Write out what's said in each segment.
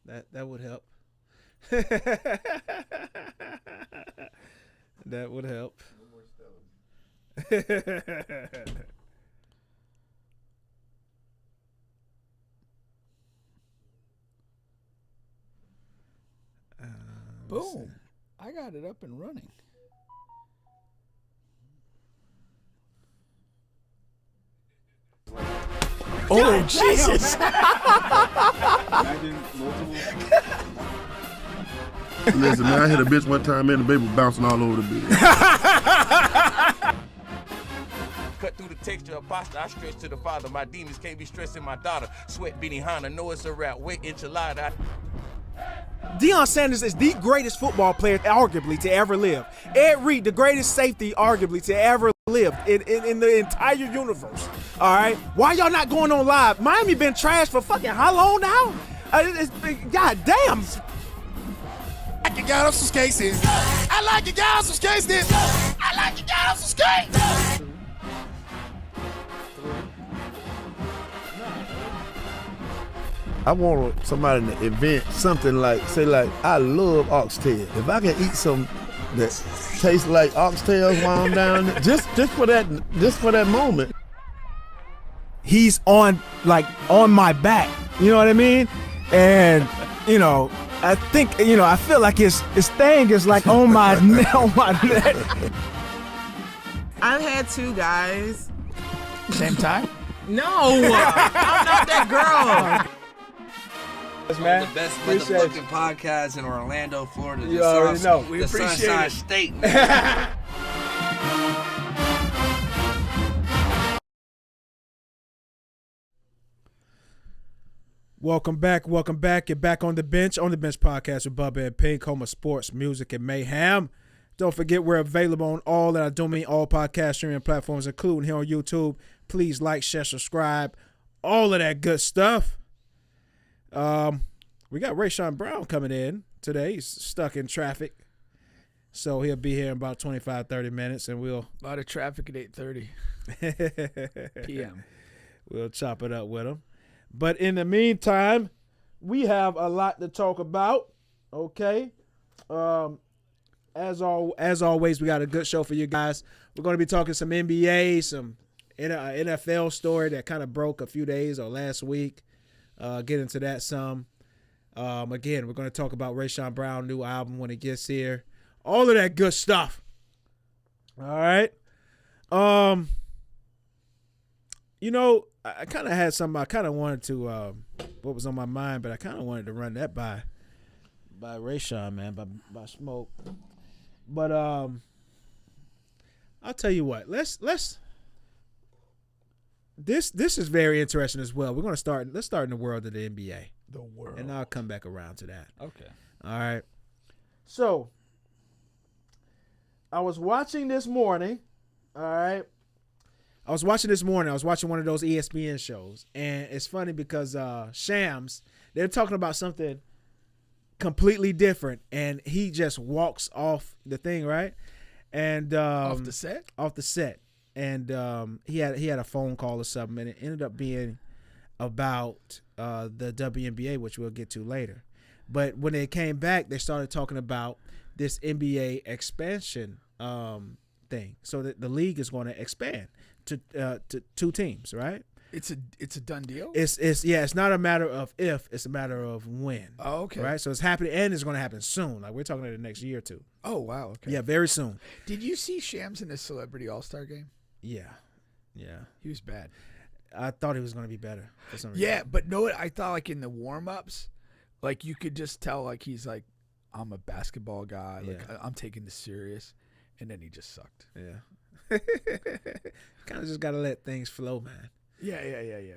That would help. That would help. Boom. I got it up and running. Oh, Jesus. Listen, man, I hit a bitch one time, man, the baby was bouncing all over the bed. Cut through the texture of pasta, I stretch to the father. My demons can't be stressing my daughter. Sweat Benihana, know it's a rap. Wet enchilada. Deion Sanders is the greatest football player, arguably, to ever live. Ed Reed, the greatest safety, arguably, to ever live in the entire universe. All right? Why y'all not going on live? Miami been trashed for fucking how long now? God damn. I like you got on some skates. I like you got on some skates. I like you got on some skates. I want somebody to invent something like, say like, I love oxtail. If I can eat some that tastes like oxtails while I'm down there, just for that moment. He's on my back. You know what I mean? And, you know, I think, you know, I feel like his thing is like on my neck. I've had two guys. Same time? No, I'm not that girl. Man. The best motherfucking podcast in Orlando, Florida. You already know. We the appreciate Sunshine it. State, man. Welcome back. You're back on the bench podcast with Bubba and Pink, home of sports, music, and mayhem. Don't forget we're available on all, and I don't mean all podcast streaming platforms, including here on YouTube. Please like, share, subscribe, all of that good stuff. We got Raysean Brown coming in today. He's stuck in traffic, so he'll be here in about 25-30 minutes, and we'll A lot of traffic at 8:30 p.m. We'll chop it up with him. But in the meantime, we have a lot to talk about. Okay, as always, we got a good show for you guys. We're going to be talking some NBA, some NFL story that kind of broke a few days or last week. Get into that some. Again, we're going to talk about Raysean Brown new album when it gets here. All of that good stuff. All right. You know, I kind of had something I kind of wanted to, what was on my mind, but I kind of wanted to run that by Raysean, man, by Smoke. But I'll tell you what. Let's. This is very interesting as well. We're going to start. Let's start in the world of the NBA. The world. And I'll come back around to that. Okay. All right. So, I was watching this morning. All right. I was watching one of those ESPN shows. And it's funny because Shams, they're talking about something completely different. And he just walks off the thing, right? And Off the set? Off the set. And he had a phone call or something, and it ended up being about the WNBA, which we'll get to later. But when they came back, they started talking about this NBA expansion thing, so that the league is going to expand to 2 teams, right? It's a done deal? It's not a matter of if, it's a matter of when. Oh, okay. Right? So it's happening, and it's going to happen soon. Like, we're talking about the next year or two. Oh, wow. Okay. Yeah, very soon. Did you see Shams in the Celebrity All-Star game? Yeah. He was bad. I thought he was going to be better for some reason. Yeah, but no, I thought like in the warm-ups, like you could just tell like he's like, I'm a basketball guy. Like I'm taking this serious. And then he just sucked. Yeah. Kind of just got to let things flow, man. Yeah.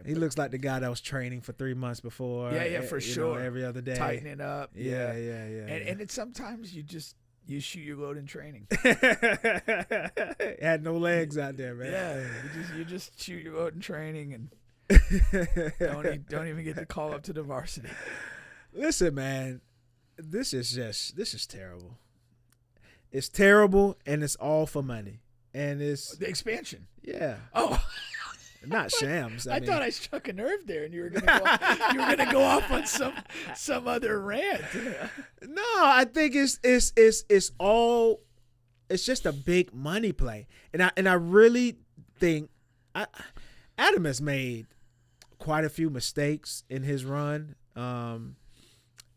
He looks like the guy that was training for 3 months before. Yeah, for sure. Every other day. Tightening up. Yeah. And it's sometimes you shoot your load in training. Had no legs out there, man. Yeah, you just shoot your load in training and don't even get to call up to the varsity. Listen, man, this is terrible. It's terrible, and it's all for money, and it's the expansion. Yeah. Oh. Not shams. I thought I struck a nerve there, and you were gonna go off on some other rant. No, I think it's all. It's just a big money play, and I really think Adam has made quite a few mistakes in his run.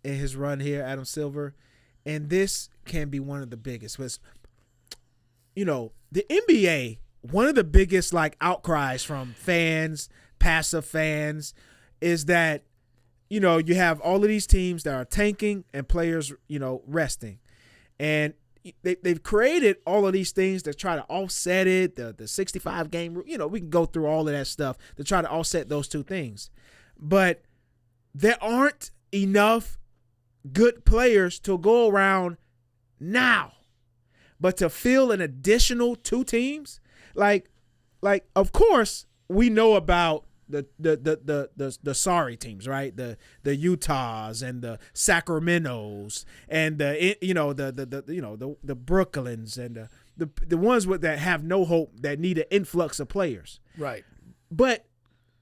Here, Adam Silver, and this can be one of the biggest. Was, the NBA, one of the biggest outcries from fans, passive fans, is that you have all of these teams that are tanking and players resting, and they've created all of these things to try to offset it. The 65 game, we can go through all of that stuff to try to offset those two things, but there aren't enough good players to go around now. But to fill an additional 2 teams, of course we know about the sorry teams, right? The Utahs and the Sacramentos and the Brooklyns and the ones that have no hope, that need an influx of players. Right. But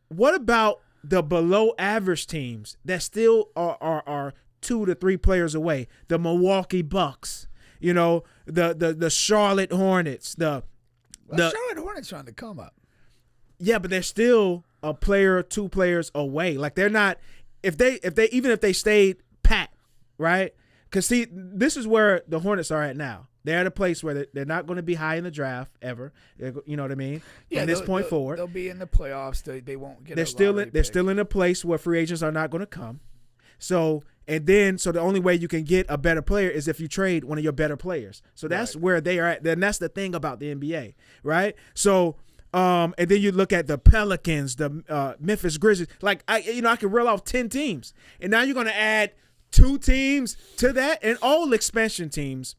what about the below average teams that still are 2 to 3 players away? The Milwaukee Bucks, the Charlotte Hornets, the Charlotte Hornets are on the come up. Yeah, but they're still a player or 2 players away. They're not, if they stayed pat, right? Because see, this is where the Hornets are at now. They're at a place where they're not going to be high in the draft ever. You know what I mean? Yeah, from this point forward, they'll be in the playoffs. They won't get. They're still in a place where free agents are not going to come. So the only way you can get a better player is if you trade one of your better players. So that's where they are at. Then that's the thing about the NBA, right? So. And then you look at the Pelicans, the Memphis Grizzlies. I can reel off 10 teams, and now you're going to add 2 teams to that, and all expansion teams,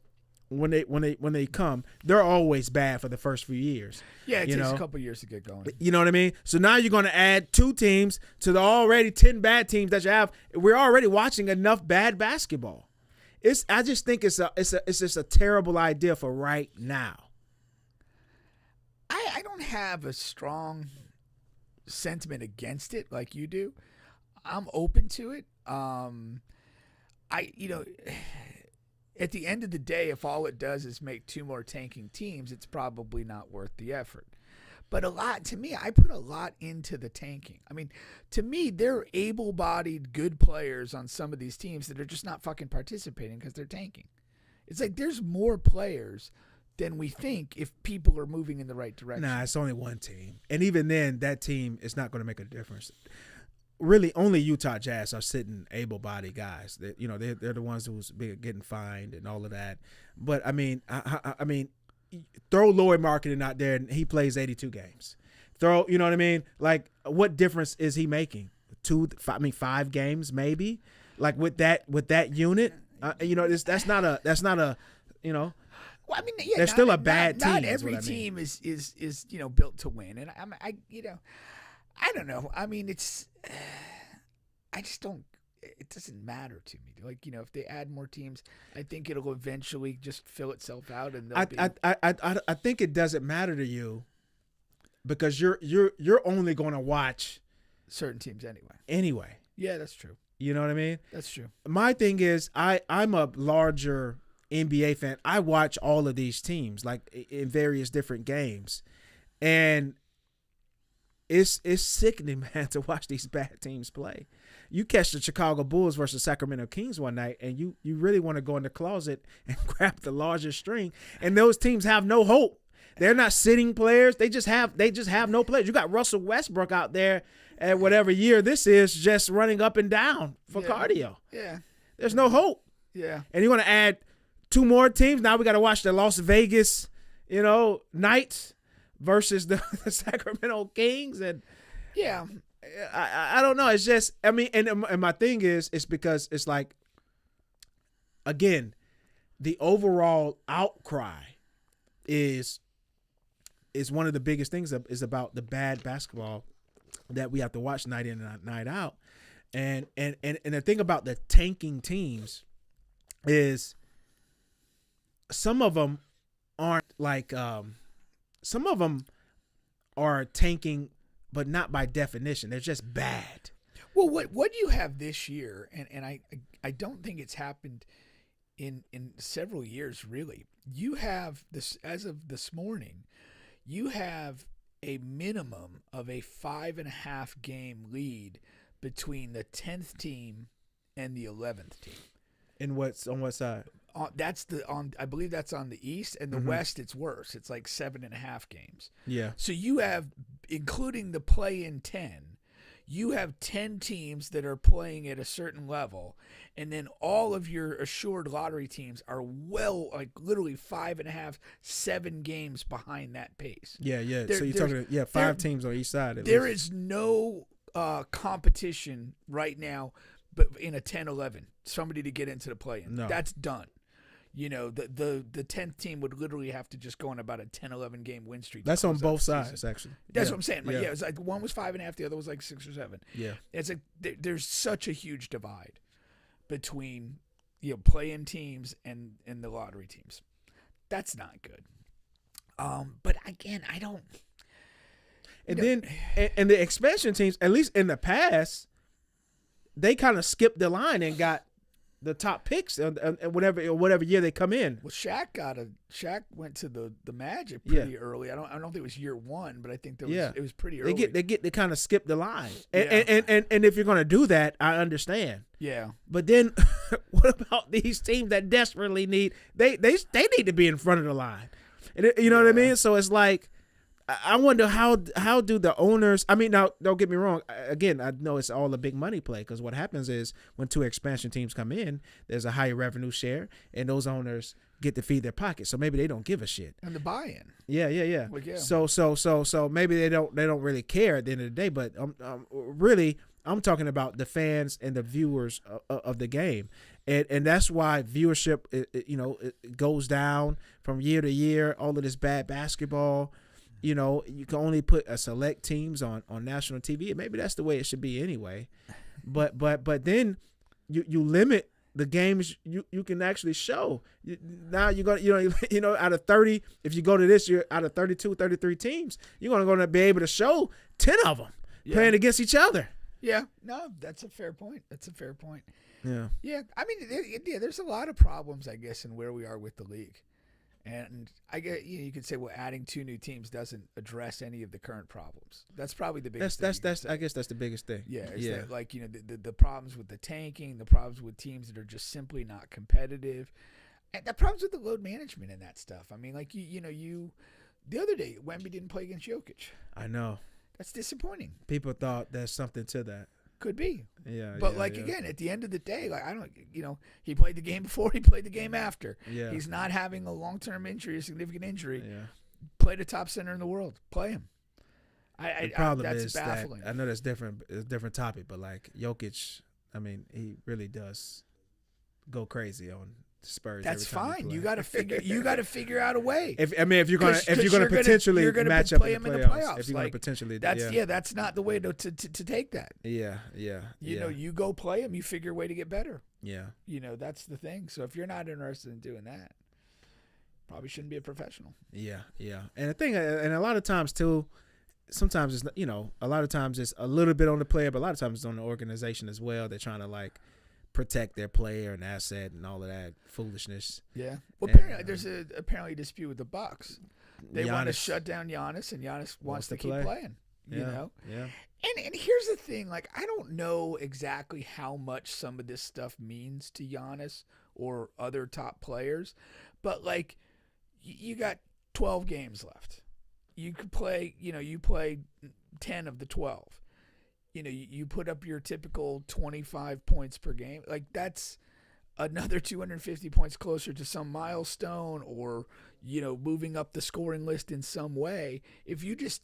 when they come, they're always bad for the first few years. Yeah, it takes a couple years to get going. You know what I mean? So now you're going to add 2 teams to the already 10 bad teams that you have. We're already watching enough bad basketball. I just think it's just a terrible idea for right now. I don't have a strong sentiment against it like you do. I'm open to it. At the end of the day, if all it does is make 2 more tanking teams, it's probably not worth the effort. But I put a lot into the tanking. I mean, to me, they're able-bodied, good players on some of these teams that are just not fucking participating because they're tanking. It's there's more players than we think if people are moving in the right direction. Nah, it's only 1 team. And even then, that team is not going to make a difference. Really, only Utah Jazz are sitting able-bodied guys. They're the ones who's getting fined and all of that. But, I mean, throw Lloyd Marketing out there, and he plays 82 games. You know what I mean? What difference is he making? 5 games maybe? With that unit? That's not a. Well, I mean, they're still a bad team. Not every team is built to win, and I don't know. I mean, I just don't. It doesn't matter to me. If they add more teams, I think it'll eventually just fill itself out, and I think it doesn't matter to you because you're only going to watch certain teams anyway. Anyway, yeah, that's true. You know what I mean? That's true. My thing is, I'm a larger NBA fan. I watch all of these teams in various different games, and it's sickening, man, to watch these bad teams play. You catch the Chicago Bulls versus Sacramento Kings one night, and you really want to go in the closet and grab the largest string. And those teams have no hope. They're not sitting players. They just have no players. You got Russell Westbrook out there at whatever year this is, just running up and down for cardio. Yeah, there's no hope. Yeah, and you want to add 2 more teams. Now we got to watch the Las Vegas, Knights versus the Sacramento Kings, and yeah, I don't know. It's just, I mean, and my thing is, it's because it's again, the overall outcry is one of the biggest things is about the bad basketball that we have to watch night in and night out, and the thing about the tanking teams is some of them aren't some of them are tanking but not by definition. They're just bad. Well, what you have this year, and I don't think it's happened in several years really. You have this, as of this morning, you have a minimum of a 5.5 game lead between the 10th team and the 11th team. On what side? I believe that's on the East, and the West it's worse. It's like 7.5 games. Yeah. So you have, including the play-in 10, you have 10 teams that are playing at a certain level, and then all of your assured lottery teams are literally 5.5, 7 games behind that pace. Yeah. So you're talking 5 teams on each side. There is no competition right now, but in a 10-11, somebody to get into the play-in. No. That's done. You know, the 10th team would literally have to just go on about a 10-11 game win streak. That's on both sides, actually. That's what I'm saying. Like, it was like one was 5.5, the other was like 6 or 7. Yeah. It's like there's such a huge divide between play-in teams and the lottery teams. That's not good. But again, I don't. And then and the expansion teams, at least in the past, they kind of skipped the line and got the top picks whatever year they come in. Well, Shaq went to the Magic pretty early. I don't think it was year 1, but I think it was pretty early. They kind of skip the line. And if you're gonna do that, I understand. Yeah. But then what about these teams that desperately need they need to be in front of the line. And you know what I mean? So it's like, I wonder how do the owners, I mean, now don't get me wrong, again, I know it's all a big money play, because what happens is when 2 expansion teams come in, there's a higher revenue share, and those owners get to feed their pockets, so maybe they don't give a shit. And the buy-in. Yeah. Like, yeah. So maybe they don't really care at the end of the day, but really I'm talking about the fans and the viewers of the game, and that's why viewership it goes down from year to year. All of this bad basketball. You can only put a select teams on national TV, and maybe that's the way it should be anyway. But then you limit the games you can actually show. Now you're gonna out of 30, if you go to this year, out of 32, 33 teams, you're gonna be able to show 10 of them playing against each other. Yeah, no, that's a fair point. Yeah. Yeah, I mean, there's a lot of problems, I guess, in where we are with the league. And I get you could say, well, adding 2 new teams doesn't address any of the current problems. That's probably the biggest thing. That's I guess that's the biggest thing. Yeah, that, like, the problems with the tanking, the problems with teams that are just simply not competitive, and the problems with the load management and that stuff. I mean, like the other day, Wemby didn't play against Jokic. I know. That's disappointing. People thought there's something to that. Could be. Yeah. But again, at the end of the day, like, I don't, he played the game before, he played the game after. Yeah. He's not having a long-term injury, a significant injury. Yeah. Play the top center in the world. Play him. The problem that's is baffling. that I know that's different. It's a different topic, but like Jokic, I mean, he really does go crazy on Spurs. That's every time fine. he You got to figure out a way. If you're gonna potentially match play up him in the playoffs, if you're gonna potentially, that's not the way to take that. Yeah. You go play him. You figure a way to get better. Yeah. That's the thing. So if you're not interested in doing that, probably shouldn't be a professional. Yeah. And the thing, and a lot of times too, sometimes it's a lot of times it's a little bit on the player, but a lot of times it's on the organization as well. They're trying to like protect their player and asset and all of that foolishness. Yeah. Well, apparently there's a dispute with the Bucks. They want to shut down Giannis, and Giannis wants to keep playing. Yeah. And here's the thing: like, I don't know exactly how much some of this stuff means to Giannis or other top players, but like, you got 12 games left. You could play. You play 10 of the 12. You put up your typical 25 points per game. Like, that's another 250 points closer to some milestone, or, moving up the scoring list in some way. If you just,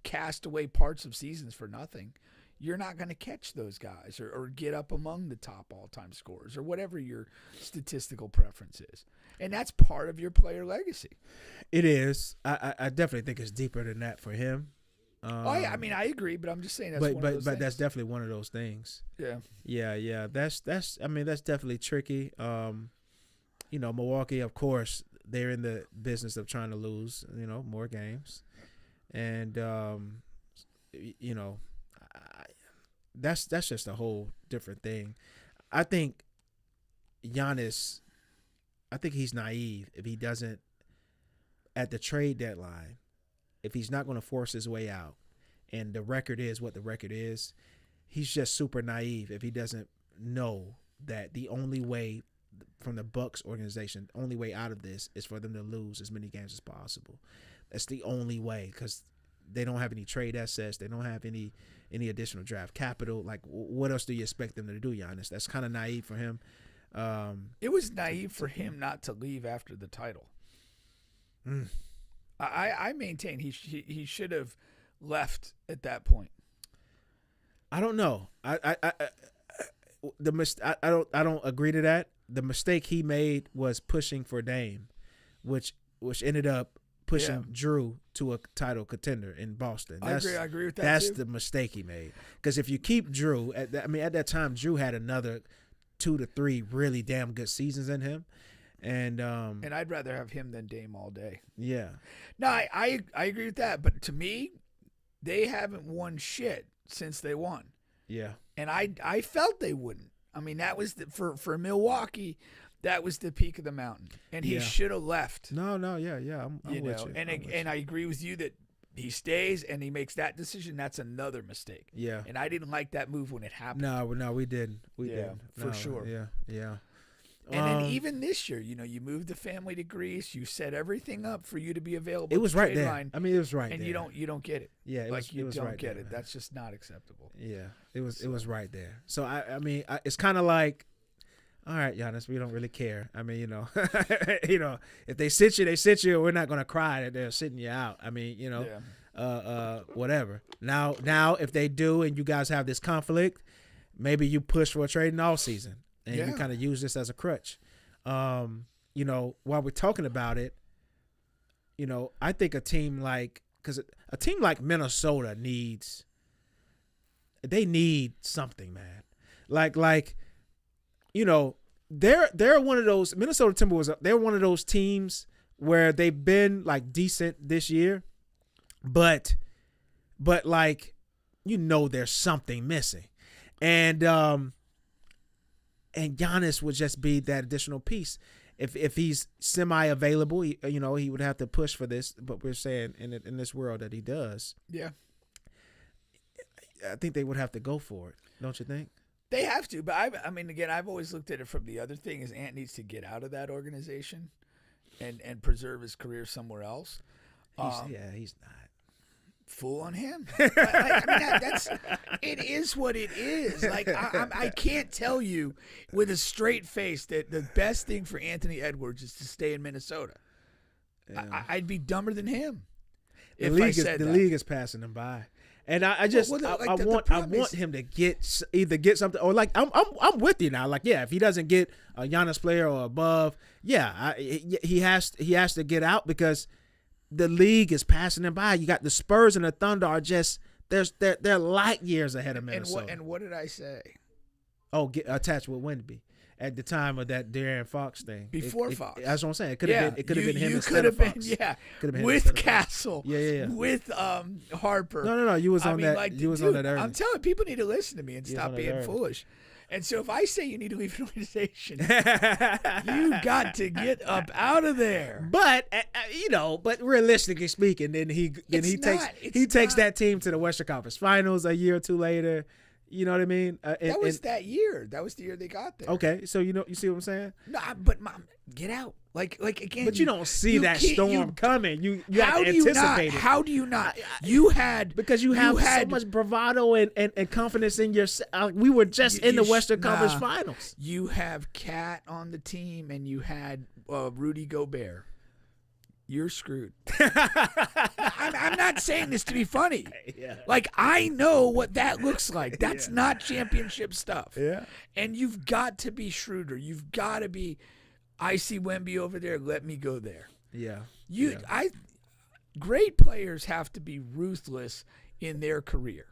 cast away parts of seasons for nothing, you're not going to catch those guys or get up among the top all-time scorers or whatever your statistical preference is. And that's part of your player legacy. It is. I definitely think it's deeper than that for him. I mean, I agree, but I'm just saying that's one of those things. That's definitely one of those things. Yeah. That's definitely tricky. Milwaukee, of course, they're in the business of trying to lose, more games, and you know, that's just a whole different thing. I think Giannis, I think he's naive if he doesn't, at the trade deadline, if he's not going to force his way out, and the record is what the record is, he's just super naive if he doesn't know that the only way from the Bucks organization, the only way out of this is for them to lose as many games as possible. That's the only way, because they don't have any trade assets. They don't have any additional draft capital. Like, what else do you expect them to do, Giannis? That's kind of naive for him. It was naive for him not to leave after the title. I maintain he should have left at that point. I don't know. I don't agree to that. The mistake he made was pushing for Dame, which ended up pushing Drew to a title contender in Boston. I agree with that. That's the mistake he made. Because if you keep Drew, at that time, Drew had another 2 to 3 really damn good seasons in him, and I'd rather have him than Dame all day. Yeah. No, I agree with that. But to me, they haven't won shit since they won. Yeah. And I felt they wouldn't. I mean, that was for Milwaukee, that was the peak of the mountain, and he should have left. No, yeah, I'm with you. And I agree with you that he stays and he makes that decision. That's another mistake. Yeah. And I didn't like that move when it happened. No, we didn't. We didn't. For sure. Yeah. And then even this year, you moved the family to Greece. You set everything up for you to be available. It was right there. Line, I mean, it was right and there. you don't get it. Yeah, it was don't right get there, it. man. That's just not acceptable. Yeah, it was right there. So I mean, it's kind of like, all right, Giannis, we don't really care. I mean, if they sit you, they sit you. We're not gonna cry that they're sitting you out. I mean, whatever. Now, if they do, and you guys have this conflict, maybe you push for a trade in all season, and you kind of use this as a crutch. While we're talking about it, I think a team like Minnesota needs something, man. They're one of those Minnesota Timberwolves. They're one of those teams where they've been like decent this year, but there's something missing, and Giannis would just be that additional piece. If he's semi-available, he would have to push for this. But we're saying in this world that he does. Yeah. I think they would have to go for it. Don't you think? They have to. But I've always looked at it from the other thing is Ant needs to get out of that organization and preserve his career somewhere else. He's not. Fool on him. It is what it is. I can't tell you with a straight face that the best thing for Anthony Edwards is to stay in Minnesota. Yeah. I'd be dumber than him. The league is passing him by, and I want him to get something, or I'm with you now. If he doesn't get a Giannis player or above, he has to get out because the league is passing them by. You got the Spurs and the Thunder are just they're light years ahead of Minnesota. And what did I say? Oh, get attached with Wemby at the time of that De'Aaron Fox thing. Before Fox, that's what I'm saying. It could have been him instead of Fox. With Castle. Yeah. With Harper. No. You was on that. You was on that early. I'm telling you, people need to listen to me and stop being foolish. And so if I say you need to leave an organization, you got to get up out of there. But but realistically speaking, then he takes that team to the Western Conference Finals a year or two later. You know what I mean? That was that year. That was the year they got there. Okay, so you see what I'm saying? No, but Mom, get out. Again. But you don't see that storm coming. You have to anticipate it. How do you not? You had so much bravado and confidence in yourself. We were just in the Western Conference Finals. You have Cat on the team, and you had Rudy Gobert. You're screwed. I'm not saying this to be funny. Yeah. I know what that looks like. That's not championship stuff. Yeah. And you've got to be shrewder. You've got to be, I see Wemby over there, let me go there. Yeah. Great players have to be ruthless in their career.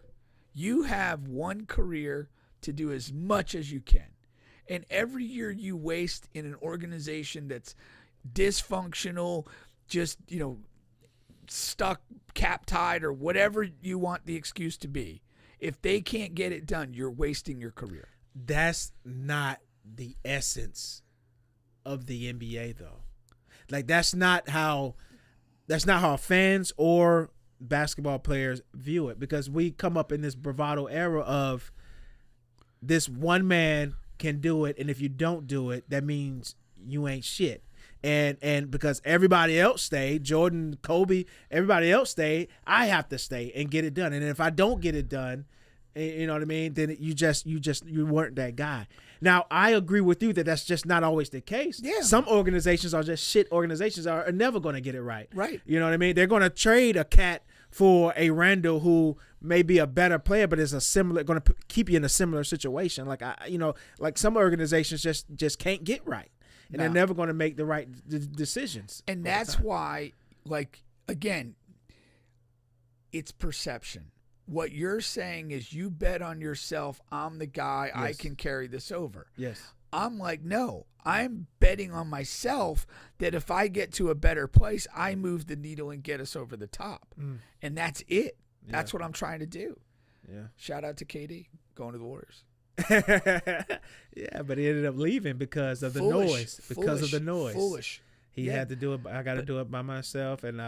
You have one career to do as much as you can. And every year you waste in an organization that's dysfunctional, just, stuck, cap tied, or whatever you want the excuse to be. If they can't get it done, you're wasting your career. That's not the essence of the NBA, though. Like that's not how fans or basketball players view it, because we come up in this bravado era of this one man can do it, and if you don't do it, that means you ain't shit. And because everybody else stayed, Jordan, Kobe, everybody else stayed, I have to stay and get it done. And if I don't get it done, you know what I mean, then you weren't that guy. Now, I agree with you that that's just not always the case. Yeah. Some organizations are just shit organizations are never going to get it right. Right. You know what I mean? They're going to trade a cat for a Randall who may be a better player, but is going to keep you in a similar situation. Like like some organizations just can't get right, and they're never going to make the right decisions. And that's why, like, again, it's perception. What you're saying is you bet on yourself. I'm the guy. Yes. I can carry this over. Yes. I'm like, no, I'm betting on myself that if I get to a better place, I move the needle and get us over the top. And that's it. That's what I'm trying to do. Yeah. Shout out to KD going to the Warriors. Yeah, but he ended up leaving because of the noise. Because of the noise. Foolish. He had to do it. I got to do it by myself. And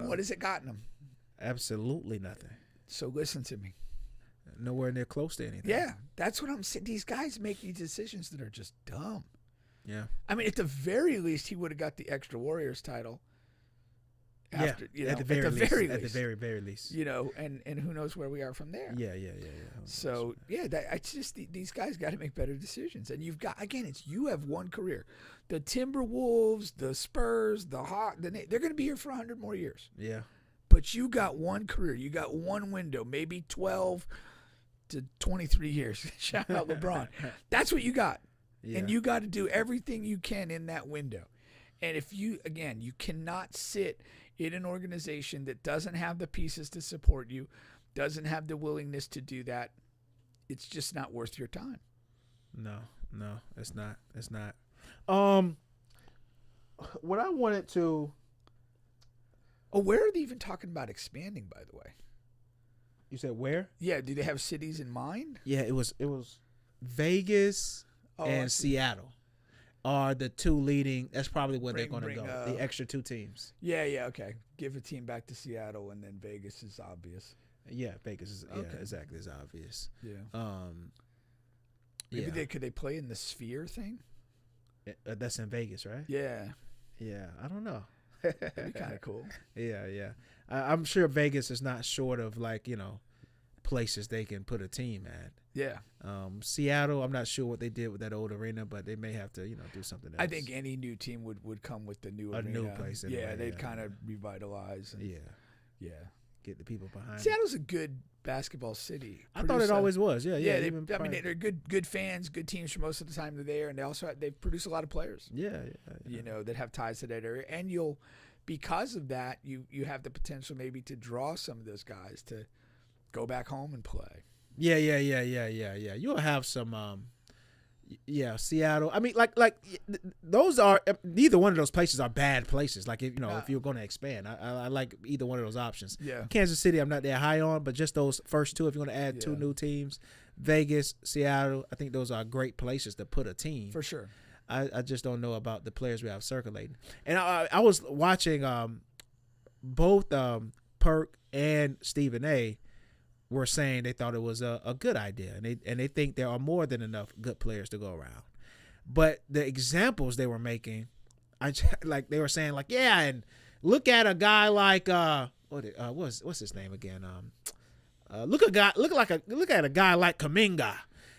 what has it gotten him? Absolutely nothing. So listen to me. Nowhere near close to anything. Yeah, that's what I'm saying. These guys make these decisions that are just dumb. Yeah. I mean, at the very least, he would have got the extra Warriors title. After, at the very least. You know, and who knows where we are from there. Yeah. So, it's just these guys got to make better decisions. And you've got, again, you have one career. The Timberwolves, the Spurs, the Hawks, they're going to be here for 100 more years. Yeah. But you got one career. You got one window, maybe 12 to 23 years. Shout out LeBron. That's what you got. Yeah. And you got to do everything you can in that window. And if you cannot sit in an organization that doesn't have the pieces to support you, doesn't have the willingness to do that, it's just not worth your time. No, it's not. It's not. What I wanted to... Oh, where are they even talking about expanding, by the way? You said where? Yeah, do they have cities in mind? Yeah, it was Vegas and Seattle are the two leading. That's probably where they're going to go. The extra two teams. Yeah, okay. Give a team back to Seattle, and then Vegas is obvious. Yeah, Vegas is exactly as obvious. Yeah. Maybe could they play in the Sphere thing? That's in Vegas, right? Yeah. Yeah, I don't know. That'd be kind of cool. Yeah. I'm sure Vegas is not short of places they can put a team at. Yeah. Seattle, I'm not sure what they did with that old arena, but they may have to do something else. I think any new team would come with the new arena. A new place. Anyway, yeah, they'd kind of revitalize. And, yeah. Get the people behind. Seattle's a good basketball city. I thought it always was. Yeah. They're good fans, good teams for most of the time they're there, and they produce a lot of players. Yeah. That have ties to that area, and because of that, you have the potential maybe to draw some of those guys to go back home and play. Yeah. You'll have some. Seattle. I mean, like those are neither one of those places are bad places. Like if you're going to expand, I like either one of those options. Yeah. Kansas City, I'm not that high on, but just those first two. If you're going to add two new teams, Vegas, Seattle, I think those are great places to put a team for sure. I just don't know about the players we have circulating. And I was watching both Perk and Stephen A. were saying they thought it was a good idea, and they think there are more than enough good players to go around. But the examples they were making, they were saying and look at a guy like what's his name again? Look at a guy like Kuminga.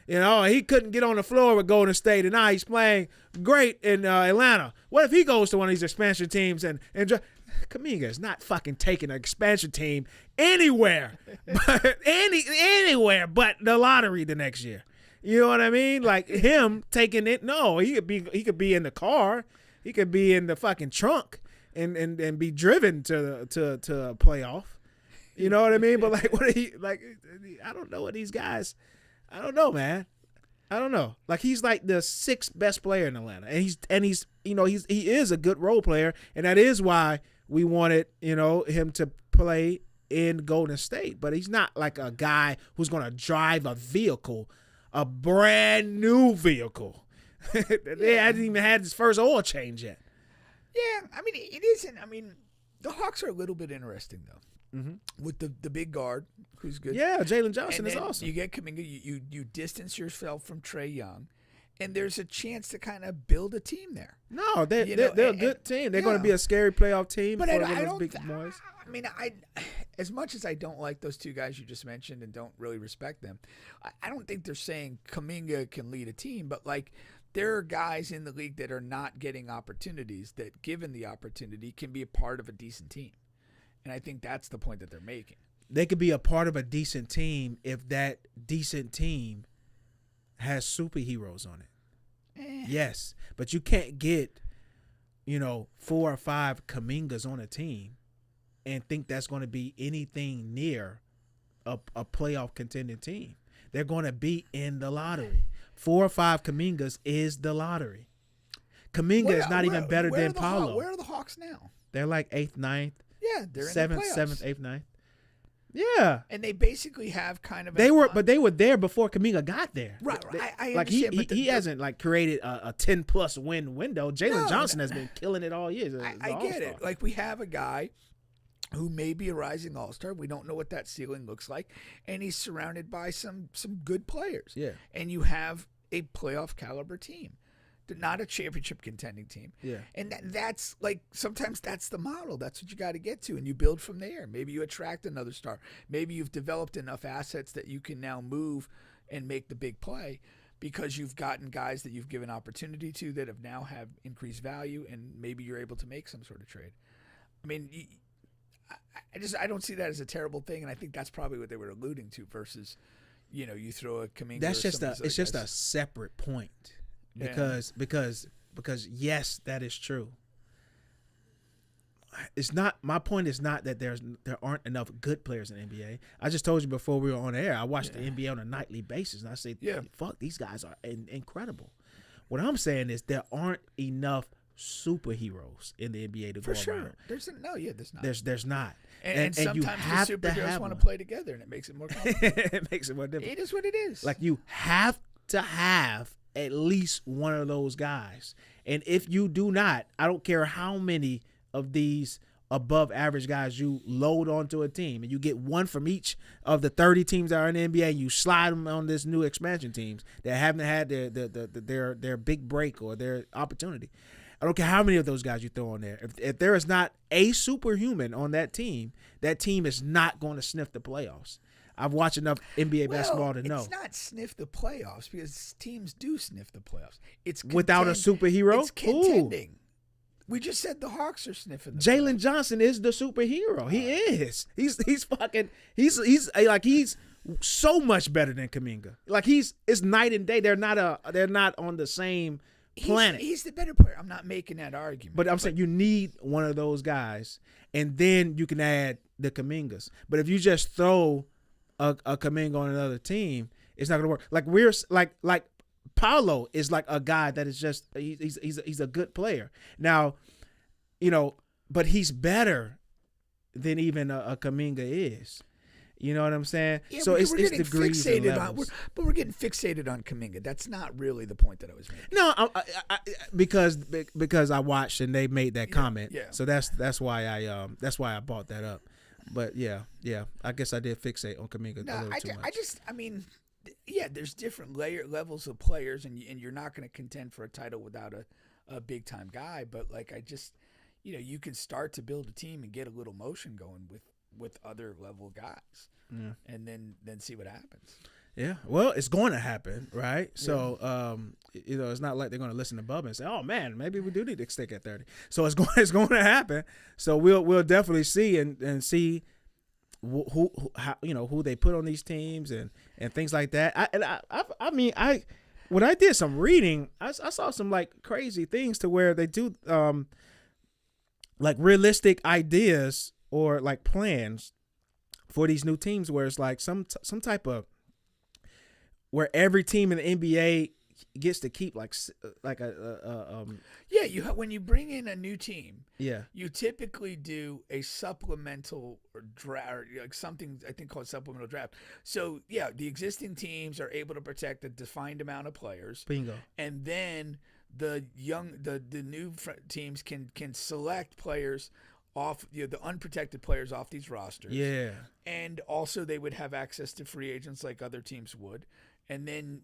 He couldn't get on the floor with Golden State, and now he's playing great in Atlanta. What if he goes to one of these expansion teams and Kuminga is not fucking taking an expansion team anywhere, but anywhere but the lottery the next year. You know what I mean? Like him taking it. No, he could be in the car. He could be in the fucking trunk and be driven to a playoff. You know what I mean? But I don't know what these guys. I don't know, man. I don't know. He's like the sixth best player in Atlanta, and he is a good role player, and that is why we wanted, him to play in Golden State, but he's not like a guy who's going to drive a vehicle, a brand new vehicle. They hadn't even had his first oil change yet. Yeah, I mean, it isn't. I mean, the Hawks are a little bit interesting, though, with the big guard who's good. Yeah, Jalen Johnson is awesome. You get Kuminga, you distance yourself from Trae Young, and there's a chance to kind of build a team there. No, they're a good team. They're going to be a scary playoff team. But for I those don't. big boys. I mean, as much as I don't like those two guys you just mentioned and don't really respect them, I don't think they're saying Kuminga can lead a team. But like, there are guys in the league that are not getting opportunities that, given the opportunity, can be a part of a decent team. And I think that's the point that they're making. They could be a part of a decent team if that decent team has superheroes on it. Yes, but you can't get, 4 or 5 Kumingas on a team and think that's going to be anything near a playoff contending team. They're going to be in the lottery. 4 or 5 Kumingas is the lottery. Kuminga is not even better than Paolo. Where are the Hawks now? They're like 8th, 9th. Yeah, they're in the playoffs. 7th, 8th, 9th. Yeah, and they basically have kind of they were there before Kuminga got there. Right. I like understand, he hasn't like created a 10+ win window. Jalen Johnson has been killing it all year. I get it. Like, we have a guy who may be a rising all-star. We don't know what that ceiling looks like, and he's surrounded by some good players. Yeah, and you have a playoff caliber team. Not a championship contending team. Yeah. And that's like, sometimes that's the model. That's what you got to get to, and you build from there. Maybe you attract another star. Maybe you've developed enough assets that you can now move and make the big play because you've gotten guys that you've given opportunity to that have now have increased value, and maybe you're able to make some sort of trade. I mean, I don't see that as a terrible thing, and I think that's probably what they were alluding to versus, you throw a Kuminga. That's just a separate point. Because yes, that is true. It's not, my point is not that there aren't enough good players in the NBA. I just told you before we were on air, I watch the NBA on a nightly basis, and I say, fuck, these guys are incredible. What I'm saying is there aren't enough superheroes in the NBA to go around. There's not. There's not. And sometimes you have the to superheroes have want to one. play together, and it makes it more complicated. It makes it more difficult. It is what it is. Like, you have to have at least one of those guys. And if you do not, I don't care how many of these above average guys you load onto a team, and you get one from each of the 30 teams that are in the NBA, and you slide them on this new expansion teams that haven't had their big break or their opportunity. I don't care how many of those guys you throw on there. If there is not a superhuman on that team is not going to sniff the playoffs. I've watched enough NBA basketball to know. It's not sniff the playoffs, because teams do sniff the playoffs. It's without a superhero. It's contending. Ooh. We just said the Hawks are sniffing the Jalen playoffs. Johnson is the superhero. He is. He's so much better than Kuminga. Like, it's night and day. They're not on the same planet. He's the better player. I'm not making that argument. But I'm saying you need one of those guys, and then you can add the Kumingas. But if you just throw a Kuminga on another team, it's not gonna work. Like, we're like Paolo is like a guy that is just he's a good player. Now, but he's better than even a Kuminga is. You know what I'm saying? Yeah, so it's degrees and levels. But we're getting fixated on Kuminga. That's not really the point that I was making. No, I because I watched and they made that comment. Yeah. So that's why I brought that up. But yeah, I guess I did fixate on Kuminga a little too much. There's different levels of players, and you're not going to contend for a title without a big time guy. But like, you can start to build a team and get a little motion going with other level guys, and then see what happens. Yeah, well, it's going to happen, right? So, it's not like they're going to listen to Bubba and say, "Oh man, maybe we do need to stick at 30." So it's going to happen. So we'll definitely see and see who they put on these teams and things like that. When I did some reading, I saw some like crazy things to where they do like realistic ideas or like plans for these new teams, where it's like some type of where every team in the NBA gets to keep like when you bring in a new team, yeah. you typically do a supplemental draft, like something I think called supplemental draft. So yeah, the existing teams are able to protect a defined amount of players. Bingo. And then the new teams can select players off, the unprotected players off these rosters. Yeah. And also they would have access to free agents like other teams would. And then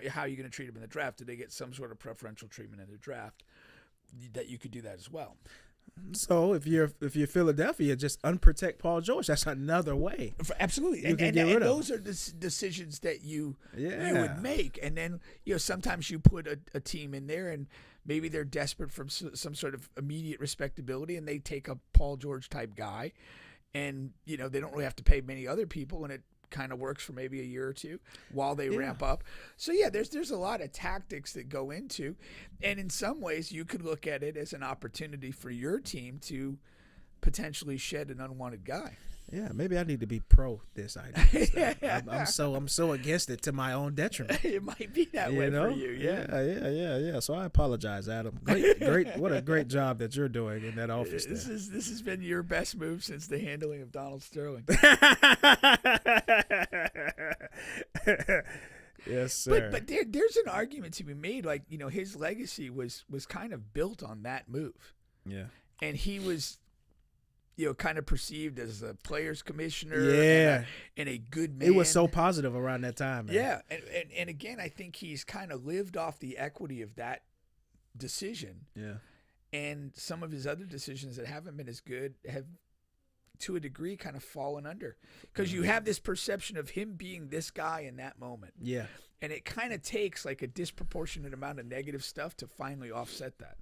how are you going to treat them in the draft? Do they get some sort of preferential treatment in the draft? That you could do that as well. So if you're Philadelphia, just unprotect Paul George. That's another way. Absolutely, and those are the decisions that you would make. And then sometimes you put a team in there, and maybe they're desperate for some sort of immediate respectability, and they take a Paul George type guy, and they don't really have to pay many other people, and it kind of works for maybe a year or two while they ramp up. So there's a lot of tactics that go into, and in some ways you could look at it as an opportunity for your team to potentially shed an unwanted guy. Yeah, maybe I need to be pro this idea. I'm so against it to my own detriment. It might be that way for you. Yeah. So I apologize, Adam. Great. What a great job that you're doing in that office. This has been your best move since the handling of Donald Sterling. Yes, sir. But there's an argument to be made. Like his legacy was kind of built on that move. Yeah, and he was. Kind of perceived as a players commissioner, and a good man. It was so positive around that time, man. Yeah, and again, I think he's kind of lived off the equity of that decision. Yeah, and some of his other decisions that haven't been as good have, to a degree, kind of fallen under, because you have this perception of him being this guy in that moment. Yeah, and it kind of takes like a disproportionate amount of negative stuff to finally offset that.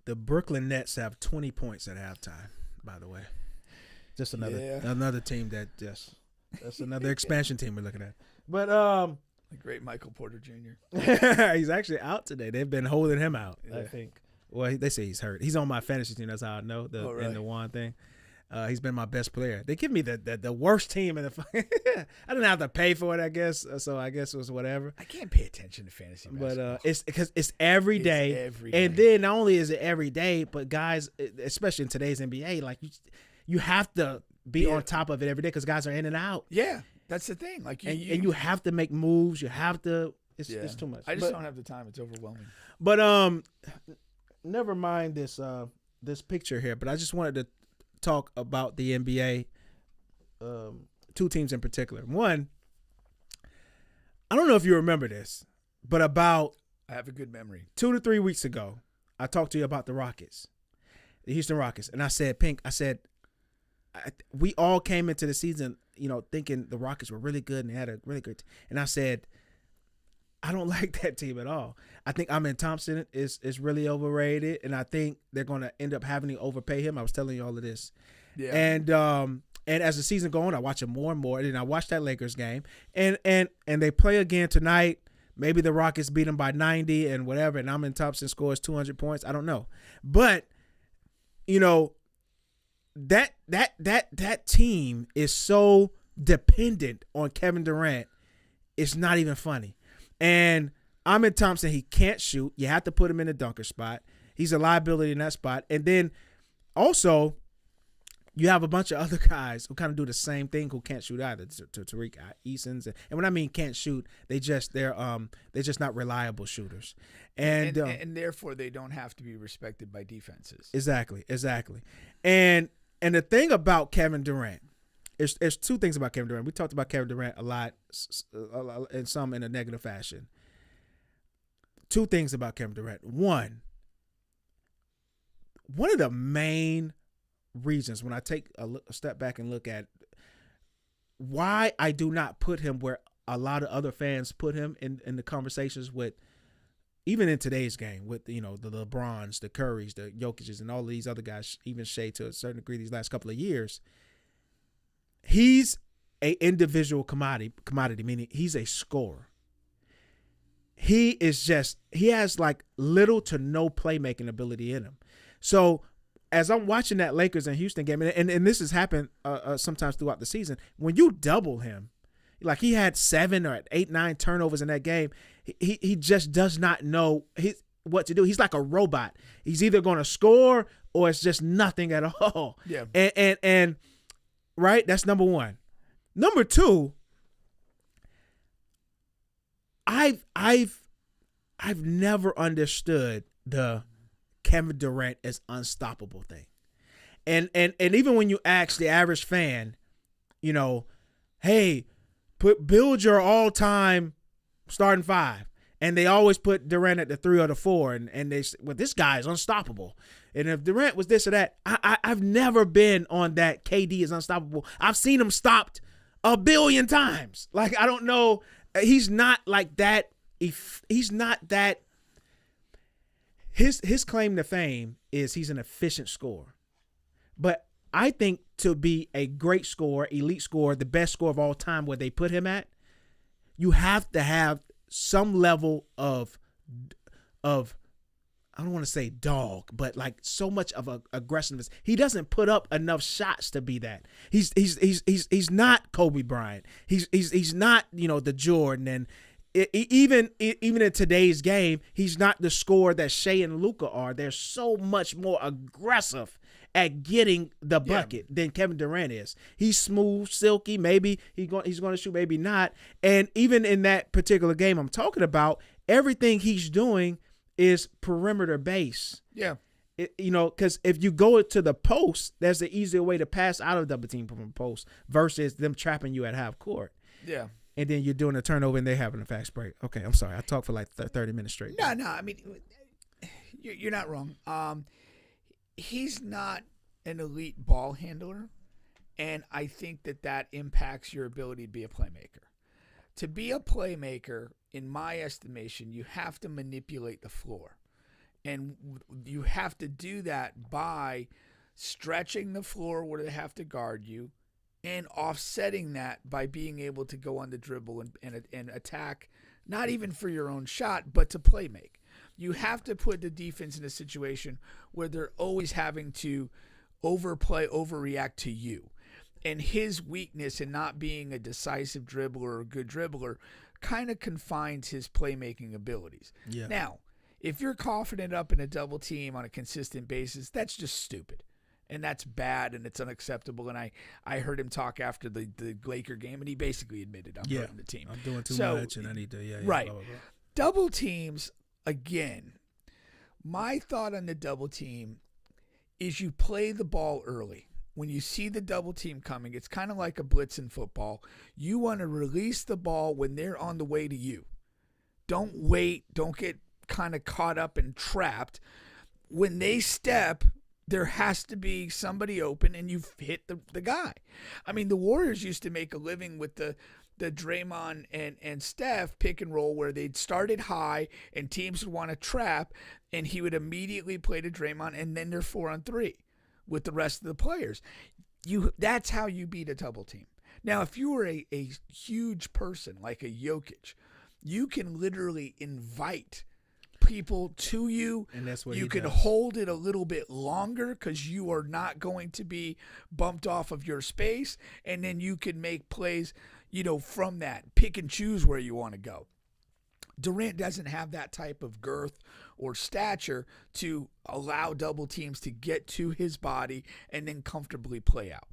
The Brooklyn Nets have 20 points at halftime, by the way. Just another team that's another expansion team we're looking at. But the great Michael Porter Jr. He's actually out today. They've been holding him out, I think. Well, they say he's hurt. He's on my fantasy team. That's how I know in the one thing. He's been my best player. They give me the worst team in the. I didn't have to pay for it, I guess. So I guess it was whatever. I can't pay attention to fantasy basketball. But it's because it's every day. Every day. And then not only is it every day, but guys, especially in today's NBA, like you have to be on top of it every day because guys are in and out. Yeah, that's the thing. Like you have to make moves. You have to. It's too much. I just don't have the time. It's overwhelming. But never mind this picture here. But I just wanted to talk about the NBA, two teams in particular. One, I don't know if you remember this, but I have a good memory. 2 to 3 weeks ago, I talked to you about the Houston Rockets, and I said, Pink, we all came into the season, thinking the Rockets were really good and they had a really good team. And I said, I don't like that team at all. I think Amen Thompson is really overrated, and I think they're going to end up having to overpay him. I was telling you all of this. Yeah. And as the season goes on, I watch it more and more. And then I watched that Lakers game, and they play again tonight. Maybe the Rockets beat them by 90 and whatever, and Amen Thompson scores 200 points. I don't know. But, that team is so dependent on Kevin Durant. It's not even funny. And Amen Thompson, he can't shoot. You have to put him in the dunker spot. He's a liability in that spot. And then also, you have a bunch of other guys who kind of do the same thing who can't shoot either. Tariq Eason's, and when I mean can't shoot, they're just not reliable shooters. And therefore they don't have to be respected by defenses. Exactly. And the thing about Kevin Durant. There's two things about Kevin Durant. We talked about Kevin Durant a lot, and some in a negative fashion. Two things about Kevin Durant. One of the main reasons when I take a step back and look at why I do not put him where a lot of other fans put him in the conversations with, even in today's game, with the LeBrons, the Currys, the Jokic's, and all of these other guys, even Shea to a certain degree these last couple of years. He's a individual commodity, meaning he's a scorer. He has like little to no playmaking ability in him. So as I'm watching that Lakers and Houston game, and this has happened sometimes throughout the season, when you double him, like he had 7 or 8, 9 turnovers in that game, he just does not know what to do. He's like a robot. He's either going to score or it's just nothing at all. Yeah. And right, that's number one. Number two, I've never understood the Kevin Durant is unstoppable thing. And even when you ask the average fan, you know, hey, build your all-time starting five. And they always put Durant at the 3 or the 4, and they say, well, this guy is unstoppable. And if Durant was this or that, I've never been on that KD is unstoppable. I've seen him stopped 1 billion times. Like, I don't know. He's not like that. He's not that. His claim to fame is he's an efficient scorer. But I think to be a great scorer, elite scorer, the best scorer of all time where they put him at, you have to have some level of I don't want to say dog, but like so much of a aggressiveness. He doesn't put up enough shots to be that. He's not Kobe Bryant. He's not, you know, the Jordan. And even in today's game, he's not the scorer that Shea and Luka are. They're so much more aggressive at getting the bucket than Kevin Durant is. He's smooth, silky. Maybe he's going to shoot, maybe not. And even in that particular game I'm talking about, everything he's doing is perimeter base. Yeah. You know, because if you go to the post, there's an easier way to pass out of double team from the post versus them trapping you at half court. Yeah. And then you're doing a turnover and they're having a fast break. Okay, I'm sorry. I talked for like 30 minutes straight. No. I mean, you're not wrong. He's not an elite ball handler, and I think that impacts your ability to be a playmaker. To be a playmaker, in my estimation, you have to manipulate the floor. And you have to do that by stretching the floor where they have to guard you and offsetting that by being able to go on the dribble and attack, not even for your own shot, but to play make. You have to put the defense in a situation where they're always having to overreact to you. And his weakness in not being a decisive dribbler or a good dribbler kind of confines his playmaking abilities. Yeah. Now, if you're confident up in a double team on a consistent basis, that's just stupid. And that's bad and it's unacceptable. And I heard him talk after the Laker game, and he basically admitted I'm hurting the team. I'm doing too much and I need to, right. Blah, blah, blah. Double teams, again, my thought on the double team is you play the ball early. When you see the double team coming, it's kind of like a blitz in football. You want to release the ball when they're on the way to you. Don't wait. Don't get kind of caught up and trapped. When they step, there has to be somebody open and you've hit the guy. I mean, the Warriors used to make a living with the Draymond and Steph pick and roll where they'd started high and teams would want to trap and he would immediately play to Draymond and then they're 4-on-3 with the rest of the players. That's how you beat a double team. Now, if you were a huge person like a Jokic, you can literally invite people to you. And that's what you can hold it a little bit longer because you are not going to be bumped off of your space. And then you can make plays, from that. Pick and choose where you want to go. Durant doesn't have that type of girth or stature to allow double teams to get to his body and then comfortably play out.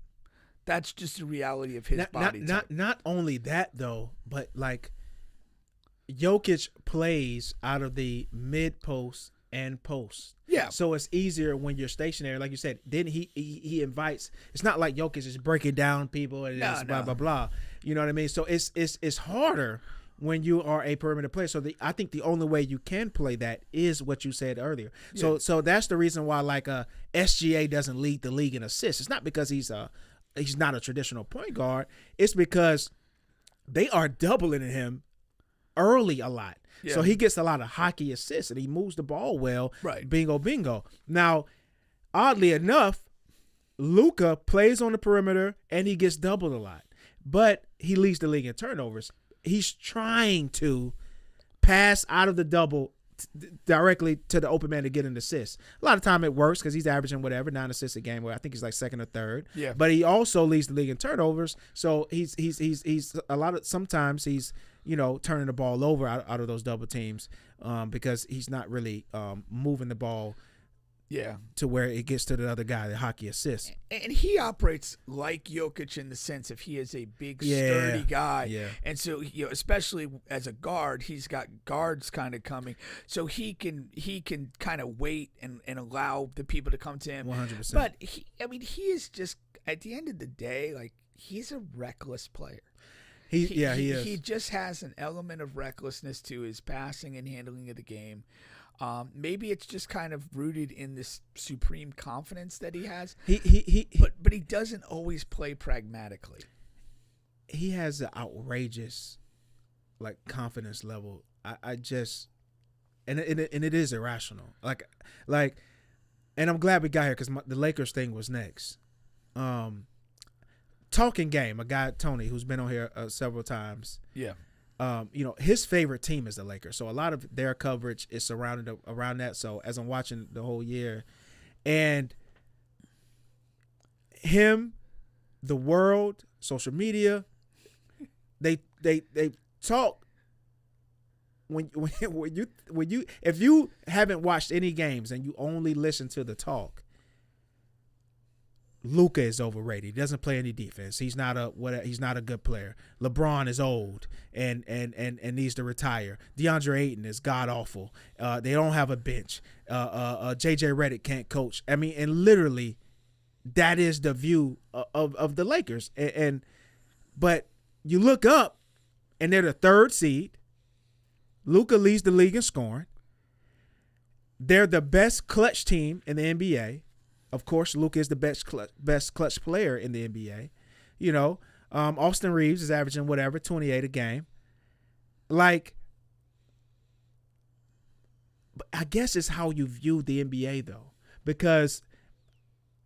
That's just the reality of his body type. Not only that, though, but like Jokic plays out of the mid-post and post. Yeah. So it's easier when you're stationary. Like you said, then he invites. It's not like Jokic is breaking down people and blah, blah, blah. You know what I mean? So it's harder when you are a perimeter player. So I think the only way you can play that is what you said earlier. Yeah. So that's the reason why like SGA doesn't lead the league in assists. It's not because he's not a traditional point guard. It's because they are doubling him early a lot. Yeah. So he gets a lot of hockey assists and he moves the ball well. Right. Bingo, bingo. Now, oddly enough, Luka plays on the perimeter and he gets doubled a lot. But he leads the league in turnovers. He's trying to pass out of the double directly to the open man to get an assist. A lot of time it works because he's averaging 9 assists a game. Where I think he's like second or third. Yeah. But he also leads the league in turnovers. So he's a lot of sometimes he's turning the ball over out of those double teams because he's not really moving the ball to where it gets to the other guy, the hockey assist. And he operates like Jokic in the sense of he is a big, sturdy guy. Yeah. And so, especially as a guard, he's got guards kind of coming. So he can kind of wait and allow the people to come to him. 100%. But, he is just, at the end of the day, like, he's a reckless player. He is. He just has an element of recklessness to his passing and handling of the game. Maybe it's just kind of rooted in this supreme confidence that he has. But he doesn't always play pragmatically. He has an outrageous, confidence level. I just, and it is irrational. Like, and I'm glad we got here because the Lakers thing was next. Talking game, a guy Tonii who's been on here several times. Yeah. His favorite team is the Lakers. So a lot of their coverage is surrounded around that. So as I'm watching the whole year, and him, the world, social media, they talk when you if you haven't watched any games and you only listen to the talk, Luka is overrated. He doesn't play any defense. He's not a good player. LeBron is old and needs to retire. DeAndre Ayton is god awful. They don't have a bench. JJ Redick can't coach. I mean, and literally, that is the view of the Lakers. But you look up, and they're the 3rd seed. Luka leads the league in scoring. They're the best clutch team in the NBA. Of course, Luka is the best clutch player in the NBA. Austin Reeves is averaging 28 a game. But I guess it's how you view the NBA though, because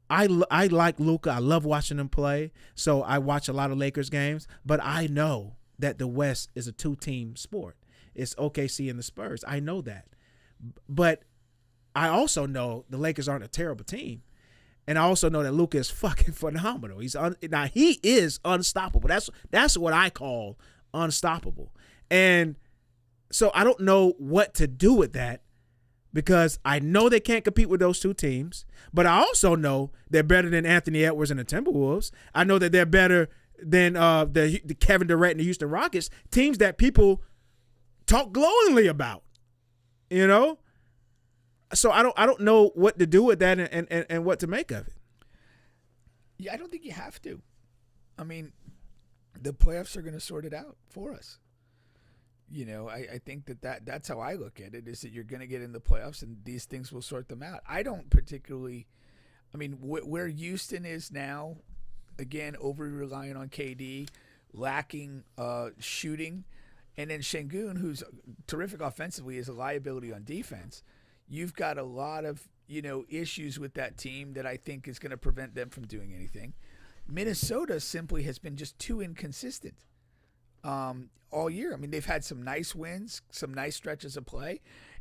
I like Luka. I love watching him play. So I watch a lot of Lakers games, but I know that the West is a 2-team sport. It's OKC and the Spurs. I know that, but I also know the Lakers aren't a terrible team. And I also know that Luka is fucking phenomenal. Now he is unstoppable. That's what I call unstoppable. And so I don't know what to do with that because I know they can't compete with those 2 teams. But I also know they're better than Anthony Edwards and the Timberwolves. I know that they're better than the Kevin Durant and the Houston Rockets, teams that people talk glowingly about. So I don't know what to do with that and what to make of it. Yeah, I don't think you have to. I mean, the playoffs are going to sort it out for us. I think that's how I look at it, is that you're going to get in the playoffs and these things will sort them out. I don't particularly – I mean, where Houston is now, again, over-reliant on KD, lacking shooting, and then Şengün, who's terrific offensively, is a liability on defense. You've got a lot of, issues with that team that I think is going to prevent them from doing anything. Minnesota simply has been just too inconsistent all year. I mean, they've had some nice wins, some nice stretches of play,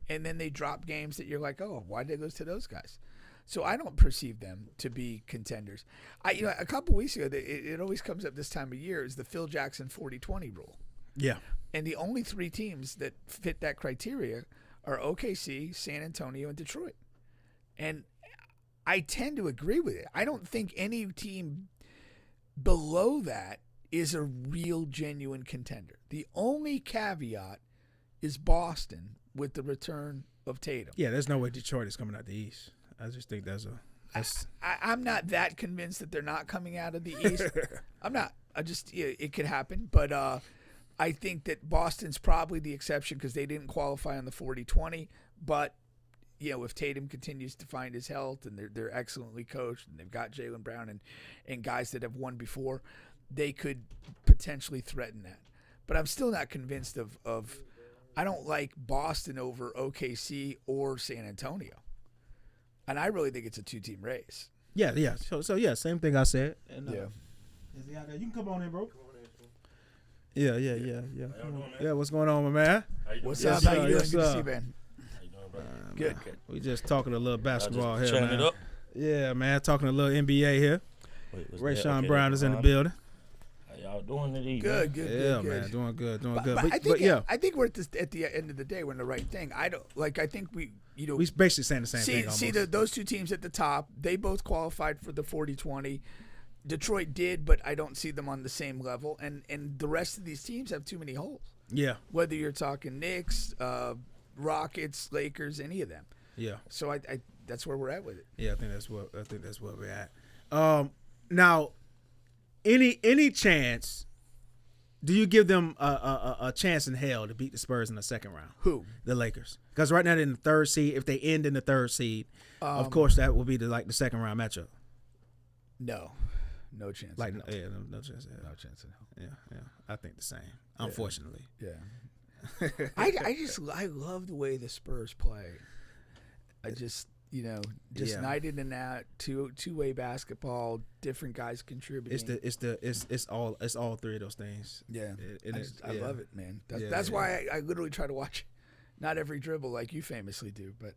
and then they drop games that you're like, oh, why did they lose to those guys? So I don't perceive them to be contenders. A couple weeks ago, it always comes up this time of year, is the Phil Jackson 40-20 rule. Yeah. And the only 3 teams that fit that criteria are OKC, San Antonio, and Detroit. And I tend to agree with it. I don't think any team below that is a real, genuine contender. The only caveat is Boston with the return of Tatum. Yeah, there's no way Detroit is coming out the East. I just think I'm not that convinced that they're not coming out of the East. I'm not. It could happen. But I think that Boston's probably the exception because they didn't qualify on the 40-20. But, if Tatum continues to find his health and they're excellently coached and they've got Jaylen Brown and guys that have won before, they could potentially threaten that. But I'm still not convinced of I don't like Boston over OKC or San Antonio. And I really think it's a 2-team race. Yeah. So yeah, same thing I said. And, yeah. Is he out there? You can come on in, bro. Yeah. Yeah, what's going on, my man? What's up? How you doing? Good to see you, man. How you doing, bro? Good. We just talking a little basketball here, man. It up. Yeah, man. Talking a little NBA here. Wait, Raysean Brown is in the building. How y'all doing today? Good, man, doing good. But I think we're at the end of the day, we're in the right thing. I think we basically saying the same thing. See those two teams at the top. They both qualified for the 40-20. Detroit did, but I don't see them on the same level. And the rest of these teams have too many holes. Yeah. Whether you're talking Knicks, Rockets, Lakers, any of them. Yeah. So I that's where we're at with it. Yeah, I think that's where we're at. Now, any chance? Do you give them a chance in hell to beat the Spurs in the second round? Who? The Lakers. Because right now they're in the third seed. If they end in the third seed, of course that will be the second round matchup. No chance. No chance. No chance in hell. Yeah. I think the same. Unfortunately. Yeah. I love the way the Spurs play. I just night in and out, two-way basketball, different guys contributing. It's all three of those things. Yeah. I love it, man. That's why I literally try to watch not every dribble like you famously do, but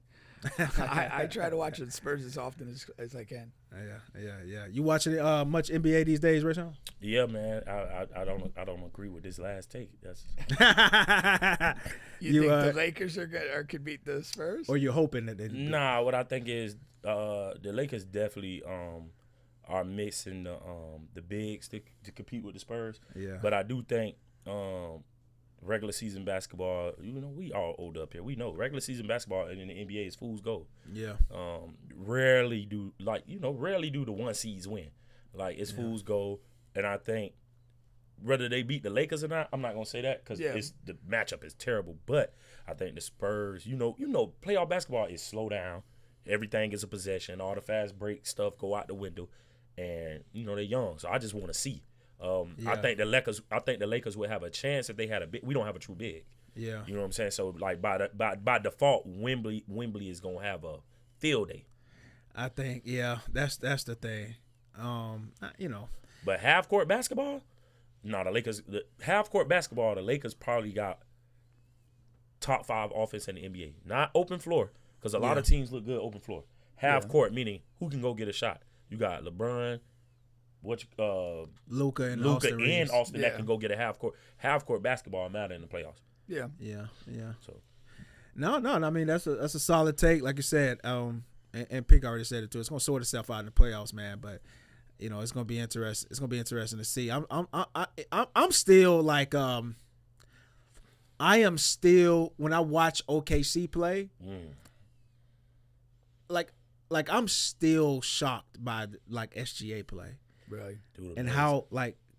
I try to watch the Spurs as often as I can. Yeah. You watching much NBA these days, Raysean? Yeah, man. I don't agree with this last take. That's you think the Lakers could beat the Spurs? Or you're hoping that they Nah, what I think is the Lakers definitely are missing the bigs to compete with the Spurs. Yeah. But I do think regular season basketball, we all old up here. We know regular season basketball in the NBA is fool's gold. Yeah. Rarely do the one seeds win. Like it's fool's gold. And I think whether they beat the Lakers or not, I'm not gonna say that because the matchup is terrible. But I think the Spurs, playoff basketball is slow down. Everything is a possession. All the fast break stuff go out the window, and they're young. So I just want to see. I think the Lakers would have a chance if they had a big. We don't have a true big. Yeah. You know what I'm saying? So like by default, Wembley is gonna have a field day. I think that's the thing. But half court basketball, half court basketball, the Lakers probably got top 5 offense in the NBA. Not open floor, because a lot of teams look good open floor. Half court meaning who can go get a shot. You got LeBron. Luka and Austin that can go get a half court basketball matter in the playoffs. Yeah. So no, I mean that's a solid take, like you said. And Pick already said it too. It's gonna sort itself out in the playoffs, man. But it's gonna be interesting. It's gonna be interesting to see. I'm still like I am still when I watch OKC play. Like I'm still shocked by SGA play. Right. And how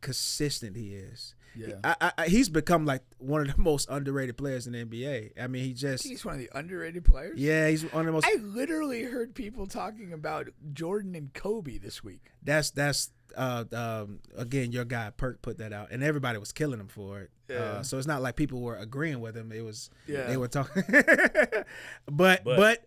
consistent he is. Yeah. He's become one of the most underrated players in the NBA. I mean, he's one of the underrated players. Yeah, he's one of the most. I literally heard people talking about Jordan and Kobe this week. That's again, your guy Perk put that out, and everybody was killing him for it. Yeah. So it's not like people were agreeing with him. It was they were talking, but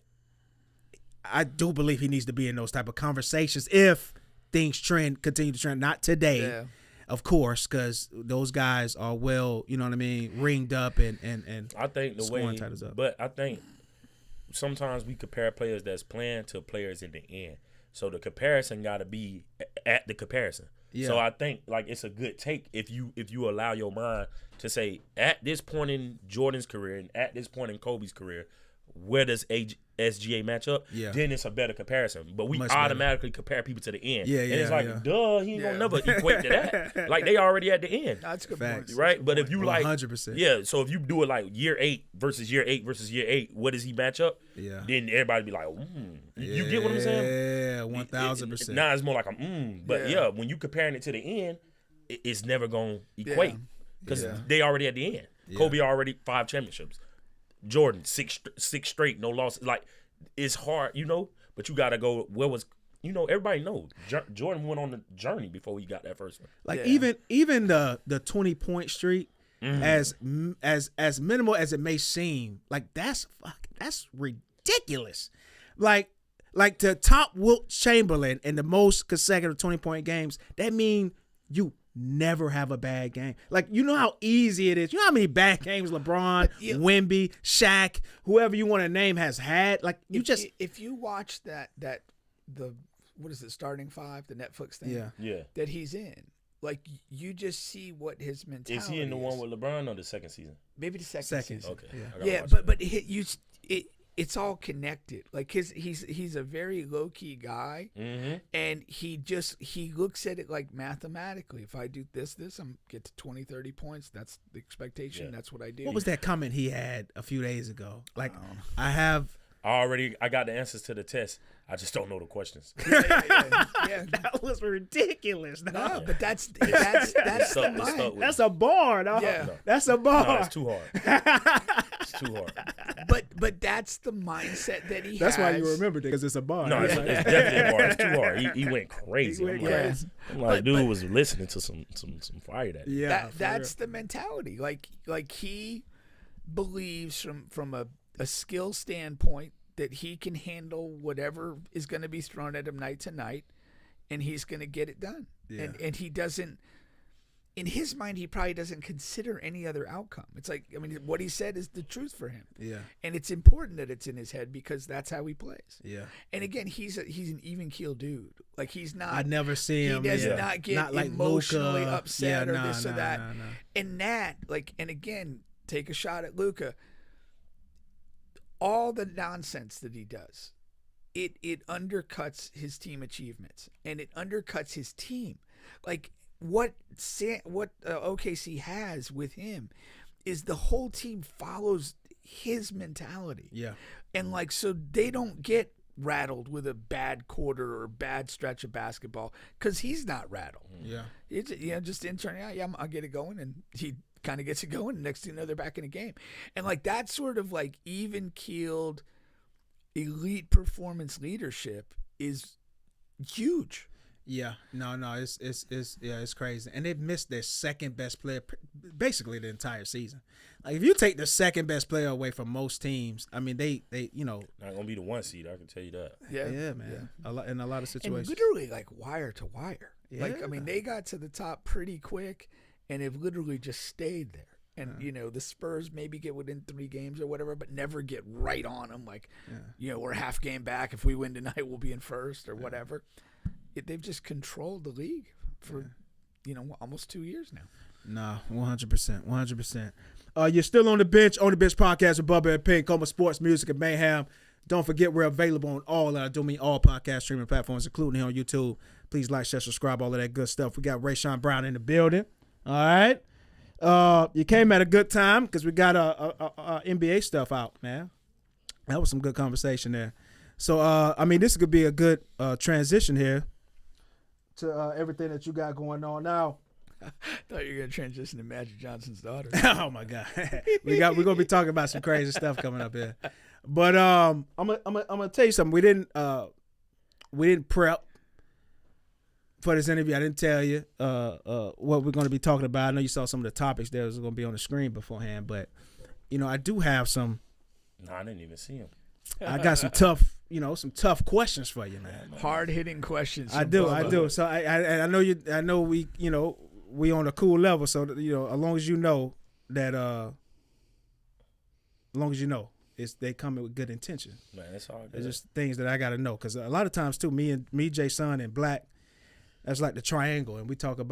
I do believe he needs to be in those type of conversations if things continue to trend. Not today, of course, because those guys are ringed up and I think the way titles up. But I think sometimes we compare players that's playing to players in the end. So the comparison got to be at the comparison. Yeah. So I think it's a good take if you allow your mind to say at this point in Jordan's career and at this point in Kobe's career, where does SGA match up? Yeah. Then it's a better comparison. But we automatically compare people to the end. Yeah, and it's duh, he ain't gonna never equate to that. They already at the end. That's good point. Right? But if you 100%. Yeah, so if you do it year 8 versus year 8 versus year 8, what does he match up? Yeah. Then everybody be like, You get what I'm saying? Yeah, 1,000%. Now it's more like But when you comparing it to the end, it's never gonna equate. Because they already at the end. Yeah. Kobe already 5 championships. Jordan, six straight, no losses. It's hard, but you got to go. Where was, everybody knows Jordan went on the journey before he got that first one. Even the 20-point streak, as minimal as it may seem, that's ridiculous. To top Wilt Chamberlain in the most consecutive 20-point games, that mean you never have a bad game. How easy it is. You know how many bad games LeBron, Wemby, Shaq, whoever you want to name has had. If you watch the what is it, starting 5, the Netflix thing, that he's in, like you just see what his mentality Is he in the one with LeBron or the second season? Maybe the second season. Okay. Yeah, but it's all connected. Like he's a very low key guy, and he looks at it like mathematically. If I do this, I'm get to 20, 30 points. That's the expectation. That's what I do. What was that comment he had a few days ago? Like I got the answers to the test. I just don't know the questions. Yeah. That was ridiculous. No, but that's the mind. That's a bar, dog. Yeah. That's a bar. No, it's too hard. It's too hard. But that's the mindset that he That's has. why you remembered it, because it's a bar. No, it's definitely a bar. It's too hard. He went crazy. I'm like, dude was listening to some fire that. Yeah, that's the mentality. Like he believes from a skill standpoint that he can handle whatever is going to be thrown at him night to night, and he's going to get it done. Yeah. And he doesn't, in his mind, he probably doesn't consider any other outcome. It's like, I mean, what he said is the truth for him. Yeah. And it's important that it's in his head because that's how he plays. Yeah. And again, he's an even keel dude. Like he's not. I never see him. He does not get not like emotionally Luka. upset or this or that. No. And that, and again, take a shot at Luka. All the nonsense that he does, it undercuts his team achievements, and it undercuts his team. Like what OKC has with him is the whole team follows his mentality. Yeah. And so they don't get rattled with a bad quarter or bad stretch of basketball because he's not rattled. Yeah. It's just internally, I'll get it going, and he kind of gets it going, and next thing you know, they're back in the game. And that sort of even-keeled elite performance leadership is huge. Yeah, no, it's crazy, and they've missed their second best player basically the entire season. Like if you take the second best player away from most teams, I mean they not gonna be the 1 seed. I can tell you that. Yeah, man. Yeah. In a lot of situations, and literally wire to wire. Yeah. They got to the top pretty quick, and have literally just stayed there. And the Spurs maybe get within 3 games or whatever, but never get right on them. We're half game back. If we win tonight, we'll be in first or whatever. They've just controlled the league for almost 2 years now. Nah, 100%. You're still on the bench podcast with Bubba and Pink, Coma Sports, Music, and Mayhem. Don't forget we're available on all podcast streaming platforms, including here on YouTube. Please like, share, subscribe, all of that good stuff. We got Raysean Brown in the building. All right. You came at a good time because we got NBA stuff out, man. That was some good conversation there. So, this could be a good transition here to everything that you got going on now. I thought you were gonna transition to Magic Johnson's daughter. Oh my God, we're gonna be talking about some crazy stuff coming up here. But I'm gonna tell you something. We didn't prep for this interview. I didn't tell you what we're gonna be talking about. I know you saw some of the topics that was gonna be on the screen beforehand, but I do have some. No, I didn't even see him. I got some tough questions for you, man. Hard hitting questions. I do. So I know you. I know we. We on a cool level. So as long as you know that. As long as you know, they come in with good intention. Man, it's all good. It's just things that I got to know because a lot of times too, me, Jay Son, and Black, that's like the triangle, and we talk a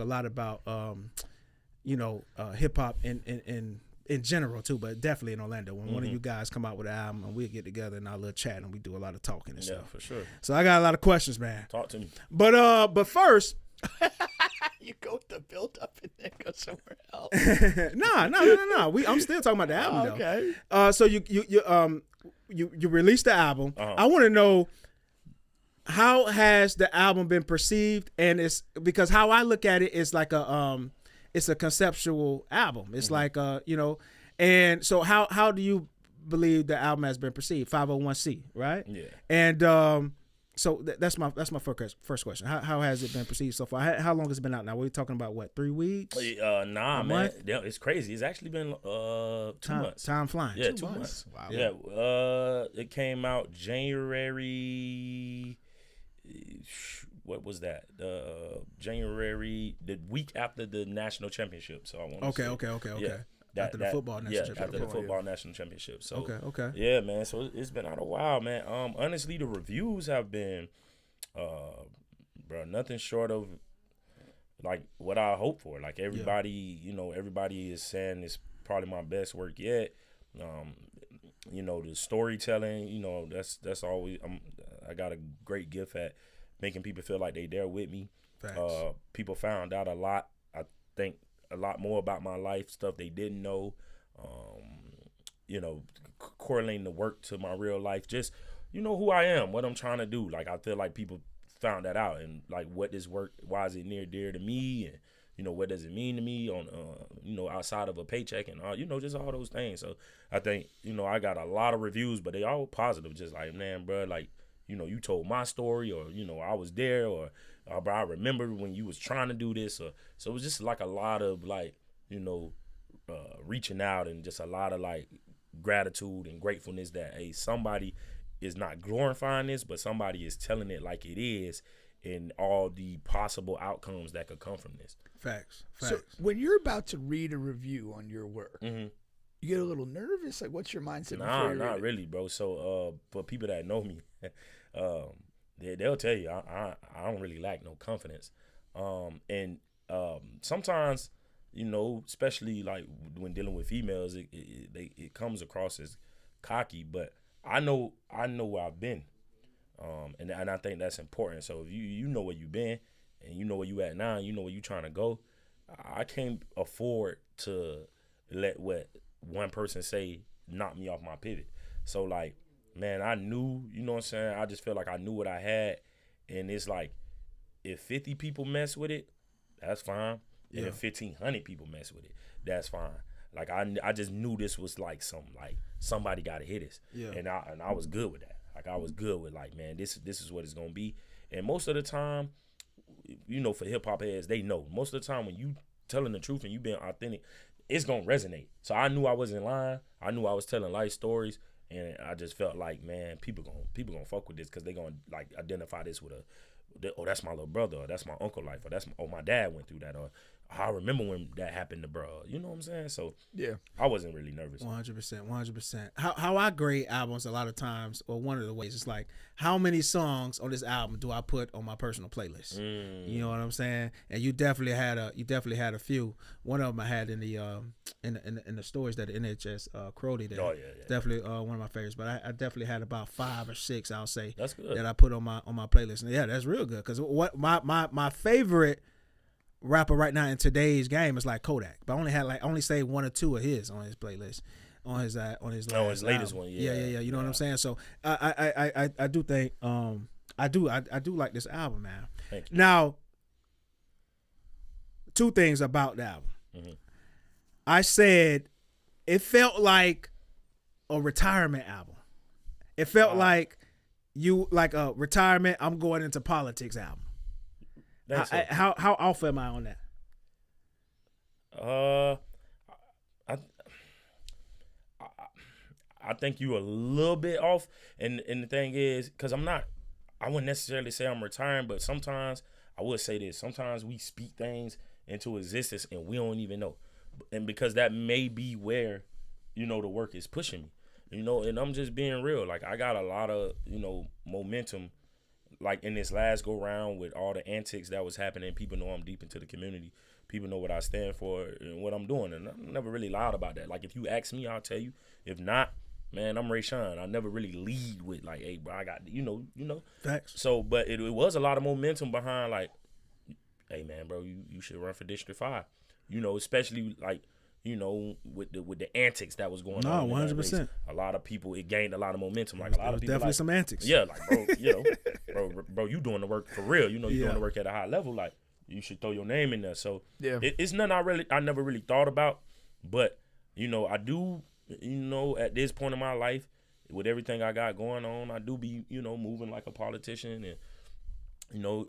lot about hip hop in general too, but definitely in Orlando. When one of you guys come out with an album and we get together and our little chat and we do a lot of talking and stuff. Yeah, for sure. So I got a lot of questions, man. Talk to me. But first, you go with the build up and then go somewhere else. No. I'm still talking about the album okay. though. So you released the album. I want to know, how has the album been perceived? And it's because how I look at it is like it's a conceptual album. It's like and so how do you believe the album has been perceived? 501c, right? Yeah. And so that's my first question. How has it been perceived so far? How long has it been out now? We're talking about what, 3 weeks? Nah, man. It's crazy. It's actually been 2 months. Time flying. Yeah, 2 months. Wow. Yeah. It came out January. What was that? January, the week after the national championship. So I want to say. Okay. Yeah, After the football national championship. After the football national championship. So okay. Yeah, man. So it's been out a while, man. Honestly, the reviews have been, bro, nothing short of like what I hope for. Like everybody, you know, everybody is saying it's probably my best work yet. You know, the storytelling, you know, that's always I got a great gift at making people feel like they there with me. People found out a lot. I think a lot more about my life, stuff they didn't know. You know, correlating the work to my real life, just, you know, who I am, what I'm trying to do. Like, I feel like people found that out, and like, what this work, why is it near dear to me, and you know, what does it mean to me on you know, outside of a paycheck, and you know, just all those things. So I think, you know, I got a lot of reviews, but they all positive, just like, man, bro, like, you know, you told my story, or, you know, I was there, or bro, I remember when you was trying to do this, or so it was just like a lot of, like, you know, reaching out, and just a lot of like gratitude and gratefulness that, hey, somebody is not glorifying this, but somebody is telling it like it is, and all the possible outcomes that could come from this. Facts. So when you're about to read a review on your work, you get a little nervous? Like, what's your mindset? Nah, not really, bro. So for people that know me, they'll tell you I don't really lack no confidence. And sometimes, you know, especially like when dealing with females, it comes across as cocky, but I know where I've been, and I think that's important. So if you know where you've been, and you know where you at now, and you know where you trying to go, I can't afford to let what one person say knock me off my pivot. So like, man, I knew, you know what I'm saying? I just felt like I knew what I had, and it's like, if 50 people mess with it, that's fine. And if 1,500 people mess with it, that's fine. Like, I just knew this was like somebody got to hit us. Yeah. And I was good with that. Like, I was good with, like, man, this is what it's gonna be. And most of the time, you know, for hip hop heads, they know. Most of the time when you telling the truth and you being authentic, it's gonna resonate. So I knew I wasn't lying. I knew I was telling life stories, and I just felt like, man, people gonna fuck with this, because they gonna like identify this with oh, that's my little brother, or that's my uncle life, or my dad went through that, or I remember when that happened to bro. You know what I'm saying? So yeah, I wasn't really nervous. 100%. How I grade albums a lot of times, or one of the ways, is like, how many songs on this album do I put on my personal playlist? You know what I'm saying? And you definitely had a few. One of them I had in the stories that the NHS Crowley did. Oh yeah. Definitely one of my favorites. But I definitely had about 5 or 6, I'll say, that's good, that I put on my playlist. And yeah, that's real good, because what my favorite rapper right now in today's game is like Kodak, but I only say 1 or 2 of his on his playlist, on his latest album. one. Yeah. You know what I'm saying? So I do think I do like this album, man. Thank you. Now, 2 things about the album. I said it felt like a retirement album. It felt like a retirement, I'm going into politics album. How off am I on that? I think you a little bit off, and the thing is, because I wouldn't necessarily say I'm retiring, but sometimes I would say this. Sometimes we speak things into existence and we don't even know, and because that may be where, you know, the work is pushing me, you know, and I'm just being real. Like, I got a lot of, you know, momentum. Like, in this last go round with all the antics that was happening, people know I'm deep into the community. People know what I stand for and what I'm doing, and I'm never really loud about that. Like, if you ask me, I'll tell you. If not, man, I'm Raysean. I never really lead with like, hey, bro, I got, you know. Facts. So, but it was a lot of momentum behind, like, hey, man, bro, you should run for District 5. You know, especially like, you know, with the antics that was going on. 100%. A lot of people, it gained a lot of momentum. Like, a lot of people, definitely like, some antics. Yeah, like, bro, you know, bro, you doing the work for real. You know, you doing the work at a high level. Like, you should throw your name in there. So yeah, it's nothing I never really thought about. But, you know, I do, you know, at this point in my life, with everything I got going on, I do be, you know, moving like a politician, and, you know,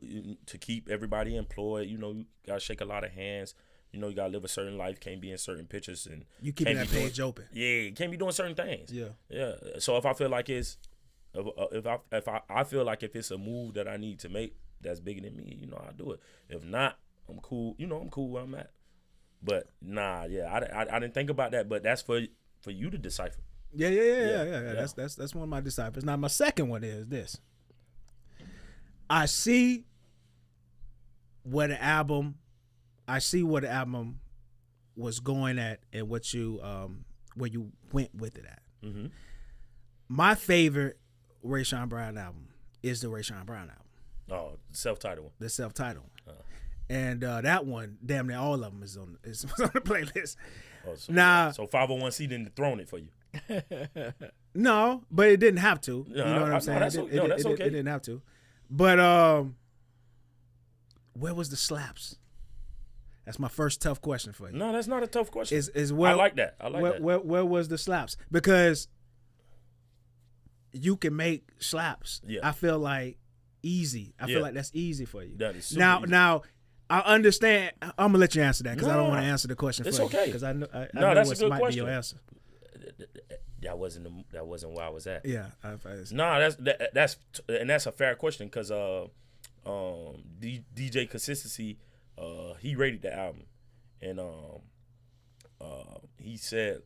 to keep everybody employed. You know, you gotta shake a lot of hands. You know, you gotta live a certain life. Can't be in certain pictures, and you keeping that page open. Yeah, you can't be doing certain things. Yeah. So if I feel like if I feel like if it's a move that I need to make that's bigger than me, you know, I'll do it. If not, I'm cool. You know, I'm cool where I'm at. But nah, I didn't think about that. But that's for you to decipher. Yeah. That's one of my deciphers. Now, my second one is this. I see where the album I see what the album was going at and what you where you went with it at. Mm-hmm. My favorite Raysean Brown album is the Raysean Brown album. Oh, self-titled one. The self-titled one. And that one, damn near all of them is on the playlist. Oh, so, now, so 501c didn't dethrone it for you. No, but it didn't have to. No, you know what I'm saying? That's okay. It didn't have to. But where was the slaps? That's my first tough question for you. No, that's not a tough question. Is where, I like that. I like that. Where was the slaps? Because you can make slaps. Yeah. I feel like easy. I feel like that's easy for you. That is super now, easy. now, I understand. I'm gonna let you answer that because I don't No, want to answer the question it's for okay. you. Because I know that's a what good might question. be your answer. That wasn't where I was at. Yeah. That's a fair question because DJ Consistency he rated the album and he said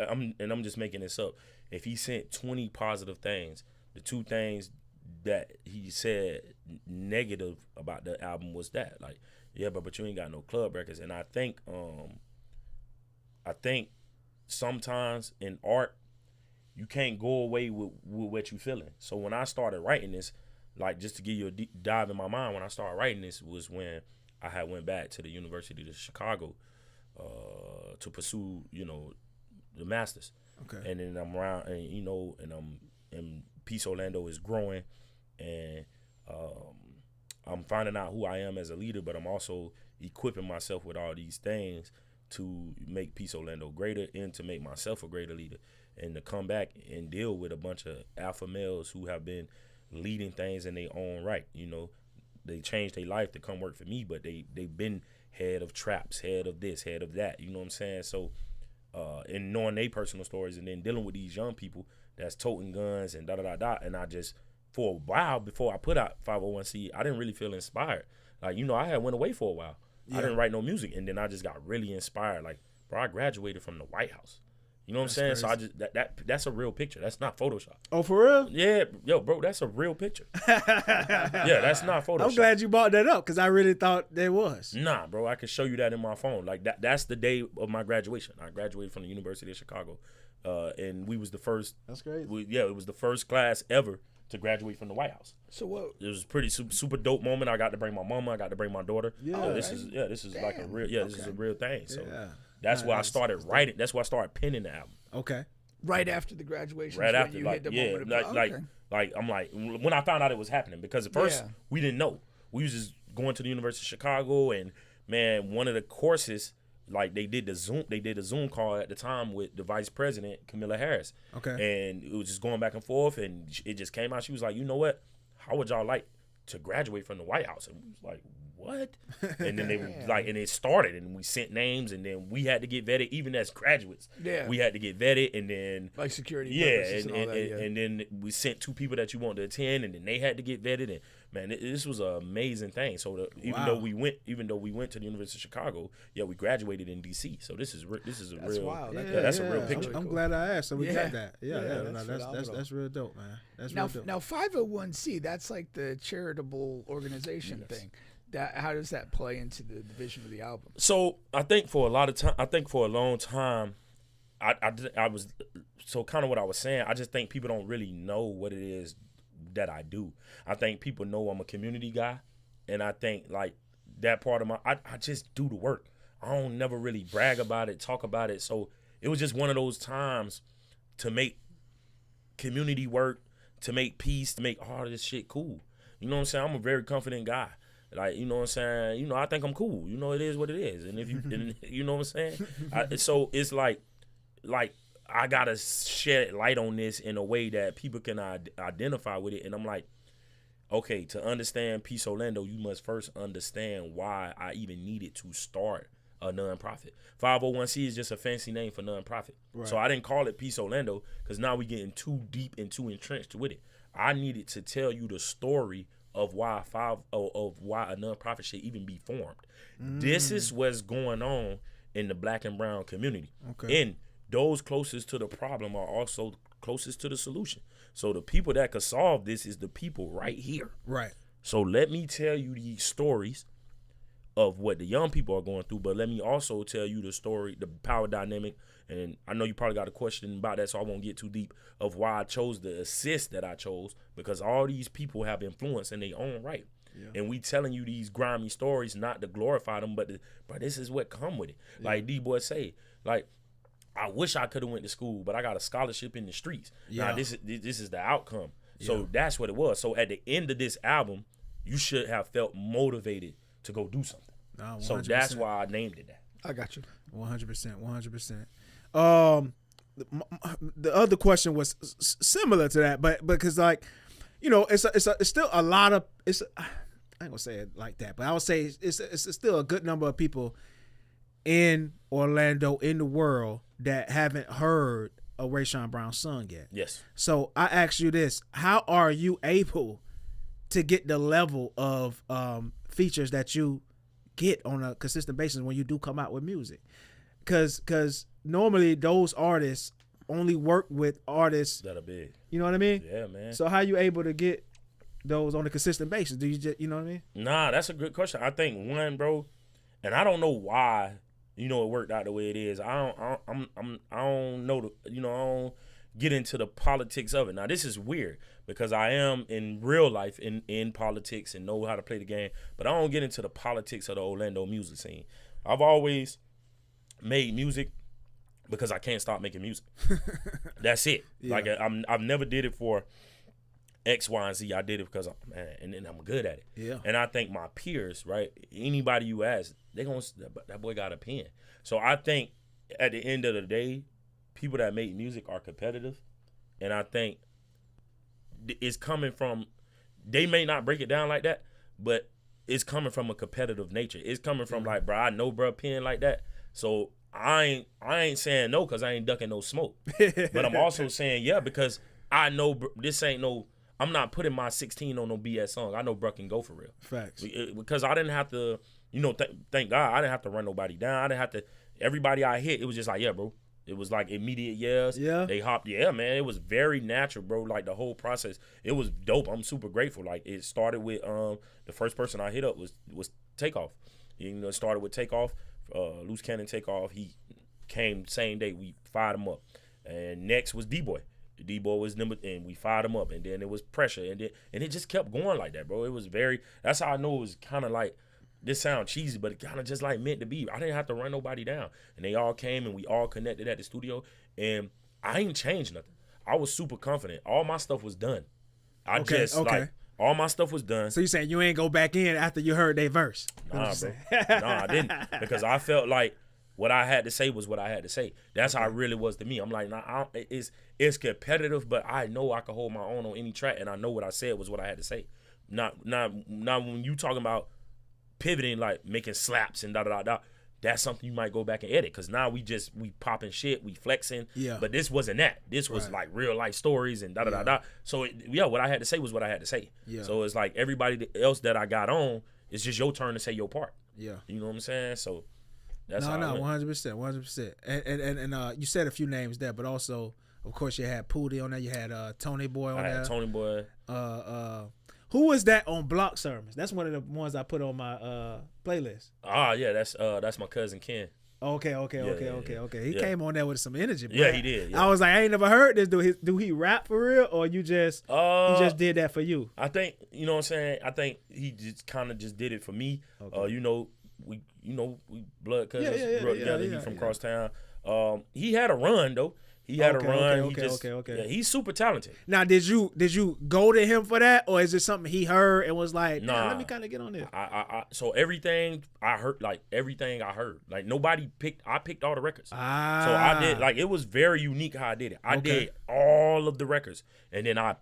I'm just making this up, if he sent 20 positive things, the 2 things that he said negative about the album was that, like, yeah, but you ain't got no club records. And I think sometimes in art you can't go away with what you feeling. So when I started writing this, like, just to give you a deep dive in my mind, when I started writing this was when I had went back to the University of Chicago to pursue, the masters. Okay. And then I'm around, and Peace Orlando is growing, and I'm finding out who I am as a leader, but I'm also equipping myself with all these things to make Peace Orlando greater and to make myself a greater leader, and to come back and deal with a bunch of alpha males who have been leading things in their own right. They changed their life to come work for me, but they've been head of traps, head of this, head of that. You know what I'm saying? So, and knowing their personal stories and then dealing with these young people that's toting guns and da-da-da-da. And I just, for a while before I put out 501c, I didn't really feel inspired. Like, I had went away for a while. Yeah. I didn't write no music. And then I just got really inspired. Like, bro, I graduated from the White House. You know what I'm saying? Crazy. So I just that's a real picture. That's not Photoshop. Oh, for real? Yeah, yo, bro, that's a real picture. Yeah, that's not Photoshop. I'm glad you brought that up because I really thought there was. Nah, bro, I can show you that in my phone. Like that's the day of my graduation. I graduated from the University of Chicago, and we was the first. That's crazy. It was the first class ever to graduate from the White House. So what? It was a pretty super dope moment. I got to bring my mama. I got to bring my daughter. Yeah, this is like a real. Yeah, this is a real thing. So that's why I started writing. That's why I started penning the album. Okay. Right after the graduation. Right after, hit the moment of, like I'm like, when I found out it was happening, because at first we didn't know. We was just going to the University of Chicago, and man, one of the courses, like they did a Zoom call at the time with the vice president, Kamala Harris. Okay. And it was just going back and forth, and it just came out. She was like, you know what? How would y'all like to graduate from the White House? And we was like, what? And then they were like, and it started, and we sent names, and then we had to get vetted, even as graduates. Yeah. We had to get vetted, and then like security. And then we sent 2 people that you want to attend, and then they had to get vetted, and man, this was an amazing thing. So even though we went to the University of Chicago, we graduated in DC. So this is a real. Wild. That's a real picture. I'm glad I asked. So we got that. That's real dope, man. That's real dope. Now 501c, that's like the charitable organization thing. How does that play into the vision of the album? So I think for a long time, I was so kind of what I was saying. I just think people don't really know what it is that I do. I think people know I'm a community guy, and I think like that part of I just do the work. I don't never really brag about it, talk about it. So it was just one of those times to make community work, to make peace, to make all this shit cool. You know what I'm saying? I'm a very confident guy. Like, you know what I'm saying? I think I'm cool. It is what it is. And if you, you know what I'm saying? So it's like I got to shed light on this in a way that people can identify with it. And I'm like, okay, to understand Peace Orlando, you must first understand why I even needed to start a nonprofit. 501c is just a fancy name for nonprofit. Right. So I didn't call it Peace Orlando because now we're getting too deep and too entrenched with it. I needed to tell you the story of why a nonprofit should even be formed. This is what's going on in the Black and brown community. Okay. And those closest to the problem are also closest to the solution. So the people that could solve this is the people right here. Right. So let me tell you these stories of what the young people are going through, but let me also tell you the story, the power dynamic, and I know you probably got a question about that, so I won't get too deep of why I chose the assist that I chose, because all these people have influence in their own right. Yeah. And we telling you these grimy stories not to glorify them, but this is what come with it. Yeah. Like D-Boy say, like, I wish I could have went to school, but I got a scholarship in the streets. Yeah. Now, this is the outcome. Yeah. So that's what it was. So at the end of this album, you should have felt motivated to go do something. No, so that's why I named it that. I got you. 100%. The other question was similar to that, but because, like, you know, it's still a lot of I ain't gonna say it like that, but I would say it's still a good number of people in Orlando, in the world, that haven't heard a Raysean Brown song yet. Yes. So I ask you this: how are you able to get the level of features that you get on a consistent basis when you do come out with music? Because normally those artists only work with artists that are big. You know what I mean? Yeah, man. So how you able to get those on a consistent basis? Do you just, you know what I mean? Nah, that's a good question. I think one, bro, and I don't know why, you know, it worked out the way it is. I don't know I don't get into the politics of it. Now, this is weird because I am in real life in politics and know how to play the game, but I don't get into the politics of the Orlando music scene. I've always made music because I can't stop making music. That's it. Yeah. Like I've never did it for X, Y, and Z. I did it because and I'm good at it. Yeah. And I think my peers, right? Anybody you ask, that boy got a pen. So I think at the end of the day, people that make music are competitive, and I think it's coming from. They may not break it down like that, but it's coming from a competitive nature. It's coming from like, bro, I know bro pen like that, so I ain't saying no because I ain't ducking no smoke. But I'm also saying yeah because I know this ain't no. I'm not putting my 16 on no BS song. I know bro can go for real. Facts. Because I didn't have to, thank God I didn't have to run nobody down. I didn't have to. Everybody I hit, it was just like yeah, bro. It was like immediate yes. Yeah. They hopped. Yeah, man. It was very natural, bro. Like the whole process, it was dope. I'm super grateful. Like it started with the first person I hit up was Takeoff. It started with Takeoff. Loose Cannon Takeoff. He came same day. We fired him up, and next was D-Boy. D-Boy was number, and we fired him up, and then it was Pressure, and it just kept going like that, bro. It was very. That's how I know it was kind of like. This sound cheesy, but it kind of just like meant to be. I didn't have to run nobody down, and they all came and we all connected at the studio, and I ain't changed nothing. I was super confident. All my stuff was done. Like all my stuff was done. So you saying you ain't go back in after you heard their verse? Nah, bro. Nah, I didn't because I felt like what I had to say was what I had to say. That's how it really was to me. I'm like, nah, it's competitive, but I know I can hold my own on any track, and I know what I said was what I had to say. Not when you talking about pivoting, like making slaps and da-da-da-da, that's something you might go back and edit because now we popping shit, we flexing. Yeah. But this wasn't that. This was like real life stories and da-da-da-da. So, what I had to say was what I had to say. Yeah. So it's like everybody else that I got on, it's just your turn to say your part. Yeah. You know what I'm saying? So that's 100%. And you said a few names there, but also, of course, you had Pootie on there. You had Tonii Boy on there. I had Tonii Boy. Who was that on Block Sermons? That's one of the ones I put on my playlist. Yeah, that's my cousin Ken. Okay. He came on there with some energy. Bro. Yeah, he did. Yeah. I was like, I ain't never heard this. Do he rap for real, or you just he just did that for you? I think you know what I'm saying. I think he just kind of just did it for me. Okay. We blood cousins. Grew up together. He from crosstown. He had a run though. He had a run. Okay. Yeah, he's super talented. Now, did you go to him for that, or is it something he heard and was like, nah, let me kind of get on this? So everything I heard, like nobody picked. I picked all the records. So I did, like, it was very unique how I did it. I did all of the records, and then I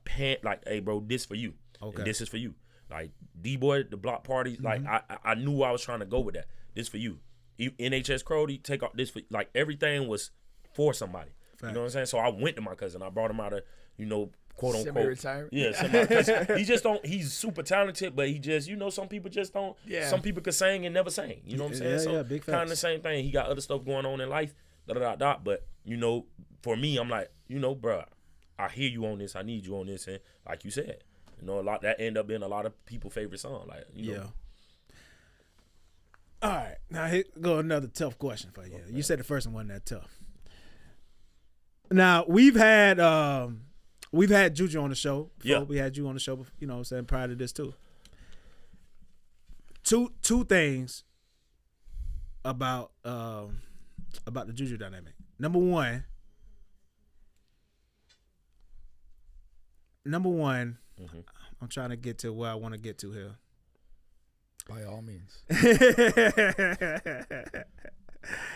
like, hey, bro, this for you. Okay. And this is for you. Like D-Boy, the block party, like I knew I was trying to go with that. This for you. NHS Crody, take off this for, like, everything was for somebody. You know what I'm saying? So I went to my cousin. I brought him out of, quote unquote. Semi-retirement. Yeah, he just don't. He's super talented, but he just, some people just don't. Yeah. Some people could sing and never sing. You know what I'm saying? So big kind of the same thing. He got other stuff going on in life. But for me, I'm like, bro, I hear you on this. I need you on this, and like you said, a lot that end up being a lot of people's favorite song. Like, Yeah. All right, now here go another tough question for you. You said the first one wasn't that tough. Now we've had JuJu on the show. Yeah, we had you on the show. You know, what I'm saying prior to this too. Two things about the JuJu dynamic. Number one, I'm trying to get to where I want to get to here. By all means.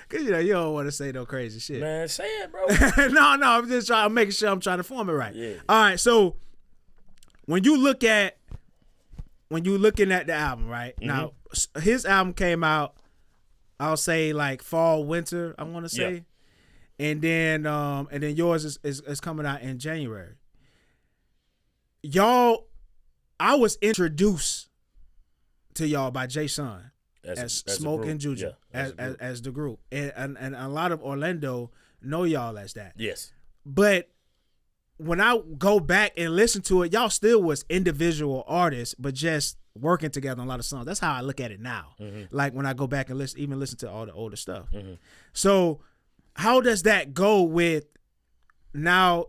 Cause you don't want to say no crazy shit. Man, say it, bro. no, I'm just trying to make sure I'm trying to form it right. Yeah. All right, so when you're looking at the album, right? Mm-hmm. Now his album came out, I'll say like fall, winter, I want to say. Yeah. And then yours is coming out in January. Y'all, I was introduced to y'all by Jay-Son as Smoke and JuJu, as the group, and a lot of Orlando know y'all as that. Yes, but when I go back and listen to it, y'all still was individual artists, but just working together on a lot of songs. That's how I look at it now. Mm-hmm. Like when I go back and listen to all the older stuff. Mm-hmm. So how does that go with now?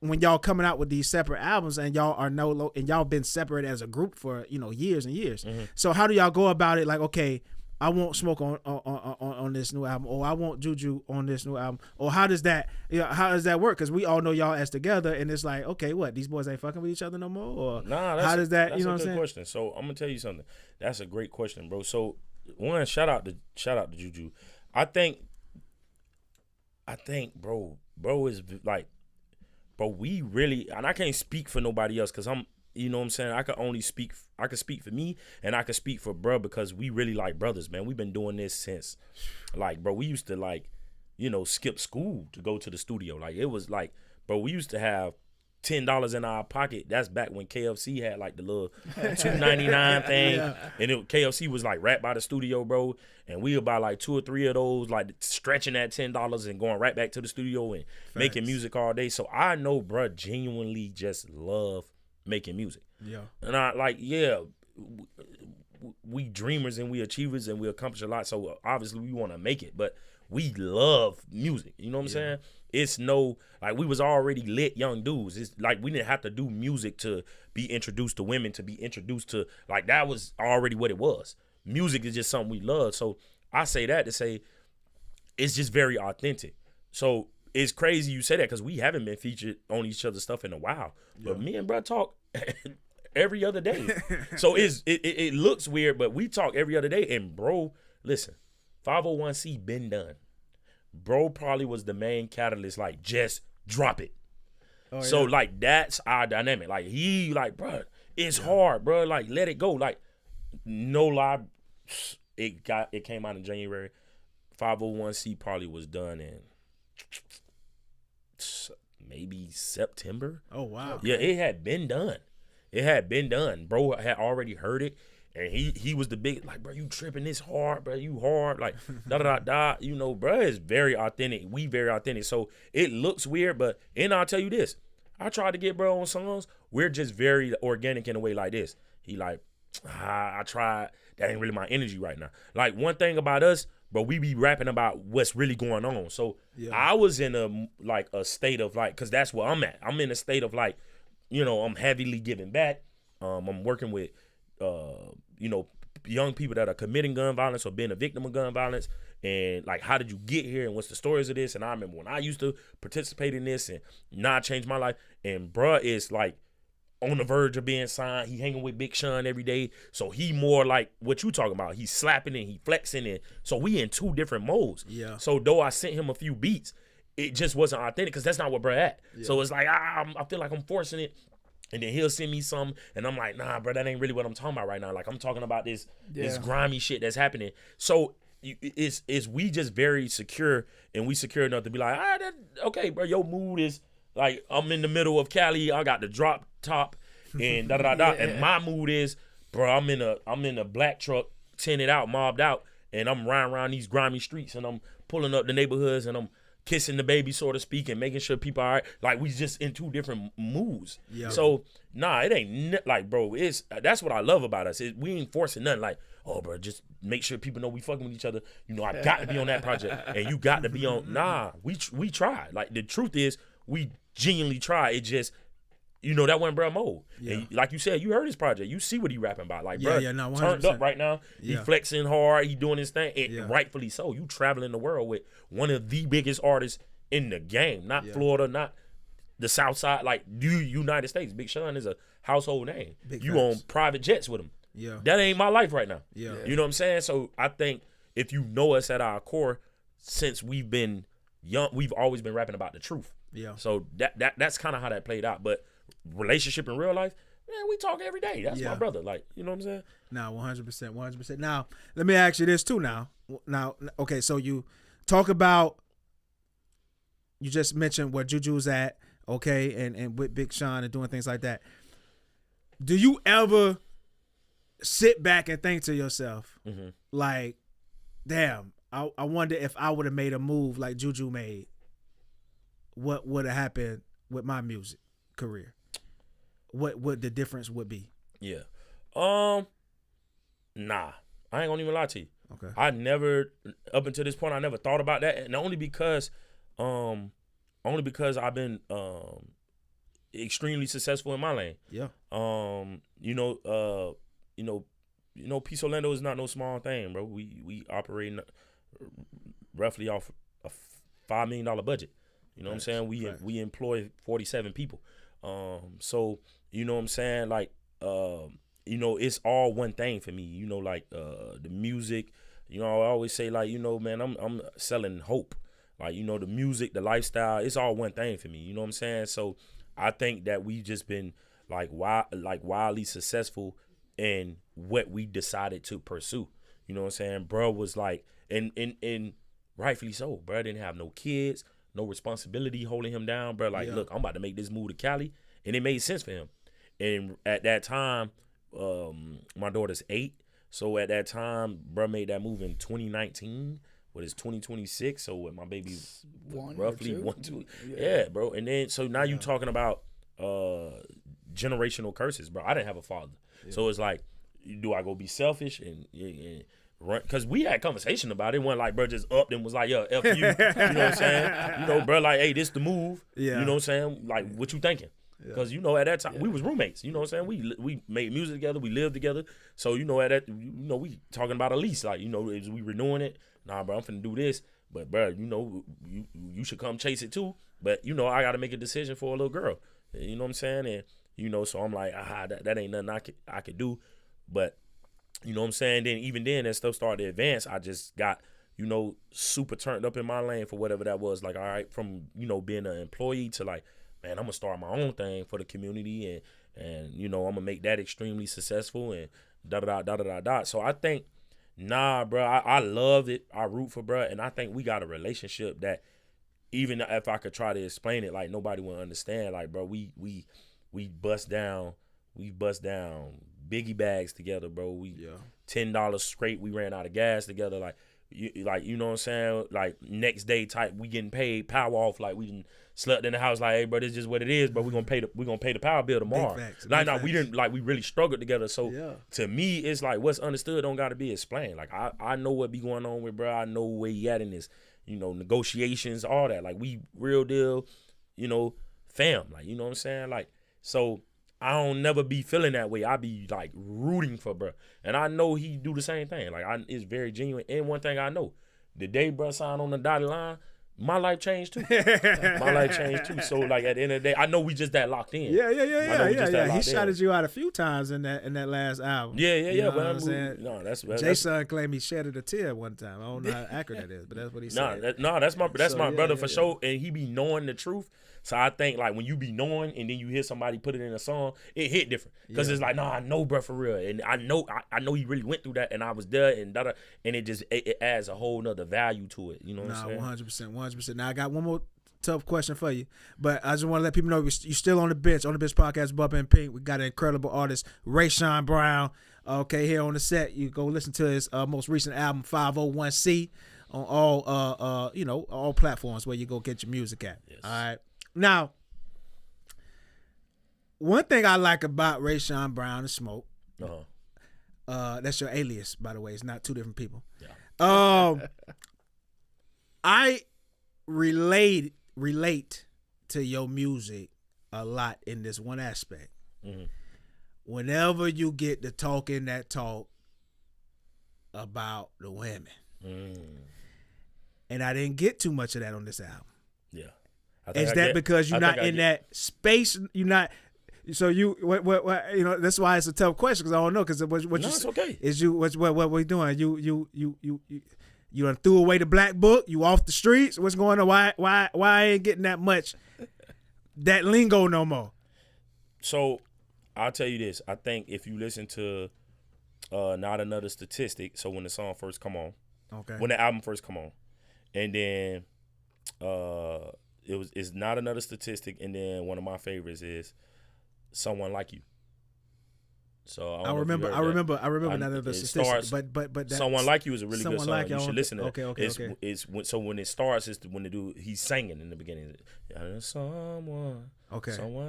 When y'all coming out with these separate albums and y'all are and y'all been separated as a group for years and years. Mm-hmm. So how do y'all go about it? Like, okay, I want Smoke on this new album, or I want JuJu on this new album, or how does that work? Because we all know y'all as together, and it's like, okay, what, these boys ain't fucking with each other no more, or how does that? That's a good question. So I'm gonna tell you something. That's a great question, bro. So one, shout out to JuJu. I think, bro is like. But we really, and I can't speak for nobody else because I'm, you know what I'm saying? I can speak for me and I can speak for bro because we really like brothers, man. We've been doing this since, like, bro, we used to skip school to go to the studio. Like, it was like, bro, we used to have $10 in our pocket. That's back when KFC had like the little $2.99 thing, and KFC was like right by the studio, bro. And we would buy like 2 or 3 of those, like stretching that $10 and going right back to the studio and making music all day. So I know, bro, genuinely just love making music. Yeah, and I we dreamers and we achievers and we accomplish a lot. So obviously we want to make it, but we love music. You know what I'm saying? It's we was already lit young dudes. It's like we didn't have to do music to be introduced to women, to be introduced to, like, that was already what it was. Music is just something we love. So I say that to say it's just very authentic. So it's crazy you say that because we haven't been featured on each other's stuff in a while. Yeah. But me and bro talk every other day. So it looks weird, but we talk every other day. And bro, listen, 501c been done. Bro probably was the main catalyst, like, just drop it. Oh, so, like, that's our dynamic. Like, he, like, bro, it's hard, bro. Like, let it go. Like, no lie, it came out in January. 501c probably was done in maybe September. Oh, wow. Yeah, it had been done. Bro had already heard it. And he was the big, like, bro, you tripping this hard, bro, you hard, like, da-da-da-da. Bro is very authentic. We very authentic. So it looks weird, and I'll tell you this. I tried to get bro on songs. We're just very organic in a way like this. He like, I tried. That ain't really my energy right now. Like, one thing about us, bro, we be rapping about what's really going on. So I was in a state of, like, because that's where I'm at. I'm in a state of, like, I'm heavily giving back. I'm working with, young people that are committing gun violence or being a victim of gun violence, and like, how did you get here and what's the stories of this? And I remember when I used to participate in this, and now I changed my life. And bruh is like on the verge of being signed. He hanging with Big Sean every day, so he more like what you talking about. He's slapping and he flexing, and so we in 2 different modes. Yeah. So though I sent him a few beats, it just wasn't authentic because that's not what bruh at. Yeah. So it's like I feel like I'm forcing it. And then he'll send me some, and I'm like, nah, bro, that ain't really what I'm talking about right now. Like, I'm talking about this grimy shit that's happening. So it's we just very secure, and we secure enough to be like, okay, bro, your mood is like, I'm in the middle of Cali, I got the drop top, and da-da-da-da. And my mood is, bro, I'm in a black truck, tinted out, mobbed out, and I'm riding around these grimy streets, and I'm pulling up the neighborhoods, and I'm kissing the baby, so to speak, and making sure people are like we just in two different moods. Yeah. So it ain't like, bro. That's what I love about us. We ain't forcing nothing. Like, oh, bro, just make sure people know we fucking with each other. I got to be on that project, and you got to be on. Nah, we try. Like the truth is, we genuinely try. It just. That wasn't bro mode. Yeah. And like you said, you heard his project. You see what he rapping about. Like, bro, turned up right now. He flexing hard. He doing his thing. And rightfully so. You traveling the world with one of the biggest artists in the game. Not Florida, not the South Side. Like, United States. Big Sean is a household name. You on private jets with him. Yeah. That ain't my life right now. Yeah. You know what I'm saying? So I think if you know us at our core, since we've been young, we've always been rapping about the truth. Yeah. So that's kind of how that played out. But relationship in real life, man, we talk every day. That's my brother. Like, you know what I'm saying? Nah, 100%. Now, let me ask you this too now, okay, so you talk about, you just mentioned where JuJu's at, okay, and with Big Sean and doing things like that. Do you ever sit back and think to yourself, like, damn, I wonder if I would have made a move like JuJu made, what would have happened with my music career? What the difference would be? Yeah. Nah. I ain't gonna even lie to you. Okay. I never, up until this point, I never thought about that, and only because I've been extremely successful in my lane. Yeah. Peace Orlando is not no small thing, bro. We operate roughly off a $5 million budget. You know what I'm saying? We employ 47 people. So you know what I'm saying? Like, it's all one thing for me. The music. I always say, like, man, I'm selling hope. Like, the music, the lifestyle, it's all one thing for me. You know what I'm saying? So I think that we've just been wildly successful in what we decided to pursue. You know what I'm saying? Bro was like, and rightfully so. Bro didn't have no kids, no responsibility holding him down. Bro, like, look, I'm about to make this move to Cali, and it made sense for him. And at that time, my daughter's 8. So at that time, bro made that move in 2019. What is 2026? So with my baby's roughly 1, 2. Yeah, bro. And then so now you talking about generational curses, bro. I didn't have a father, so it's like, do I go be selfish and run? Because we had conversation about it. It wasn't like bro just upped and was like, yo, F you. You know what I'm saying? Bro, like, hey, this the move. Yeah. You know what I'm saying? Like, what you thinking? Because, at that time, we was roommates. You know what I'm saying? We made music together. We lived together. So, at that, we talking about a lease. Like, is we renewing it? Nah, bro, I'm finna do this. But, bro, you should come chase it too. But, I got to make a decision for a little girl. You know what I'm saying? And, so I'm like, that ain't nothing I could do. But, you know what I'm saying? Then, even then, as stuff started to advance, I just got, super turned up in my lane for whatever that was. Like, all right, from, being an employee to, like, man, I'm gonna start my own thing for the community, and I'm gonna make that extremely successful, and da. So I think, bro, I love it. I root for bro, and I think we got a relationship that even if I could try to explain it, like, nobody would understand. Like, bro, we bust down Biggie bags together, bro. $10 straight. We ran out of gas together, like you know what I'm saying? Like, next day type, we getting paid power off, like we done slept in the house, like, hey, bro, this is just what it is, but we're gonna pay the power bill tomorrow. We didn't, like, we really struggled together. So to me, it's like what's understood don't gotta be explained. Like, I know what be going on with bro. I know where he at in this, negotiations, all that. Like, we real deal, fam. Like, you know what I'm saying? Like, so I don't never be feeling that way. I be like rooting for bro, and I know he do the same thing. Like, it's very genuine. And one thing I know, the day bro signed on the dotted line, my life changed too. So, like, at the end of the day, I know we just that locked in. Yeah. He shouted you out a few times in that last album. Yeah. But I'm saying, that's Jason claimed he shedded a tear one time. I don't know how accurate that is, but that's what he said. That's my brother for sure, and he be knowing the truth. So I think, like, when you be knowing and then you hear somebody put it in a song, it hit different. Because it's like, I know bro for real. And I know he really went through that, and I was there, and and it just it adds a whole nother value to it. You know what I'm saying? 100%. Now I got one more tough question for you, but I just want to let people know you're still on the bench podcast, Bubba and Pink. We got an incredible artist, Raysean Brown. Okay, here on the set, you go listen to his most recent album, 501c. on all all platforms where you go get your music at. Yes. All right. Now, one thing I like about Raysean Brown and Smoke, that's your alias, by the way. It's not two different people. Yeah. I relate to your music a lot in this one aspect. Mm-hmm. Whenever you get to talking that talk about the women. And I didn't get too much of that on this album. Yeah. Is that because you're not in that space? You're not. So you what that's why it's a tough question, because I don't know, because it's okay. Is you what we doing? You done threw away the black book? You off the streets? What's going on? Why I ain't getting that much that lingo no more? So I'll tell you this. I think if you listen to Not Another Statistic, so when the song first come on, when the album first come on, and then it's Not Another Statistic, and then one of my favorites is Someone Like You. So I remember Not Another Statistic, but Someone Like You is a really good song. Like you should listen to it. Okay. It's when it starts, it's when the dude he's singing in the beginning. Someone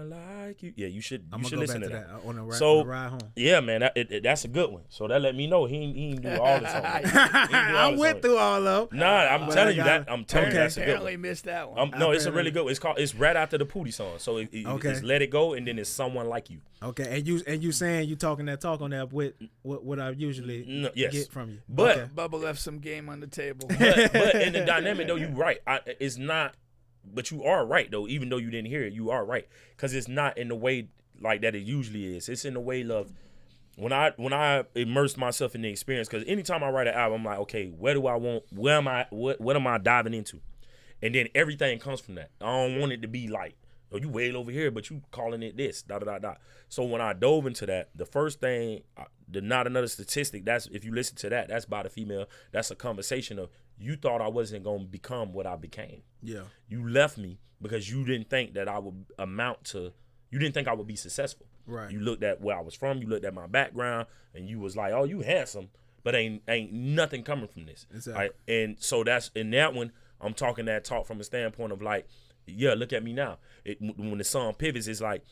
like you. Yeah, you should listen to that on the ride home. Yeah, man, that's a good one. So that let me know he ain't do all the songs. I went through all of them. Nah, I'm telling you that. I'm telling you that's a good one. Apparently missed that one. No, it's a really good one. It's right after the Pootie song. So it's Let It Go, and then it's Someone Like You. Okay, and you saying you talking that talk on that with what I usually get from you. But Bubba left some game on the table. But in the dynamic though, you right. It's not. But you are right though. Even though you didn't hear it, you are right, because it's not in the way like that it usually is. It's in the way of when I immerse myself in the experience. Because anytime I write an album, I'm like, okay, what am I diving into? And then everything comes from that. I don't want it to be like, oh, you way over here, but you calling it this, da da da da. So when I dove into that, the first thing, the Not Another Statistic, that's, if you listen to that, that's by the female. That's a conversation of, you thought I wasn't going to become what I became. Yeah. You left me because you didn't think that I would you didn't think I would be successful. Right. You looked at where I was from, you looked at my background, and you was like, oh, you handsome, but ain't nothing coming from this. Exactly. Right? And so that's, in that one, I'm talking that talk from a standpoint of like, yeah, look at me now. When the song pivots, it's like,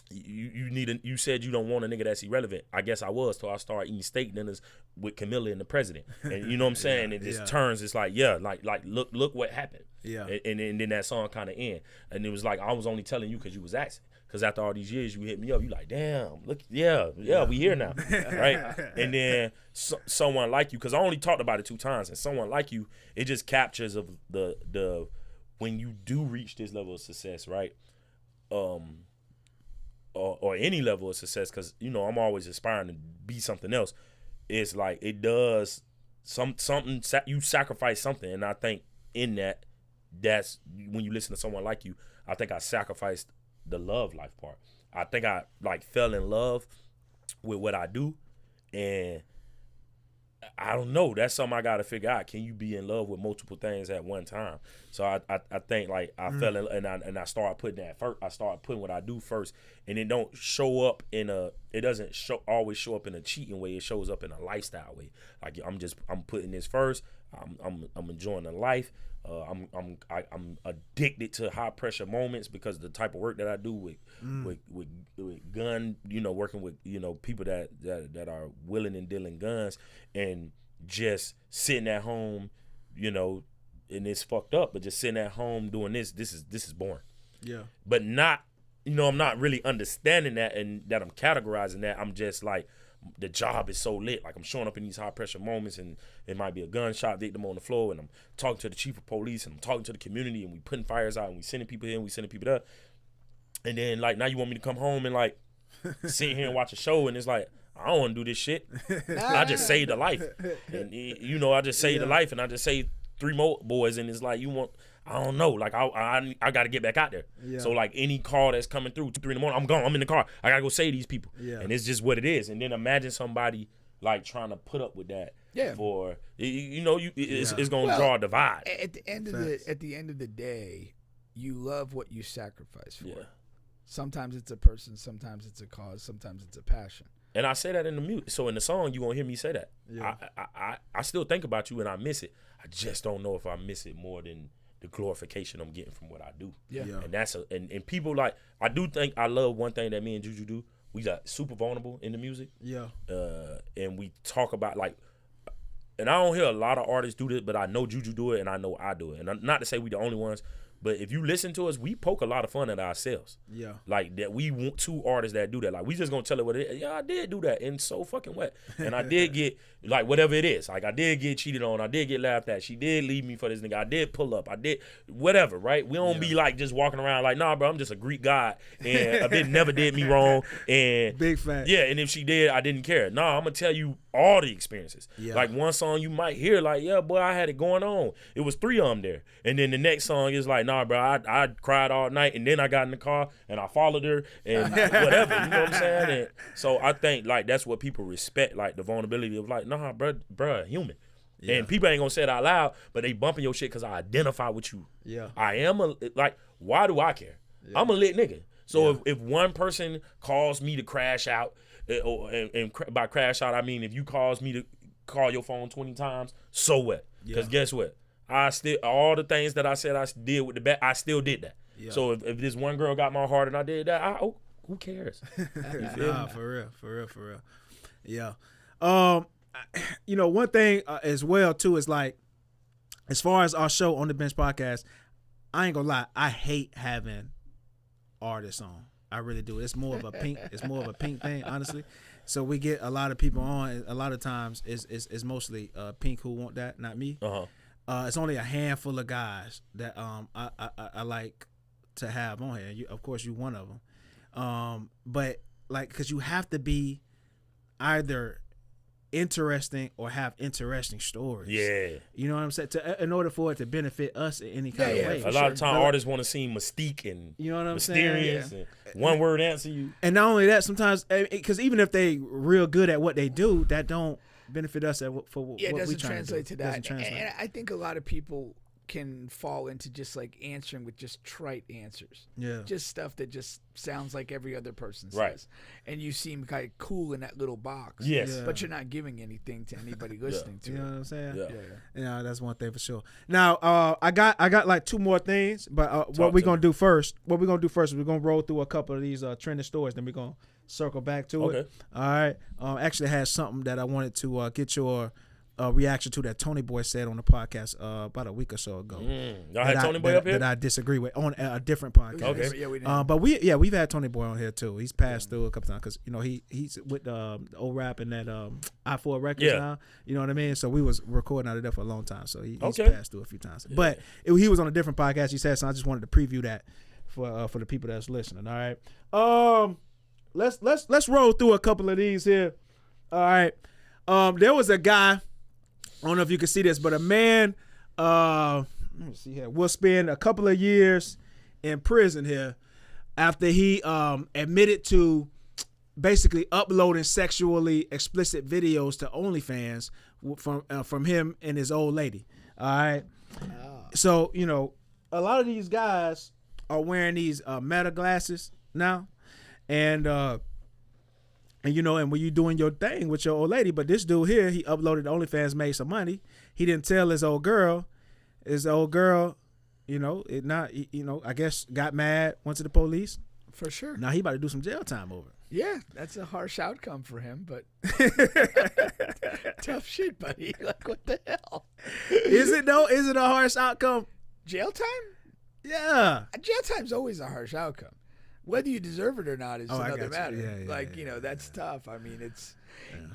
you said you don't want a nigga that's irrelevant. I guess I was, till I started eating steak dinners with Camilla and the president. And you know what I'm saying? It just turns, it's like, look what happened. Yeah. And then that song kind of end. And it was like, I was only telling you because you was asking. Because after all these years, you hit me up. You like, damn, look, we here now, right? And then Someone Like You, because I only talked about it 2 times. And Someone Like You, it just captures of the when you do reach this level of success, right? Or any level of success, because I'm always aspiring to be something else. It's like it does something. You sacrifice something, and I think in that's when you listen to Someone Like You. I think I sacrificed the love life part. I think I fell in love with what I do, and I don't know. That's something I got to figure out. Can you be in love with multiple things at one time? So I think I fell in, and I started putting that first. I started putting what I do first, and it don't show up it doesn't always show up in a cheating way. It shows up in a lifestyle way. Like I'm putting this first. I'm enjoying the life. I'm addicted to high pressure moments because of the type of work that I do with gun, working with people that are willing and dealing guns, and just sitting at home, and it's fucked up, but just sitting at home doing this is boring. Yeah. But not, I'm not really understanding that, and that I'm categorizing that. I'm just like, the job is so lit. Like, I'm showing up in these high pressure moments, and it might be a gunshot victim on the floor, and I'm talking to the chief of police, and I'm talking to the community, and we putting fires out, and we sending people here, and we sending people there. And then now you want me to come home and sit here and watch a show, and it's like, I don't want to do this shit. I just saved a life, and I just saved a life, and I just saved 3 more boys, and it's like, I don't know. Like, I got to get back out there. Yeah. So, any call that's coming through 2, 3 in the morning, I'm gone. I'm in the car. I got to go save these people. Yeah. And it's just what it is. And then imagine somebody, trying to put up with that. Yeah. For, it's going to draw a divide. At the end of the day, you love what you sacrifice for. Yeah. Sometimes it's a person, sometimes it's a cause, sometimes it's a passion. And I say that in the music. So in the song, you won't hear me say that. Yeah. I still think about you and I miss it. I just don't know if I miss it more than the glorification I'm getting from what I do. Yeah. And that's and people like, I do think I love one thing that me and JuJu do. We got super vulnerable in the music. Yeah. And we talk about like, and I don't hear a lot of artists do this, but I know JuJu do it and I know I do it. And not to say we the only ones, but if you listen to us, we poke a lot of fun at ourselves. Yeah. Like that we want two artists that do that. Like we just gonna tell it what it is. Yeah, I did do that and so fucking wet. And I did get like whatever it is. Like I did get cheated on. I did get laughed at. She did leave me for this nigga. I did pull up. I did whatever, right? We don't be like just walking around like, nah, bro, I'm just a Greek god and a bitch never did me wrong. And big fact. Yeah, and if she did, I didn't care. Nah, I'm gonna tell you all the experiences. Yeah. Like one song you might hear like, yeah, boy, I had it going on. It was 3 of them there. And then the next song is like, nah, bro, I cried all night and then I got in the car and I followed her and whatever. You know what I'm saying? And so I think like that's what people respect, like the vulnerability of like, nah, bro, human. Yeah. And people ain't gonna say it out loud, but they bumping your shit because I identify with you. Yeah. I am why do I care? Yeah. I'm a lit nigga. So if one person calls me to crash out, and by crash out I mean if you cause me to call your phone 20 times, so what? Because guess what? I still all the things that I said I did with the back, I still did that. Yeah. So if this one girl got my heart and I did that, who cares? Nah, for real. Yeah. You know, one thing as well too is like, as far as our show On the Bench podcast, I ain't gonna lie, I hate having artists on. I really do. It's more of a pink thing, honestly. So we get a lot of people on. A lot of times it's mostly Pink who want that, not me. It's only a handful of guys that I like to have on here. Of course, you one of them. But like, because you have to be either interesting or have interesting stories. Yeah. You know what I'm saying? In order for it to benefit us in any kind of way. A lot of time artists want to seem mystique and you know what I'm mysterious saying? And one word answer you. And not only that, sometimes because even if they real good at what they do, that don't benefit us for what we trying to do. It doesn't translate to that. And I think a lot of people can fall into just like answering with just trite answers. Yeah. Just stuff that just sounds like every other person says. Right. And you seem kind of cool in that little box. Yes. Yeah. But you're not giving anything to anybody listening to it. You know what I'm saying? Yeah. Yeah, that's one thing for sure. Now, I got like 2 more things, but what we're gonna do first is we're gonna roll through a couple of these trending stories, then we're gonna circle back to it. All right. Actually had something that I wanted to get your reaction to that Tonii boy said on the podcast about a week or so ago. Y'all had Tonii boy up here? That I disagree with on a different podcast. Okay. Yeah, we did. But we've had Tonii boy on here too. He's passed through a couple times because you know he's with the old rap and that I4 Records now. You know what I mean? So we was recording out of there for a long time. So he's passed through a few times. Yeah. But he was on a different podcast. He said so. I just wanted to preview that for the people that's listening. All right. Let's roll through a couple of these here. All right. There was a guy. I don't know if you can see this, but a man, let me see here, will spend a couple of years in prison here after he admitted to basically uploading sexually explicit videos to OnlyFans from him and his old lady. All right. So, you know, a lot of these guys are wearing these Meta glasses now. And you know, and when you doing your thing with your old lady, but this dude here, he uploaded OnlyFans, made some money. He didn't tell his old girl. His old girl, you know, I guess got mad, went to the police. For sure. Now he about to do some jail time over it. Yeah, that's a harsh outcome for him, but tough shit, buddy. Like, what the hell? Is it though? Is it a harsh outcome? Jail time? Yeah. Jail time's always a harsh outcome. Whether you deserve it or not is another matter. Yeah, that's tough. I mean,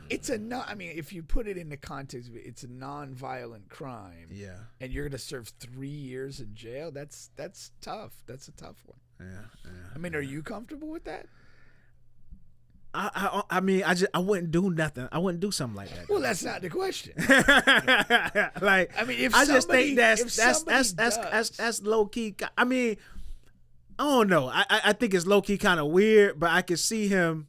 if you put it into context, it's a non-violent crime. Yeah. And you're gonna serve 3 years in jail. That's tough. That's a tough one. Yeah. I mean, are you comfortable with that? I mean, I wouldn't do nothing. I wouldn't do something like that. Well, that's not the question. Like, I mean, I just think that's low key. I mean, I don't know. I think it's low key kind of weird, but I can see him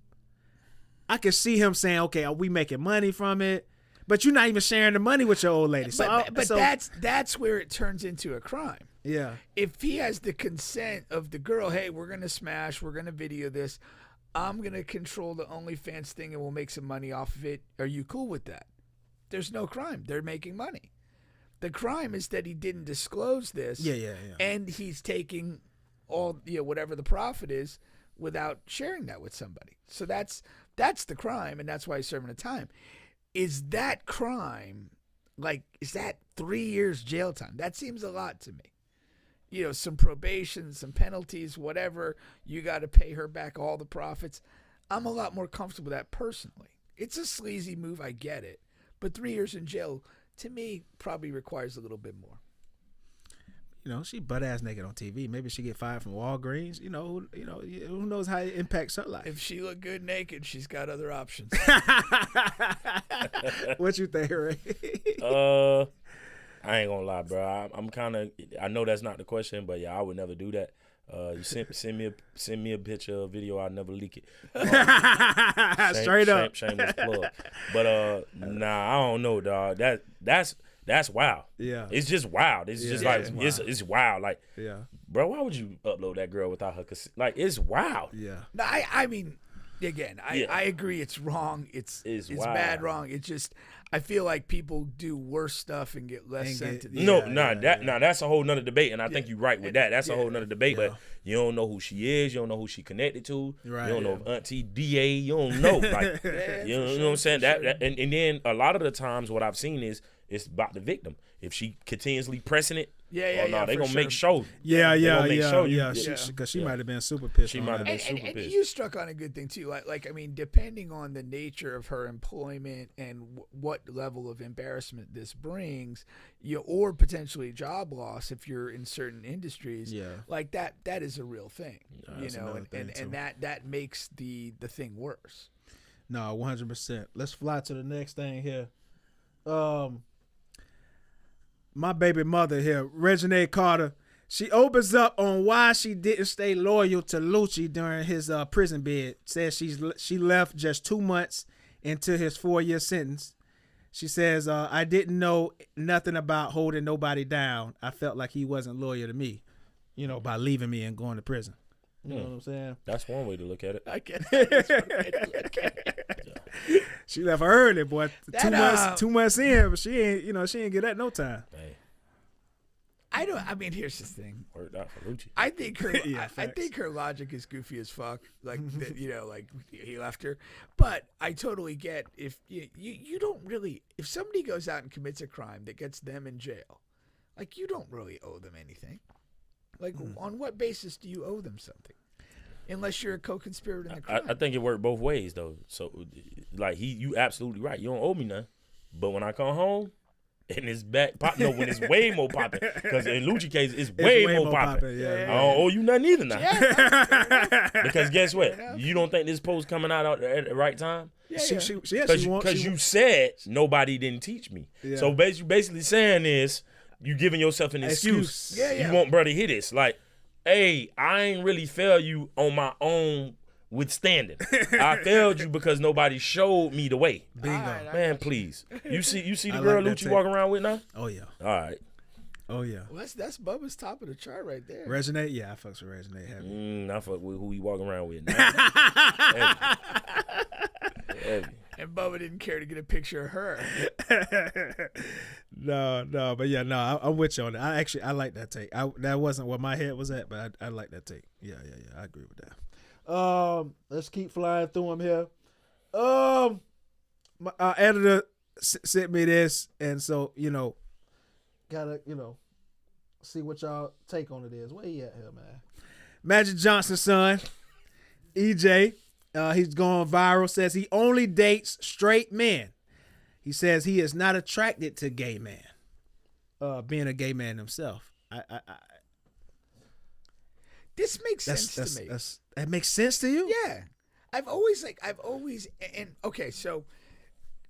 saying, "Okay, are we making money from it?" But you're not even sharing the money with your old lady. But that's where it turns into a crime. Yeah. If he has the consent of the girl, hey, we're gonna smash, we're gonna video this, I'm gonna control the OnlyFans thing, and we'll make some money off of it. Are you cool with that? There's no crime. They're making money. The crime is that he didn't disclose this. Yeah. And he's taking all whatever the profit is without sharing that with somebody. So that's the crime, and that's why he's serving a time. Is that crime? Like, is that 3 years jail time? That seems a lot to me. Some probation, some penalties, whatever. You got to pay her back all the profits. I'm a lot more comfortable with that personally. It's a sleazy move, I get it, but 3 years in jail to me probably requires a little bit more. She butt ass naked on TV. Maybe she get fired from Walgreens. Who knows how it impacts her life. If she look good naked, she's got other options. What you think, Ray? I ain't gonna lie, bro. I'm kind of. I know that's not the question, but yeah, I would never do that. You send me a picture or video. I'll never leak it. Straight up. Shameless plug. But nah, I don't know, dog. That's wild. Yeah. It's just wild. It's just like it's wild. Like, yeah, bro, why would you upload that girl without her consent? Like, it's wild. Yeah. No, I mean, again, I agree. It's wrong. It's bad wrong. It's just I feel like people do worse stuff and get less sent to the that's a whole nother debate, and I think you're right with that. That's a whole nother debate, but you don't know who she is, you don't know who she connected to, right, you don't know if Auntie DA, you don't know, like you know what I'm saying? Sure. That and then a lot of the times what I've seen is it's about the victim. If she continuously pressing it, they gonna make sure. Because she might have been super pissed. She might have been super pissed. And you struck on a good thing too. Like I mean, depending on the nature of her employment and what level of embarrassment this brings, or potentially job loss if you're in certain industries, like that is a real thing. And that makes the thing worse. No, 100%. Let's fly to the next thing here. My baby mother here, Reginae Carter, she opens up on why she didn't stay loyal to Lucci during his prison bid. Says she left just 2 months into his 4-year sentence. She says, I didn't know nothing about holding nobody down. I felt like he wasn't loyal to me, by leaving me and going to prison. You know what I'm saying? That's one way to look at it. I guess that's one way to look at it. She left early, boy. 2 months in, but she ain't get that no time. Hey. I mean, here's the thing. Worked out for Lucci. I think her logic is goofy as fuck. Like like he left her. But I totally get if you don't really, if somebody goes out and commits a crime that gets them in jail, like you don't really owe them anything. Like on what basis do you owe them something? Unless you're a co-conspirator in the crime. I think it worked both ways though. So like you absolutely right. You don't owe me nothing. But when I come home and it's back pop, when it's way more popping. Because in Lucci case it's way more popping. I don't owe you nothing either now. Yeah. Because guess what? You don't think this post coming out at the right time? Because you said nobody didn't teach me. Yeah. So basically saying is you giving yourself an excuse. You want brother hit this. Like, hey, I ain't really fail you on my own withstanding. I failed you because nobody showed me the way. Bingo. Man, please. You see the girl Lucci walking around with now? Oh yeah. All right. Oh yeah. Well, that's Bubba's top of the chart right there. Reginae, yeah, I fucks with Reginae heavy. I fuck with who he walking around with now. Heavy. And Bubba didn't care to get a picture of her. No, but yeah, no, I'm with you on that. I like that take. That wasn't where my head was at, but I like that take. Yeah, I agree with that. Let's keep flying through them here. My editor sent me this, and so gotta see what y'all take on it is. Where he at here, man? Magic Johnson's son, EJ. He's going viral. Says he only dates straight men. He says he is not attracted to gay men. Being a gay man himself, this makes sense to me. That makes sense to you? Yeah, I've always okay. So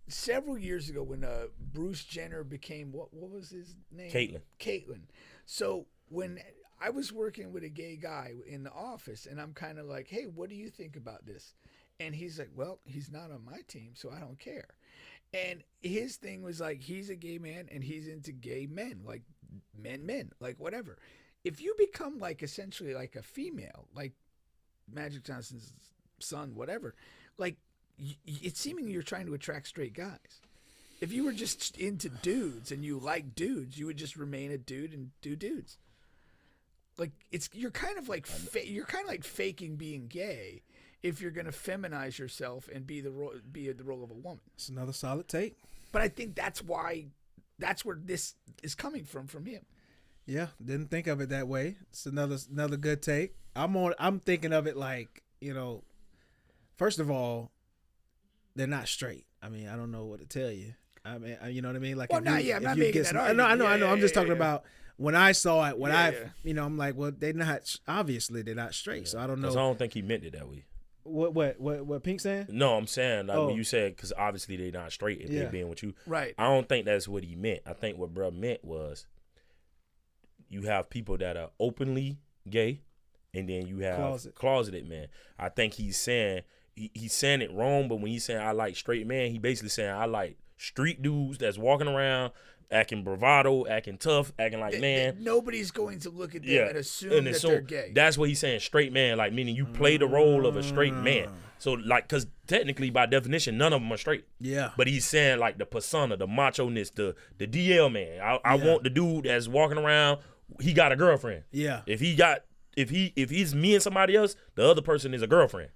several years ago, when Bruce Jenner became what was his name? Caitlyn. So when I was working with a gay guy in the office, and I'm kind of like, hey, what do you think about this? And he's like, well, he's not on my team, so I don't care. And his thing was like, he's a gay man and he's into gay men, like men, like whatever. If you become like essentially like a female, like Magic Johnson's son, whatever, like it's seeming you're trying to attract straight guys. If you were just into dudes and you like dudes, you would just remain a dude and do dudes. Like you're kind of like faking being gay if you're gonna feminize yourself and be the role of a woman. It's another solid take. But I think that's where this is coming from him. Yeah, didn't think of it that way. It's another good take. I'm thinking of it like, first of all, they're not straight. I mean, I don't know what to tell you. I mean, you know what I mean? Like, well, I'm not making that argument. I know. I'm just talking about when I saw it. Yeah. I'm like, well, they're not. Obviously, they're not straight. Yeah. So I don't know. Because I don't think he meant it that way. What Pink saying? No, I'm saying like when you said because obviously they're not straight if they're being with you. Right. I don't think that's what he meant. I think what bruh meant was you have people that are openly gay, and then you have closeted men. I think he's saying he's saying it wrong, but when he's saying I like straight men, he basically saying I like street dudes that's walking around acting bravado, acting tough, acting like man. Nobody's going to look at them and assume that they're gay. That's what he's saying, straight man, like meaning you play the role of a straight man. So like, because technically by definition, none of them are straight. Yeah. But he's saying like the persona, the macho-ness, the DL man. I want the dude that's walking around, he got a girlfriend. Yeah. If he's me and somebody else, the other person is a girlfriend.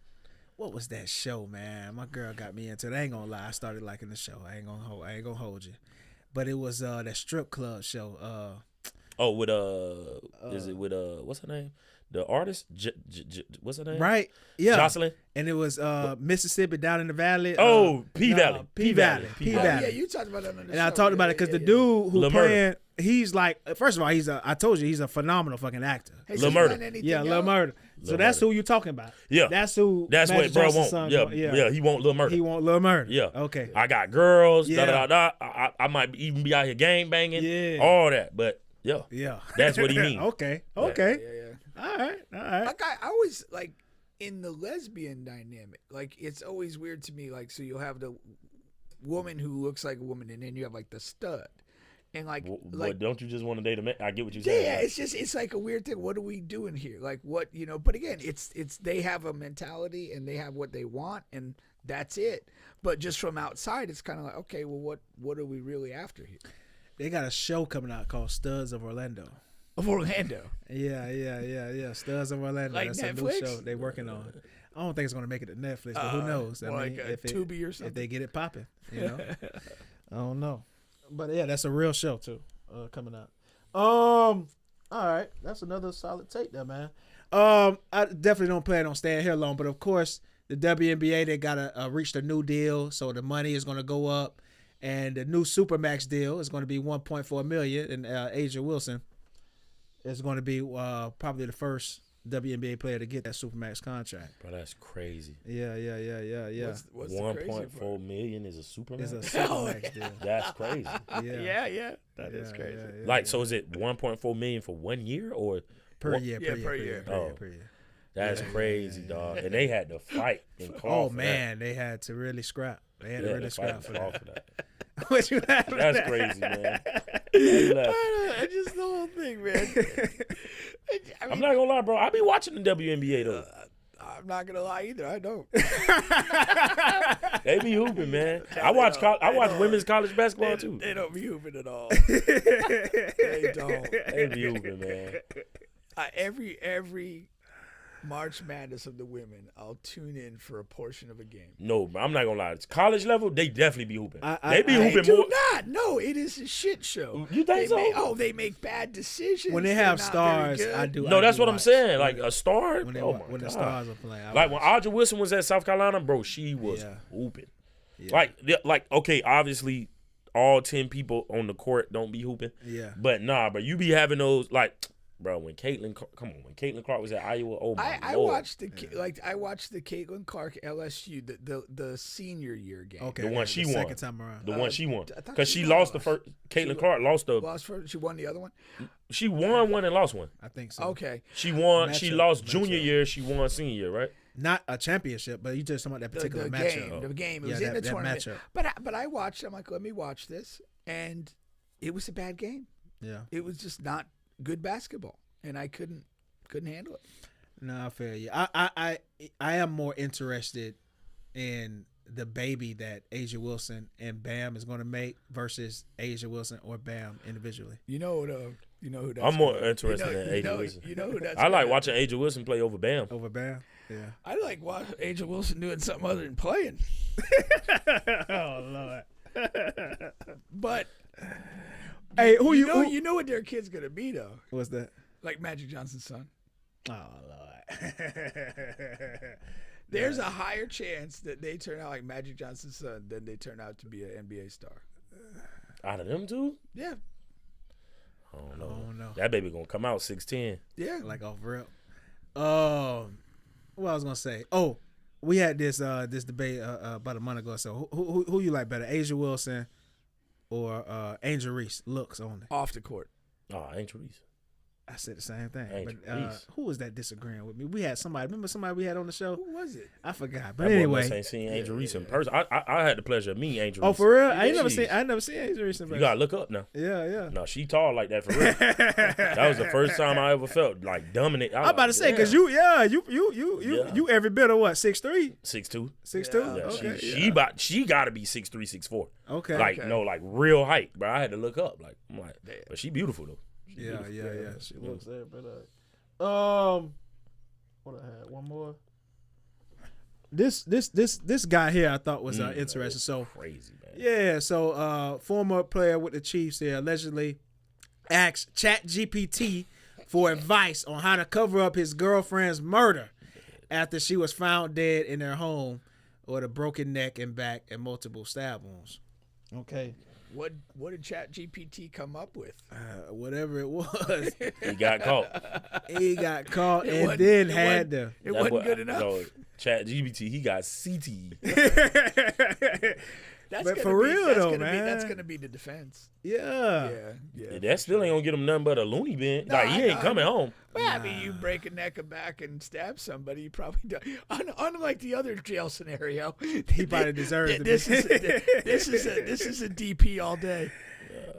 What was that show, man? My girl got me into it. I ain't gonna lie, I started liking the show. I ain't gonna hold you. But it was that strip club show. Is it with what's her name? The artist, what's her name? Right. Yeah. Jocelyn. And it was Mississippi down in the valley. P Valley. P Valley. Yeah, you talked about that on the show. And I talked about it because the dude who Lil playing, he's like, first of all, I told you he's a phenomenal fucking actor. Lil Murder. Yeah, Lil Murder. So that's who you're talking about. Yeah. That's who. That's Magic what bro Johnson's want. son Yeah. He want Lil Murder. He want Lil Murder. Yeah. Okay. I got girls. Yeah. I might even be out here gang banging. Yeah. All that, but yeah. That's what he means. Okay. Yeah. All right. Like I always like in the lesbian dynamic. Like it's always weird to me. Like so you'll have the woman who looks like a woman, and then you have like the stud. And like don't you just want to date a man? I get what you're saying. Yeah, it's like a weird thing. What are we doing here? Like what, but again, it's they have a mentality and they have what they want and that's it. But just from outside, it's kind of like, okay, well, what are we really after here? They got a show coming out called Studs of Orlando. Of Orlando. Yeah. Studs of Orlando. Like that's Netflix? a new show they're working on. I don't think it's gonna make it to Netflix, but who knows? I mean, like Tubi or something. If they get it popping, I don't know. But yeah, that's a real show too, coming out. All right, that's another solid take there, man. I definitely don't plan on staying here long, but of course the WNBA, they gotta reach the new deal, so the money is gonna go up, and the new Supermax deal is gonna be $1.4 million, and Asia Wilson is gonna be probably the first WNBA player to get that Supermax contract. Bro, that's crazy. Yeah. What's 1.4 million is a Supermax? It's a Supermax deal. That's crazy. Yeah. That is crazy. Like, so is it 1.4 million for 1 year or per year? Per year. That's crazy, dog. And they had to fight and claw. Oh man, they had to really scrap. They had to really scrap for that. What you laughing at? That's crazy, man. It's just the whole thing, man. I'm not gonna lie, bro. I be watching the WNBA though. I'm not gonna lie either. I don't. They be hooping, man. I watch women's college basketball too. They don't be hooping at all. They don't. They be hooping, man. Every March Madness of the women, I'll tune in for a portion of a game. No, I'm not gonna lie. It's college level, they definitely be hooping. They be hooping more. Not. No, it is a shit show. You think so? They make bad decisions. When they have stars, I do. No, that's what I'm saying. Like a star. When God. the stars are playing. Like when Audra Wilson was at South Carolina, bro, she was hooping. Yeah. Like okay, obviously all 10 people on the court don't be hooping. Yeah. But nah, bro, you be having those like. Bro, when Caitlin Clark was at Iowa, oh my I Lord. watched the Caitlin Clark LSU the senior year game. Okay, the one she won. Second time around. The one she won. Because she lost the first. Caitlin Clark lost the. Lost first. She won the other one. She won one and lost one. I think so. Okay. She won. She lost junior year. She won senior year, right? Not a championship, but you just talking about that particular matchup. The game. It was in the tournament. Matchup. But I watched. I'm like, let me watch this, and it was a bad game. Yeah. It was just not good basketball, and I couldn't handle it. No, I feel you. I am more interested in the baby that A'ja Wilson and Bam is going to make versus A'ja Wilson or Bam individually. You know who that's I'm more gonna, interested in A'ja Wilson. You know who that's I like watching A'ja Wilson play over Bam. Over Bam? Yeah. I like watching A'ja Wilson doing something other than playing. Oh, Lord. But hey, you know what their kid's going to be, though? What's that? Like Magic Johnson's son. Oh, Lord. There's a higher chance that they turn out like Magic Johnson's son than they turn out to be an NBA star. Out of them two? Yeah. I don't know. That baby gonna come out 6'10". Yeah. Like off rip. What I was gonna say? Oh, we had this debate about a month ago. So who you like better, A'ja Wilson or Angel Reese? Looks only. Off the court. Oh, Angel Reese. I said the same thing. Angel But Reese. who was that disagreeing with me? We had somebody. Remember somebody we had on the show? Who was it? I forgot. But That boy anyway. must ain't seen Angel Reese in person. I had the pleasure of meeting Angel Reese. Oh, for real? Yeah, I ain't never seen Angel Reese in person. You gotta look up now. Yeah. No, she tall like that for real. That was the first time I ever felt like dominate. I'm about to say because you every bit of what 6'3", 6'2". 6'2". Yeah, Okay. she got to be 6'3", 6'4". Okay. Like real height, bro. I had to look up. Like I'm like, but she beautiful though. Yeah. She looks there, but what I had one more. This guy here I thought was interesting. So crazy, man. Yeah. So former player with the Chiefs here allegedly asked ChatGPT for advice on how to cover up his girlfriend's murder after she was found dead in her home with a broken neck and back and multiple stab wounds. Okay. What did ChatGPT come up with? Whatever it was. He got caught. He got caught and then had to. It wasn't good enough. So, ChatGPT, he got CTE. But for real though, man, that's gonna be the defense. Yeah. That still ain't gonna get him nothing but a loony bin. Like he ain't coming home. Well, I mean, you break a neck and back and stab somebody, you probably do. Unlike the other jail scenario, he probably deserves it. This is a DP all day.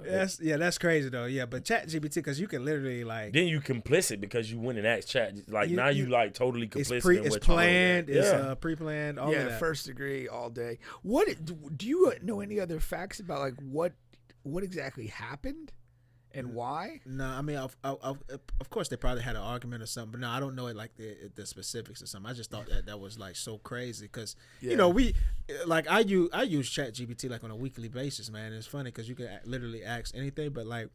That's crazy though. Yeah, but ChatGPT, because you can literally like. Then you complicit because you went and asked Chat. Like now you like totally complicit. It's planned. It's pre-planned. All of that. First degree all day. What do you know any other facts about like what exactly happened and why? No, I mean, of course they probably had an argument or something, but no, I don't know it like the specifics or something. I just thought that was like so crazy because you know we like I use ChatGPT like on a weekly basis, man. It's funny because you can literally ask anything, but like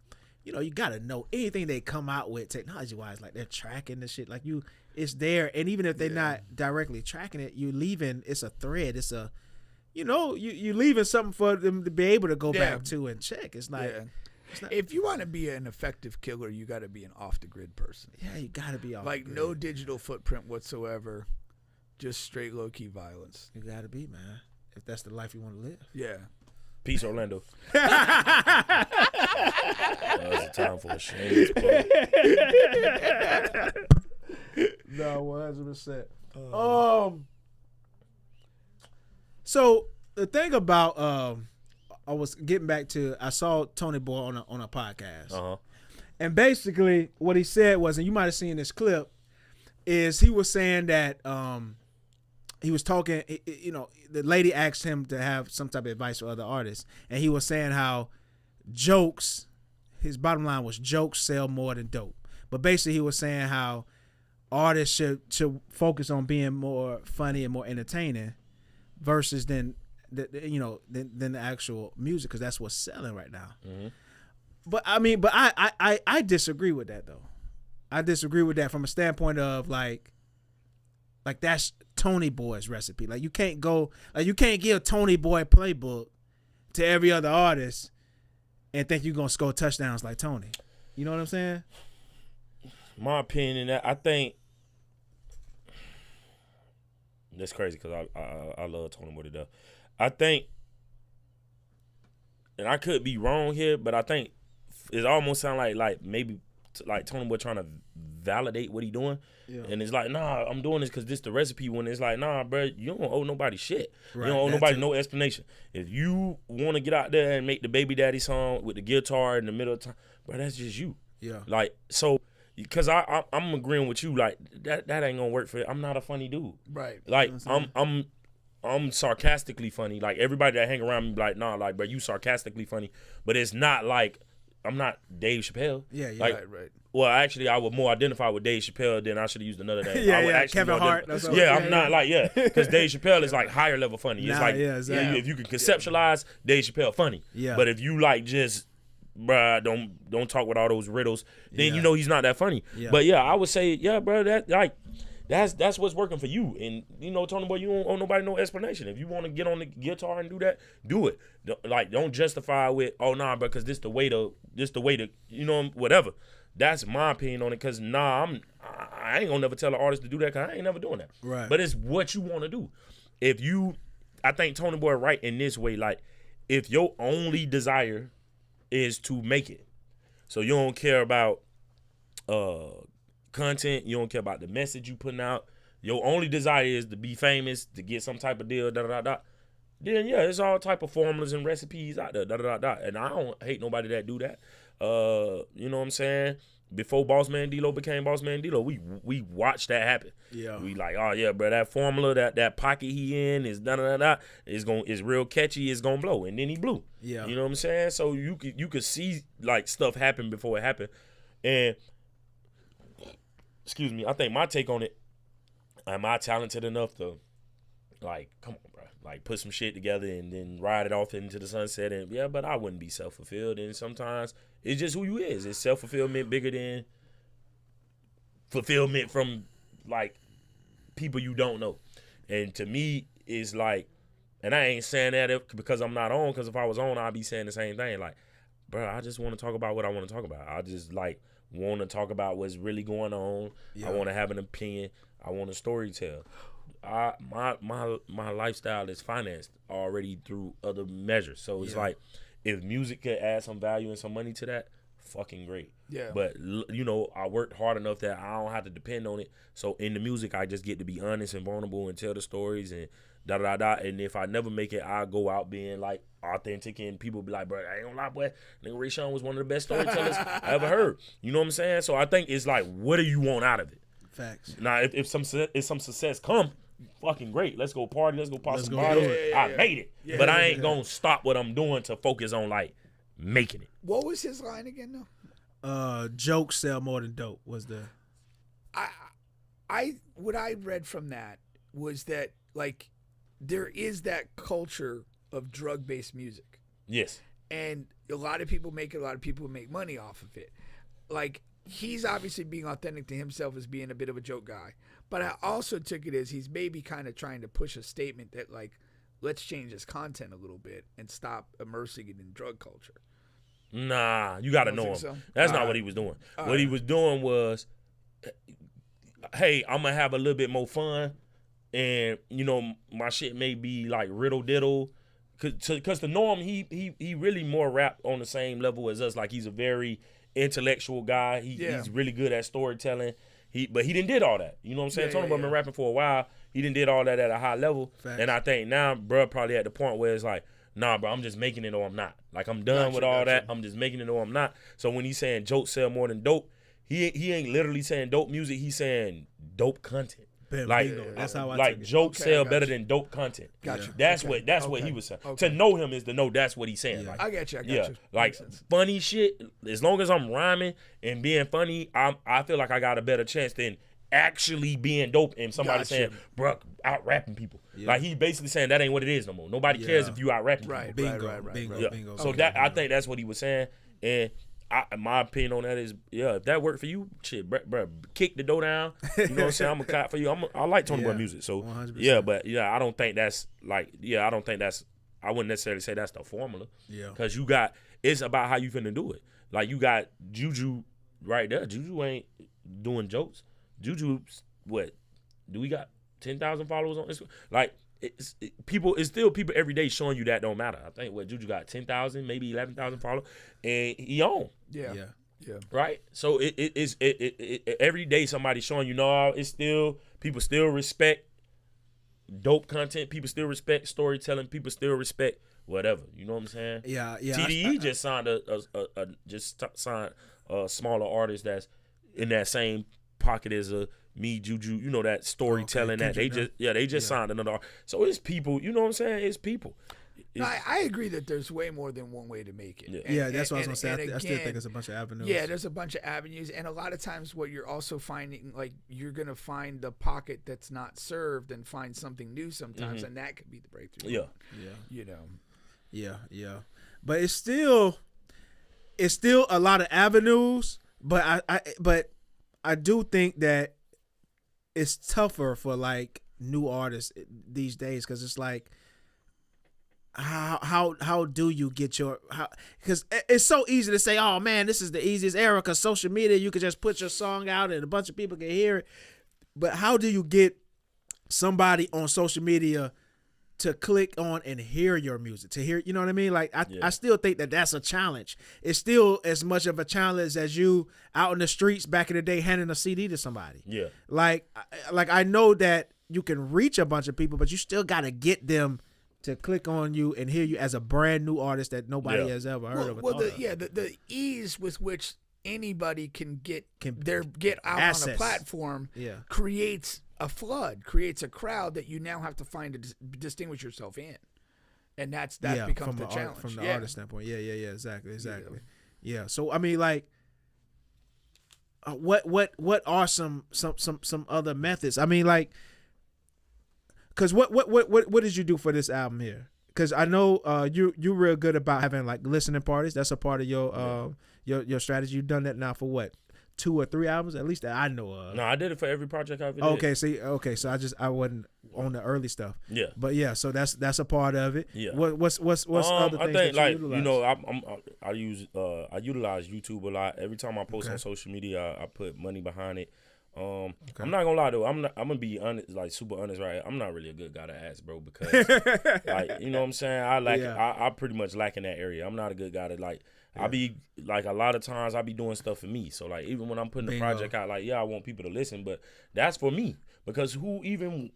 you know you gotta know anything they come out with technology wise, like they're tracking the shit, like it's there, and even if they're not directly tracking it, you leaving it's a thread, it's a you leaving something for them to be able to go back to and check. It's like. Yeah. If you want to be an effective killer, you got to be an off-the-grid person. Yeah, you got to be off. Like no digital footprint whatsoever, just straight low-key violence. You got to be, man. If that's the life you want to live. Yeah. Peace, Orlando. That was a time for a shameless plug. No, 100%. So the thing about I was getting back to, I saw Tonii Boii on a podcast. And basically what he said was, and you might have seen this clip, is he was saying that he was talking, the lady asked him to have some type of advice for other artists. And he was saying how jokes, his bottom line was jokes sell more than dope. But basically he was saying how artists should focus on being more funny and more entertaining versus than the actual music, because that's what's selling right now. Mm-hmm. But I mean, I disagree with that though. I disagree with that from a standpoint of like that's Tonii Boii's recipe. Like you can't give Tonii Boii playbook to every other artist and think you're gonna score touchdowns like Tonii. You know what I'm saying? My opinion, I think that's crazy because I love Tonii Boii to death. I think, and I could be wrong here, but I think it almost sounds like maybe like Tonii Boii trying to validate what he doing. Yeah. And it's like, nah, I'm doing this because this the recipe. When it's like, nah, bro, you don't owe nobody shit. Right. You don't owe nobody no explanation. If you want to get out there and make the Baby Daddy song with the guitar in the middle of time, bro, that's just you. Yeah. Like, so, because I'm agreeing with you, like, that ain't gonna work for it. I'm not a funny dude. Right. Like, I'm sarcastically funny. Like, everybody that hang around me be like, nah, like, bro, you sarcastically funny. But it's not like, I'm not Dave Chappelle. Yeah, like, right. Well, actually, I would more identify with Dave Chappelle than I should have used another name. Kevin Hart. I'm not like, because Dave Chappelle is like higher level funny. It's like, exactly. if you can conceptualize Dave Chappelle funny. Yeah. But if you like just, bruh, don't talk with all those riddles, then you know he's not that funny. Yeah. But yeah, I would say, yeah, bro, that like, that's what's working for you. And you know, Tony Boy, you don't owe nobody no explanation. If you want to get on the guitar and do that, do it. Like, don't justify with, oh nah, because this the way to, you know, whatever. That's my opinion on it. Cause nah, I ain't gonna never tell an artist to do that. Cause I ain't never doing that. Right. But it's what you want to do. I think Tony Boy right in this way. Like, if your only desire is to make it, so you don't care about content, you don't care about the message you putting out, your only desire is to be famous, to get some type of deal, then yeah, there's all type of formulas and recipes out there, and I don't hate nobody that do that. You know what I'm saying? Before Boss Man D-Lo became Boss Man D-Lo, we watched that happen. Yeah. We like, oh yeah, bro, that formula, that pocket he in is is real catchy, it's gonna blow. And then he blew. Yeah. You know what I'm saying? So you could see like stuff happen before it happened. And excuse me, I think my take on it, am I talented enough to, like, come on, bro, like, put some shit together and then ride it off into the sunset? And yeah, but I wouldn't be self-fulfilled. And sometimes it's just who you is. It's self-fulfillment bigger than fulfillment from, like, people you don't know. And to me, it's like, and I ain't saying that because I'm not on, because if I was on, I'd be saying the same thing. Like, bro, I just want to talk about what I want to talk about. I just, like, want to talk about what's really going on. Yeah. I want to have an opinion. I want to story tell. My lifestyle is financed already through other measures. So it's like, if music could add some value and some money to that, fucking great. Yeah. But, you know, I worked hard enough that I don't have to depend on it. So in the music, I just get to be honest and vulnerable and tell the stories and da-da-da. And if I never make it, I'll go out being, like, authentic, and people be like, bro, I ain't gonna lie, boy, nigga, Raysean was one of the best storytellers I ever heard. You know what I'm saying? So I think it's like, what do you want out of it? Facts. Now, if some success come, fucking great. Let's go party. Let's go pop some bottles. I made it. Yeah, but I ain't gonna stop what I'm doing to focus on, like, making it. What was his line again, though? Jokes sell more than dope was the... What I read from that was that, like, there is that culture of drug-based music. Yes. And a lot of people make it. A lot of people make money off of it. Like, he's obviously being authentic to himself as being a bit of a joke guy. But I also took it as he's maybe kind of trying to push a statement that, like, let's change his content a little bit and stop immersing it in drug culture. Nah, you got to know him. So? That's not what he was doing. What he was doing was, hey, I'm going to have a little bit more fun. And, you know, my shit may be like riddle diddle. Because the norm, he really more rap on the same level as us. Like, he's a very intellectual guy. He's really good at storytelling. But he didn't did all that. You know what I'm saying? Tony been rapping for a while. He didn't did all that at a high level. Facts. And I think now, bro, probably at the point where it's like, nah, bro, I'm just making it or I'm not. Like, I'm done with all that. I'm just making it or I'm not. So when he's saying jokes sell more than dope, he ain't literally saying dope music. He's saying dope content. Like, that's how I like jokes sell better than dope content. Gotcha. That's what he was saying. To know him is to know that's what he's saying. Yeah. Like, I got you. Like, funny shit. As long as I'm rhyming and being funny, I feel like I got a better chance than actually being dope and somebody saying, bro, out rapping people. Yeah. Like, he basically saying that ain't what it is no more. Nobody cares if you out rapping people. Bingo. So I think that's what he was saying. And my opinion on that is, if that worked for you, shit, bro, kick the door down. You know what I'm saying? I'm a cop for you. I like Tony Boy music. So 100%. I don't think that's like, I wouldn't necessarily say that's the formula. Yeah. Because it's about how you finna do it. Like, you got JuJu right there. JuJu ain't doing jokes. JuJu, what? Do we got 10,000 followers on Instagram? Like, it's still people every day showing you that don't matter. I think JuJu got 10,000, maybe 11,000 followers, and he on. Yeah. Yeah. Right. So it every day somebody's showing you, no, it's still people still respect dope content. People still respect storytelling. People still respect whatever. You know what I'm saying? Yeah. TDE just signed a smaller artist that's in that same pocket as me, JuJu. You know, that storytelling that they just signed another. So it's people. You know what I'm saying? It's people. No, I agree that there's way more than one way to make it. That's what I was gonna say. I still think it's a bunch of avenues. Yeah, there's a bunch of avenues, and a lot of times what you're also finding, like you're gonna find the pocket that's not served and find something new sometimes, and that could be the breakthrough. Yeah. You know. Yeah. But it's still a lot of avenues. But I do think that it's tougher for like new artists these days because it's like. How do you get your because it's so easy to say, oh man, this is the easiest era because social media, you can just put your song out and a bunch of people can hear it. But how do you get somebody on social media to click on and hear your music, to hear, you know what I mean? Like I still think that that's a challenge. It's still as much of a challenge as you out in the streets back in the day handing a CD to somebody. Yeah. Like I know that you can reach a bunch of people, but you still got to get them to click on you and hear you as a brand new artist that nobody has ever heard of. The ease with which anybody can get out access on a platform creates a flood, creates a crowd that you now have to find to distinguish yourself in, and that becomes the challenge from the artist standpoint. Yeah, exactly. Yeah. So I mean, like, what are some other methods? I mean, like. Cause what did you do for this album here? Cause I know you're real good about having like listening parties. That's a part of your strategy. You've done that now for what, 2 or 3 albums at least that I know of. No, I did it for every project I've did. Okay. So I wasn't on the early stuff. Yeah. But yeah, so that's a part of it. Yeah. What's other things I think that like utilize? you know I utilize YouTube a lot. Every time I post on social media, I put money behind it. I'm not gonna lie though. I'm gonna be honest, like super honest, right? I'm not really a good guy to ask, bro, because like you know what I'm saying. I pretty much lack in that area. I'm not a good guy to like. I be like a lot of times I be doing stuff for me. So like even when I'm putting the project out, like I want people to listen, but that's for me because who even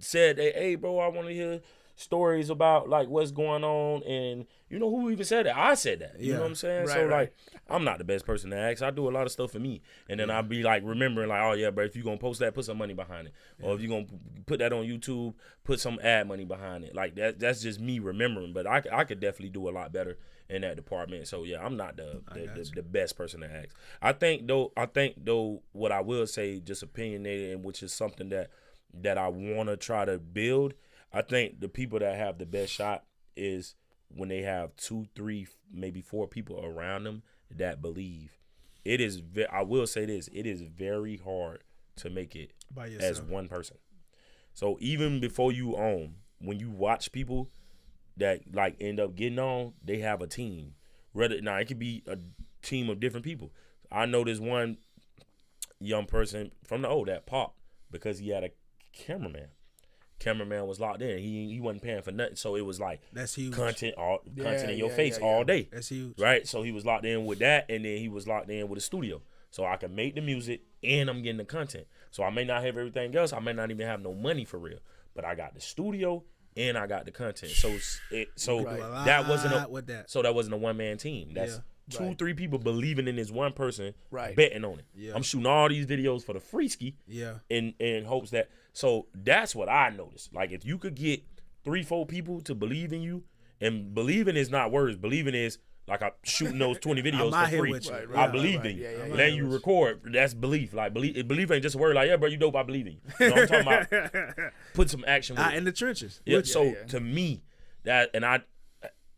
said, hey bro, I want to hear stories about like what's going on, and you know who even said that? I said that. You know what I'm saying? Right, so right. like I'm not the best person to ask. I do a lot of stuff for me, and then I'll be like remembering like, oh yeah, bro, if you gonna post that, put some money behind it, or if you gonna put that on YouTube, put some ad money behind it. Like that's just me remembering, but I could definitely do a lot better in that department. So yeah, I'm not the best person to ask. I think though what I will say, just opinionated, and which is something that I want to try to build. I think the people that have the best shot is when they have 2, 3, maybe 4 people around them that believe. It is. I will say this: it is very hard to make it as one person. So even before you own, when you watch people that like end up getting on, they have a team. It could be a team of different people. I know this one young person from the that popped because he had a cameraman. Cameraman was locked in. He wasn't paying for nothing, so it was like that's huge. Content in your face all day. That's huge, right? So he was locked in with that, and then he was locked in with a studio. So I can make the music and I'm getting the content. So I may not have everything else. I may not even have no money for real, but I got the studio and I got the content. So that wasn't a one-man team. That's 2, 3 people believing in this one person, betting on it. Yeah. I'm shooting all these videos for the free ski, in hopes that. So that's what I noticed. Like if you could get 3, 4 people to believe in you, and believing is not words. Believing is like I'm shooting those 20 videos for free. I believed in you. Then you record. That's belief. Like belief ain't just a word. Like yeah, bro, you dope. I believe in you. You know what I'm talking about? Put some action with it. In the trenches. Yeah. So to me, that, and I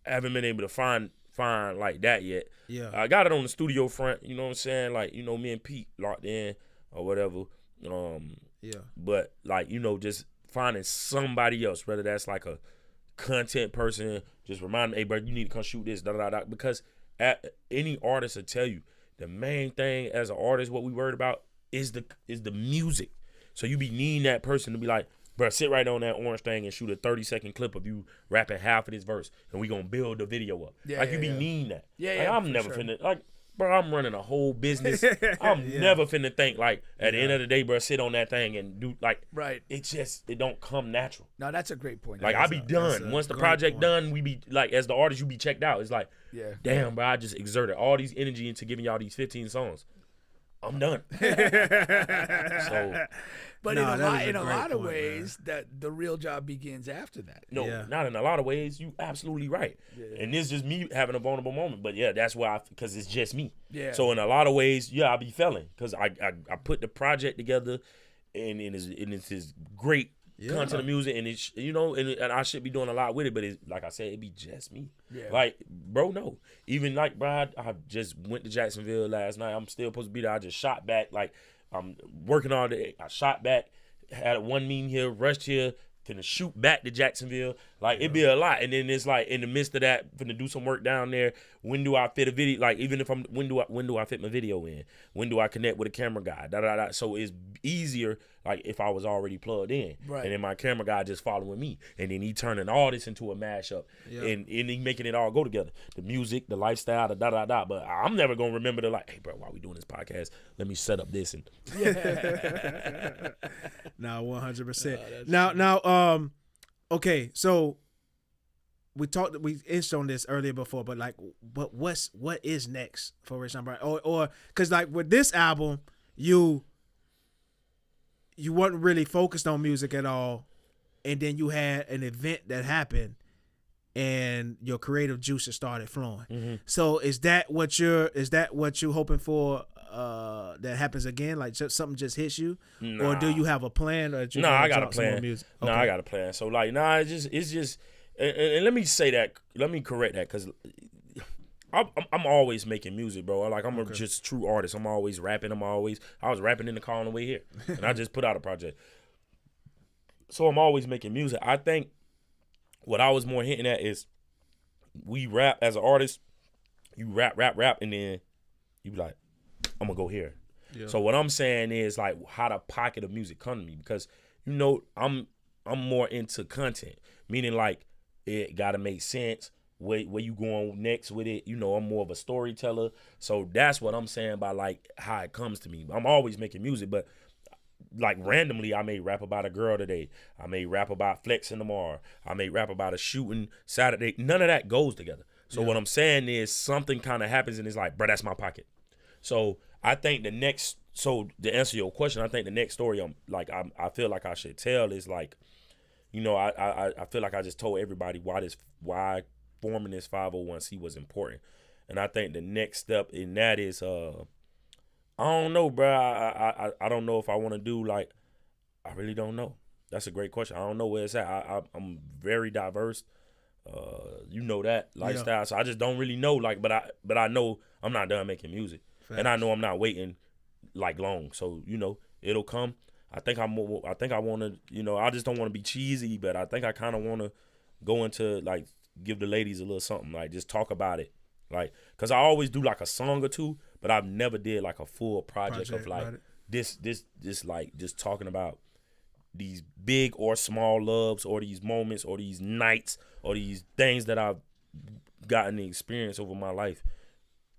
haven't been able to find like that yet. Yeah. I got it on the studio front. You know what I'm saying? Like you know, me and Pete locked in or whatever. But like you know, just finding somebody else, whether that's like a content person, just remind them, hey bro, you need to come shoot this, because any artist will tell you the main thing as an artist, what we worried about is the music. So you be needing that person to be like, bro, sit right on that orange thing and shoot a 30-second clip of you rapping half of this verse, and we gonna build the video up. You be needing that. I'm never finna like. bro, I'm running a whole business. I'm never finna think like at the end of the day, bro, sit on that thing and do like it don't come natural. No, that's a great point. Like I be done. Once the project done, we be like as the artist, you be checked out. It's like, damn, bro, I just exerted all these energy into giving y'all these 15 songs. I'm done. But in a lot of ways, that the real job begins after that. No, not in a lot of ways. You absolutely right. Yeah. And this is just me having a vulnerable moment. But yeah, that's why because it's just me. Yeah. So in a lot of ways, I be failing because I put the project together, and it's this great content of music, and it's and I should be doing a lot with it. But it's like I said, it be just me. Yeah. Like bro, no. Even like bro, I just went to Jacksonville last night. I'm still supposed to be there. I just shot back like. I'm working all day. I shot back, had one meeting here, rushed here, finna shoot back to Jacksonville. Like, it'd be a lot. And then it's like, in the midst of that, finna do some work down there. When do I fit a video? Like, even if when do I fit my video in? When do I connect with a camera guy? So it's easier, like, if I was already plugged in. Right. And then my camera guy just following me. And then he turning all this into a mashup. Yeah. And he making it all go together. The music, the lifestyle, the da-da-da. But I'm never going to remember to like, hey, bro, while we doing this podcast, let me set up this. And No, 100%. Now, okay, so we inched on this earlier before, but like, what is next for Raysean Bryant? Or because like with this album, you weren't really focused on music at all, and then you had an event that happened, and your creative juices started flowing. Mm-hmm. So is that what you're hoping for? That happens again, like something just hits you, or do you have a plan? Or I got a plan. Okay. No, I got a plan. So like, it's just, and let me say that, let me correct that, because I'm always making music, bro. Like I'm just a true artist. I'm always rapping. I was rapping in the car on the way here, and I just put out a project. So I'm always making music. I think what I was more hinting at is we rap as an artist. You rap, and then you be like, I'm gonna go here. Yeah. So what I'm saying is like how the pocket of music come to me, because I'm more into content, meaning like it gotta make sense. Where you going next with it? I'm more of a storyteller. So that's what I'm saying by like how it comes to me. I'm always making music, but like randomly I may rap about a girl today. I may rap about flexing tomorrow. I may rap about a shooting Saturday. None of that goes together. So what I'm saying is something kind of happens and it's like, bro, that's my pocket. So I think to answer your question, I think the next story I feel like I should tell is like, I feel like I just told everybody why forming this 501c was important. And I think the next step in that is I don't know, bro. I don't know if I want to do like, I really don't know. That's a great question. I don't know where it's at. I'm very diverse. That lifestyle. Yeah. So I just don't really know. Like, but I know I'm not done making music. Facts. And I know I'm not waiting like long. So, it'll come. I think I want to, I just don't want to be cheesy, but I think I kind of want to go into like give the ladies a little something, like just talk about it. Like, cause I always do like a song or two, but I've never did like a full project of like this like just talking about these big or small loves or these moments or these nights or these things that I've gotten the experience over my life.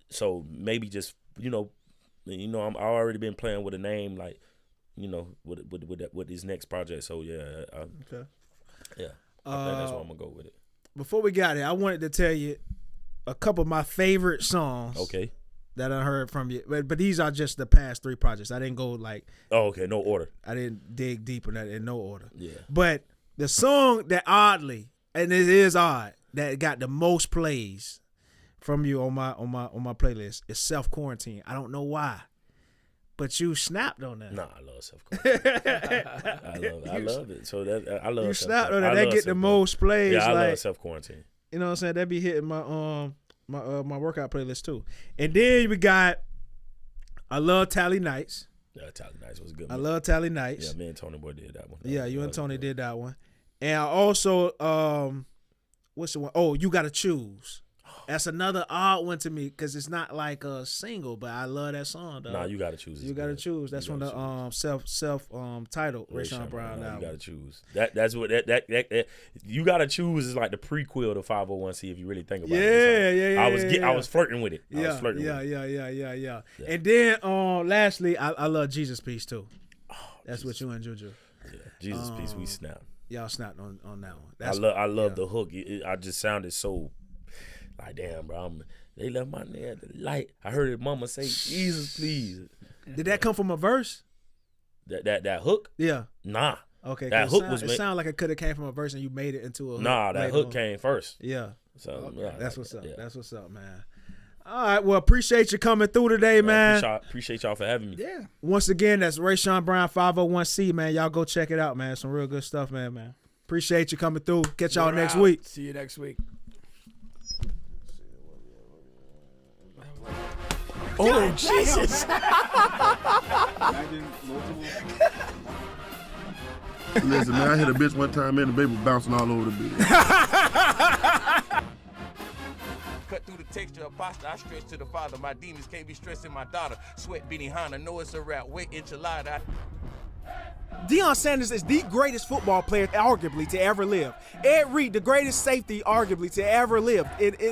So maybe just, I've already been playing with a name, like, with this next project. So yeah, I think that's where I'm gonna go with it. Before we got it, I wanted to tell you a couple of my favorite songs. Okay. That I heard from you, but these are just the past 3 projects. I didn't go like. Oh, okay, no order. I didn't dig deep in that in no order. Yeah. But the song that oddly, and it is odd, that got the most plays from you on my playlist is Self Quarantine. I don't know why, but you snapped on that. Nah, I love Self Quarantine. I love it. So that I love. You snapped on that. That get the most plays. Yeah, I love Self Quarantine. You know what I'm saying? That be hitting my my workout playlist too. And then we got I Love Tally Nights. Yeah, Tally Nights was good. I Love Tally Nights. Yeah, me and Tonii boy did that one. Yeah, you and Tonii did that one. And I also what's the one? Oh, You Gotta Choose. Oh That's another odd one to me because it's not like a single, but I love that song, though. Nah, you gotta choose. You gotta choose. That's from the self titled Raysean Brown album. You gotta choose. That's what that you gotta choose is like the prequel to 501c if you really think about it. Yeah. I was flirting with it. Yeah. And then lastly, I love Jesus Piece too. That's what you and JuJu. Yeah, Jesus Piece, we snap. Y'all snapped on that one. I love the hook. I just sounded so like, damn, bro. They left my name at the light. I heard his mama say, Jesus, please. Did that come from a verse? That hook? Yeah. Nah. Okay. That hook it sounded like it could have came from a verse and you made it into a hook. Nah, that hook came first. Yeah. So that's what's up. Yeah. That's what's up, man. All right. Well, appreciate you coming through today, man. Appreciate y'all for having me. Yeah. Once again, that's Raysean Brown 501c, man. Y'all go check it out, man. Some real good stuff, man. Appreciate you coming through. Catch y'all next week. See you next week. Oh, Jesus. Listen, man, I hit a bitch one time, man, the baby was bouncing all over the bed. Cut through the texture of pasta, I stretch to the father. My demons can't be stressing my daughter. Sweat Benihana, know it's a rap. Wet enchilada. Deion Sanders is the greatest football player, arguably, to ever live. Ed Reed, the greatest safety, arguably, to ever live.